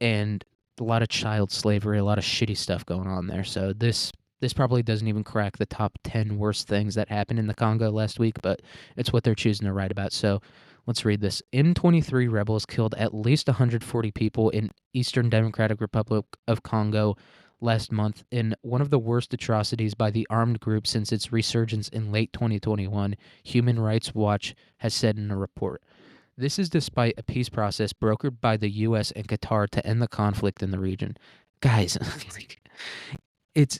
and a lot of child slavery, a lot of shitty stuff going on there. So this probably doesn't even crack the top 10 worst things that happened in the Congo last week, but it's what they're choosing to write about. So let's read this. M23 rebels killed at least 140 people in Eastern Democratic Republic of Congo last month in one of the worst atrocities by the armed group since its resurgence in late 2021, Human Rights Watch has said in a report. This is despite a peace process brokered by the U.S. and Qatar to end the conflict in the region. Guys, it's...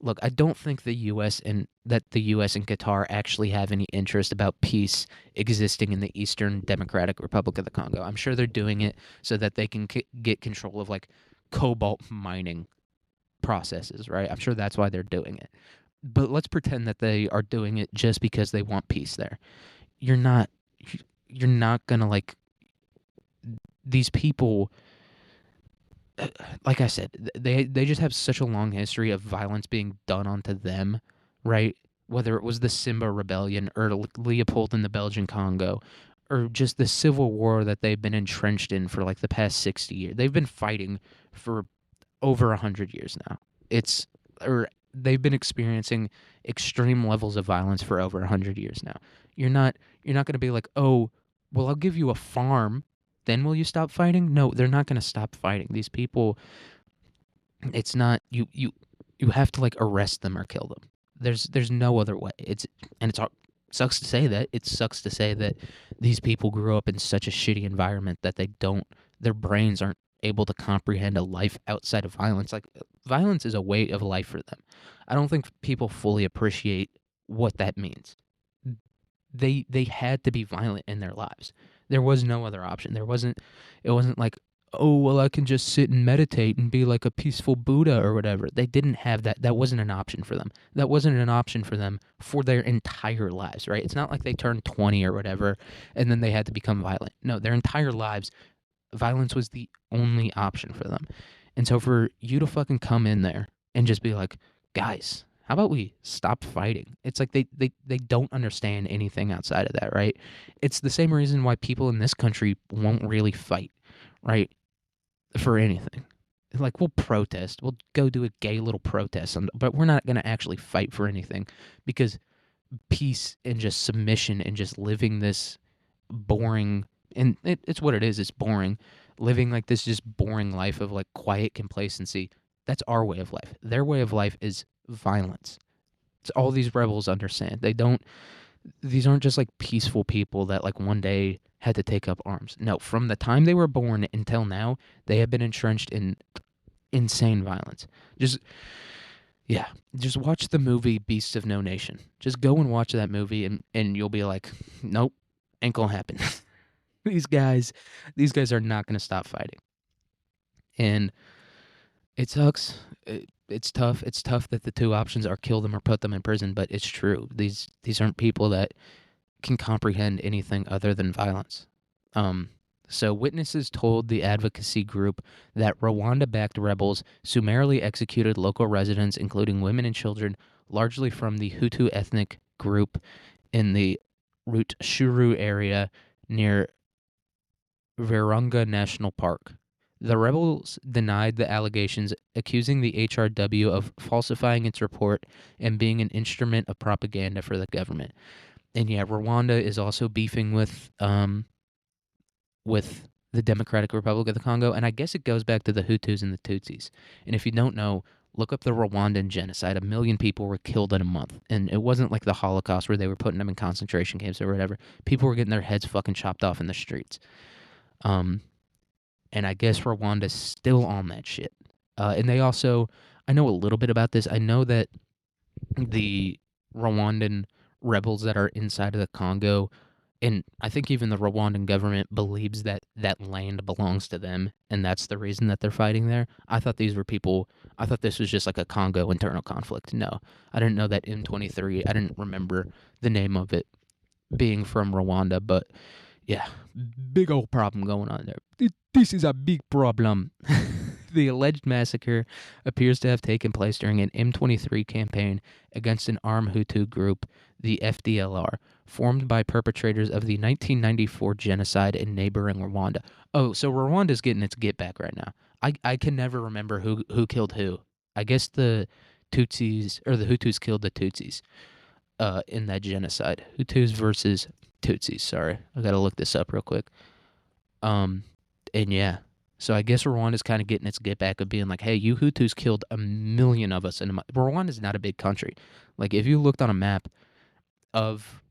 Look, I don't think the U.S. and Qatar actually have any interest about peace existing in the Eastern Democratic Republic of the Congo. I'm sure they're doing it so that they can get control of like cobalt mining processes, right? I'm sure that's why they're doing it. But let's pretend that they are doing it just because they want peace there. You're not gonna like these people. Like I said, they just have such a long history of violence being done onto them, right? Whether it was the Simba Rebellion or Leopold in the Belgian Congo, or just the civil war that they've been entrenched in for like the past 60 years. They've been fighting for over 100 years now. They've been experiencing extreme levels of violence for over 100 years now. You're not going to be like, "Oh, well, I'll give you a farm, then will you stop fighting?" No, they're not going to stop fighting. These people, it's not you have to like arrest them or kill them. There's no other way. Sucks to say that. It sucks to say that these people grew up in such a shitty environment that their brains aren't able to comprehend a life outside of violence. Like violence is a way of life for them. I don't think people fully appreciate what that means. They had to be violent in their lives. There was no other option. It wasn't like, oh, well, I can just sit and meditate and be like a peaceful Buddha or whatever. They didn't have that. That wasn't an option for them. That wasn't an option for them for their entire lives, right? It's not like they turned 20 or whatever and then they had to become violent. No, their entire lives, violence was the only option for them. And so for you to fucking come in there and just be like, guys, how about we stop fighting? It's like they don't understand anything outside of that, right? It's the same reason why people in this country won't really fight, right? For anything. Like, we'll protest. We'll go do a gay little protest, but we're not going to actually fight for anything because peace and just submission and just living this boring, and it's what it is. It's boring. Living like this just boring life of like quiet complacency. That's our way of life. Their way of life is violence. It's all these rebels understand. They don't, these aren't just like peaceful people that like one day had to take up arms. No, from the time they were born until now, they have been entrenched in insane violence. Just yeah, just watch the movie Beasts of No Nation. Just go and watch that movie and you'll be like, nope, ain't gonna happen. these guys these guys are not gonna stop fighting. And it sucks. It's tough. It's tough that the two options are kill them or put them in prison, but it's true. These aren't people that can comprehend anything other than violence. Um, so witnesses told the advocacy group that Rwanda-backed rebels summarily executed local residents, including women and children, largely from the Hutu ethnic group in the Rutshuru area near Virunga National Park. The rebels denied the allegations, accusing the HRW of falsifying its report and being an instrument of propaganda for the government. And yeah, Rwanda is also beefing with the Democratic Republic of the Congo, and I guess it goes back to the Hutus and the Tutsis. And if you don't know, look up the Rwandan genocide. 1 million people were killed in a month, and it wasn't like the Holocaust where they were putting them in concentration camps or whatever. People were getting their heads fucking chopped off in the streets. And I guess Rwanda's still on that shit. And they also, I know a little bit about this. I know that the Rwandan rebels that are inside of the Congo, and I think even the Rwandan government believes that that land belongs to them, and that's the reason that they're fighting there. I thought these were people, I thought this was just like a Congo internal conflict. No, I didn't know that M23, I didn't remember the name of it being from Rwanda, but yeah, big old problem going on there. This is a big problem. The alleged massacre appears to have taken place during an M23 campaign against an armed Hutu group, the FDLR, formed by perpetrators of the 1994 genocide in neighboring Rwanda. Oh, so Rwanda's getting its get back right now. I can never remember who killed who. I guess the Tutsis or the Hutus killed the Tutsis in that genocide. Hutus versus Tutsis. Sorry, I gotta look this up real quick. And yeah, so I guess Rwanda's kind of getting its get back of being like, hey, you Hutus killed 1 million of us, and Rwanda's not a big country. Like if you looked on a map of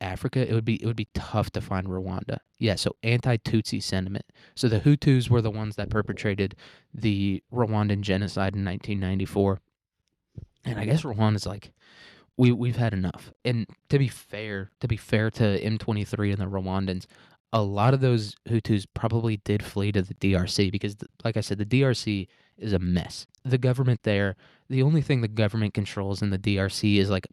Africa, it would be tough to find Rwanda. Yeah, so anti-Tutsi sentiment. So the Hutus were the ones that perpetrated the Rwandan genocide in 1994, and I guess Rwanda's like, we've had enough. And to be fair to M23 and the Rwandans, a lot of those Hutus probably did flee to the DRC because, like I said, the DRC is a mess. The government there, the only thing the government controls in the DRC is like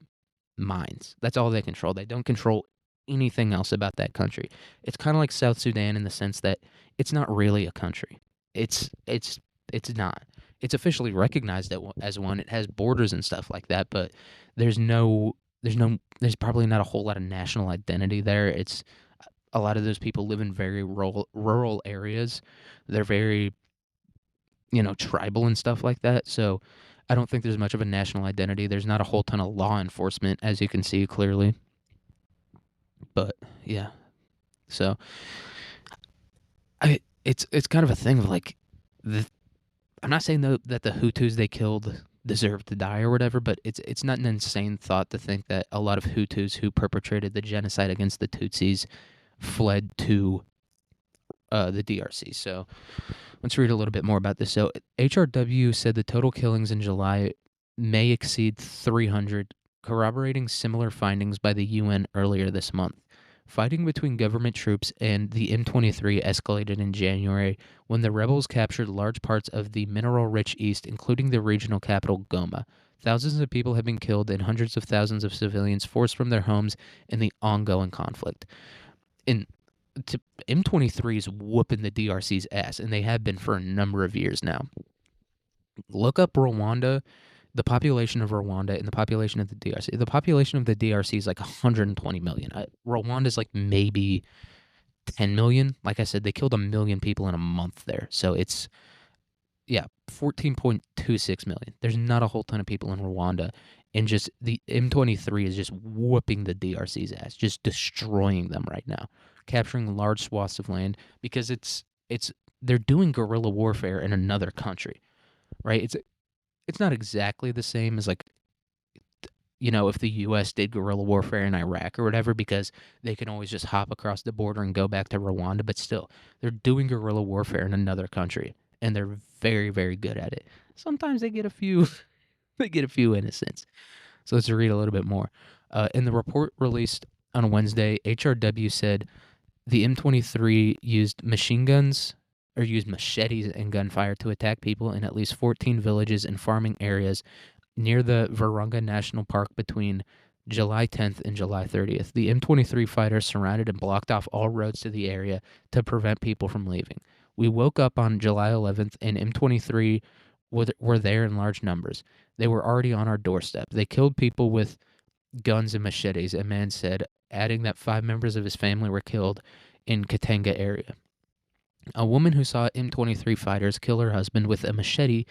mines. That's all they control. They don't control anything else about that country. It's kind of like South Sudan in the sense that it's not really a country. It's not. It's officially recognized as one. It has borders and stuff like that, but there's there's probably not a whole lot of national identity there. It's a lot of those people live in very rural areas. They're very, tribal and stuff like that. So I don't think there's much of a national identity. There's not a whole ton of law enforcement, as you can see clearly. But yeah, so it's kind of a thing of like, I'm not saying that the Hutus they killed deserve to die or whatever, but it's not an insane thought to think that a lot of Hutus who perpetrated the genocide against the Tutsis fled to the DRC. So let's read a little bit more about this. So HRW said the total killings in July may exceed 300, corroborating similar findings by the UN earlier this month. Fighting between government troops and the M23 escalated in January when the rebels captured large parts of the mineral-rich east, including the regional capital, Goma. Thousands of people have been killed and hundreds of thousands of civilians forced from their homes in the ongoing conflict. And M23 is whooping the DRC's ass, and they have been for a number of years now. Look up Rwanda. the population of Rwanda and the population of the DRC. The population of the DRC is like 120 million. Rwanda is like maybe 10 million. Like I said, they killed 1 million people in a month there. So it's, yeah, 14.26 million. There's not a whole ton of people in Rwanda. And just the M23 is just whooping the DRC's ass, just destroying them right now, capturing large swaths of land because it's they're doing guerrilla warfare in another country, right? It's not exactly the same as like, if the US did guerrilla warfare in Iraq or whatever, because they can always just hop across the border and go back to Rwanda, but still, they're doing guerrilla warfare in another country, and they're very, very good at it. Sometimes they get a few, they get a few innocents. So let's read a little bit more. In the report released on Wednesday, HRW said the M23 used machine guns or used machetes and gunfire to attack people in at least 14 villages and farming areas near the Virunga National Park between July 10th and July 30th. The M23 fighters surrounded and blocked off all roads to the area to prevent people from leaving. We woke up on July 11th and M23 were there in large numbers. They were already on our doorstep. They killed people with guns and machetes, a man said, adding that 5 members of his family were killed in Katanga area. A woman who saw M23 fighters kill her husband with a machete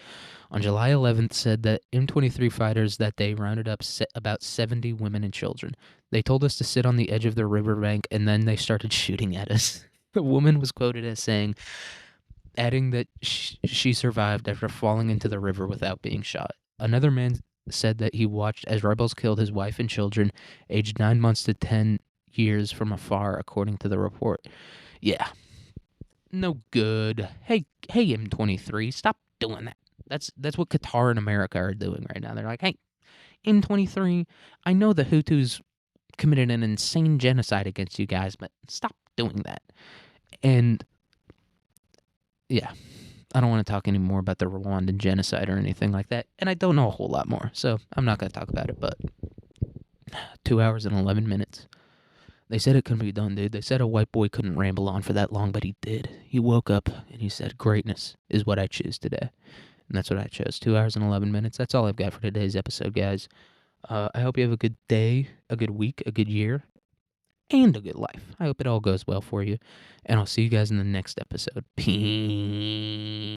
on July 11th said that M23 fighters that day rounded up about 70 women and children. They told us to sit on the edge of the riverbank, and then they started shooting at us. The woman was quoted as saying, adding that she survived after falling into the river without being shot. Another man said that he watched as rebels killed his wife and children, aged 9 months to 10 years, from afar, according to the report. Yeah, no good. Hey, M23, stop doing that. That's what Qatar and America are doing right now. They're like, hey, M23, I know the Hutus committed an insane genocide against you guys, but stop doing that. And yeah, I don't want to talk anymore about the Rwandan genocide or anything like that. And I don't know a whole lot more, so I'm not going to talk about it, but 2 hours and 11 minutes. They said it couldn't be done, dude. They said a white boy couldn't ramble on for that long, but he did. He woke up and he said, greatness is what I choose today. And that's what I chose. 2 hours and 11 minutes. That's all I've got for today's episode, guys. I hope you have a good day, a good week, a good year, and a good life. I hope it all goes well for you. And I'll see you guys in the next episode. Peace.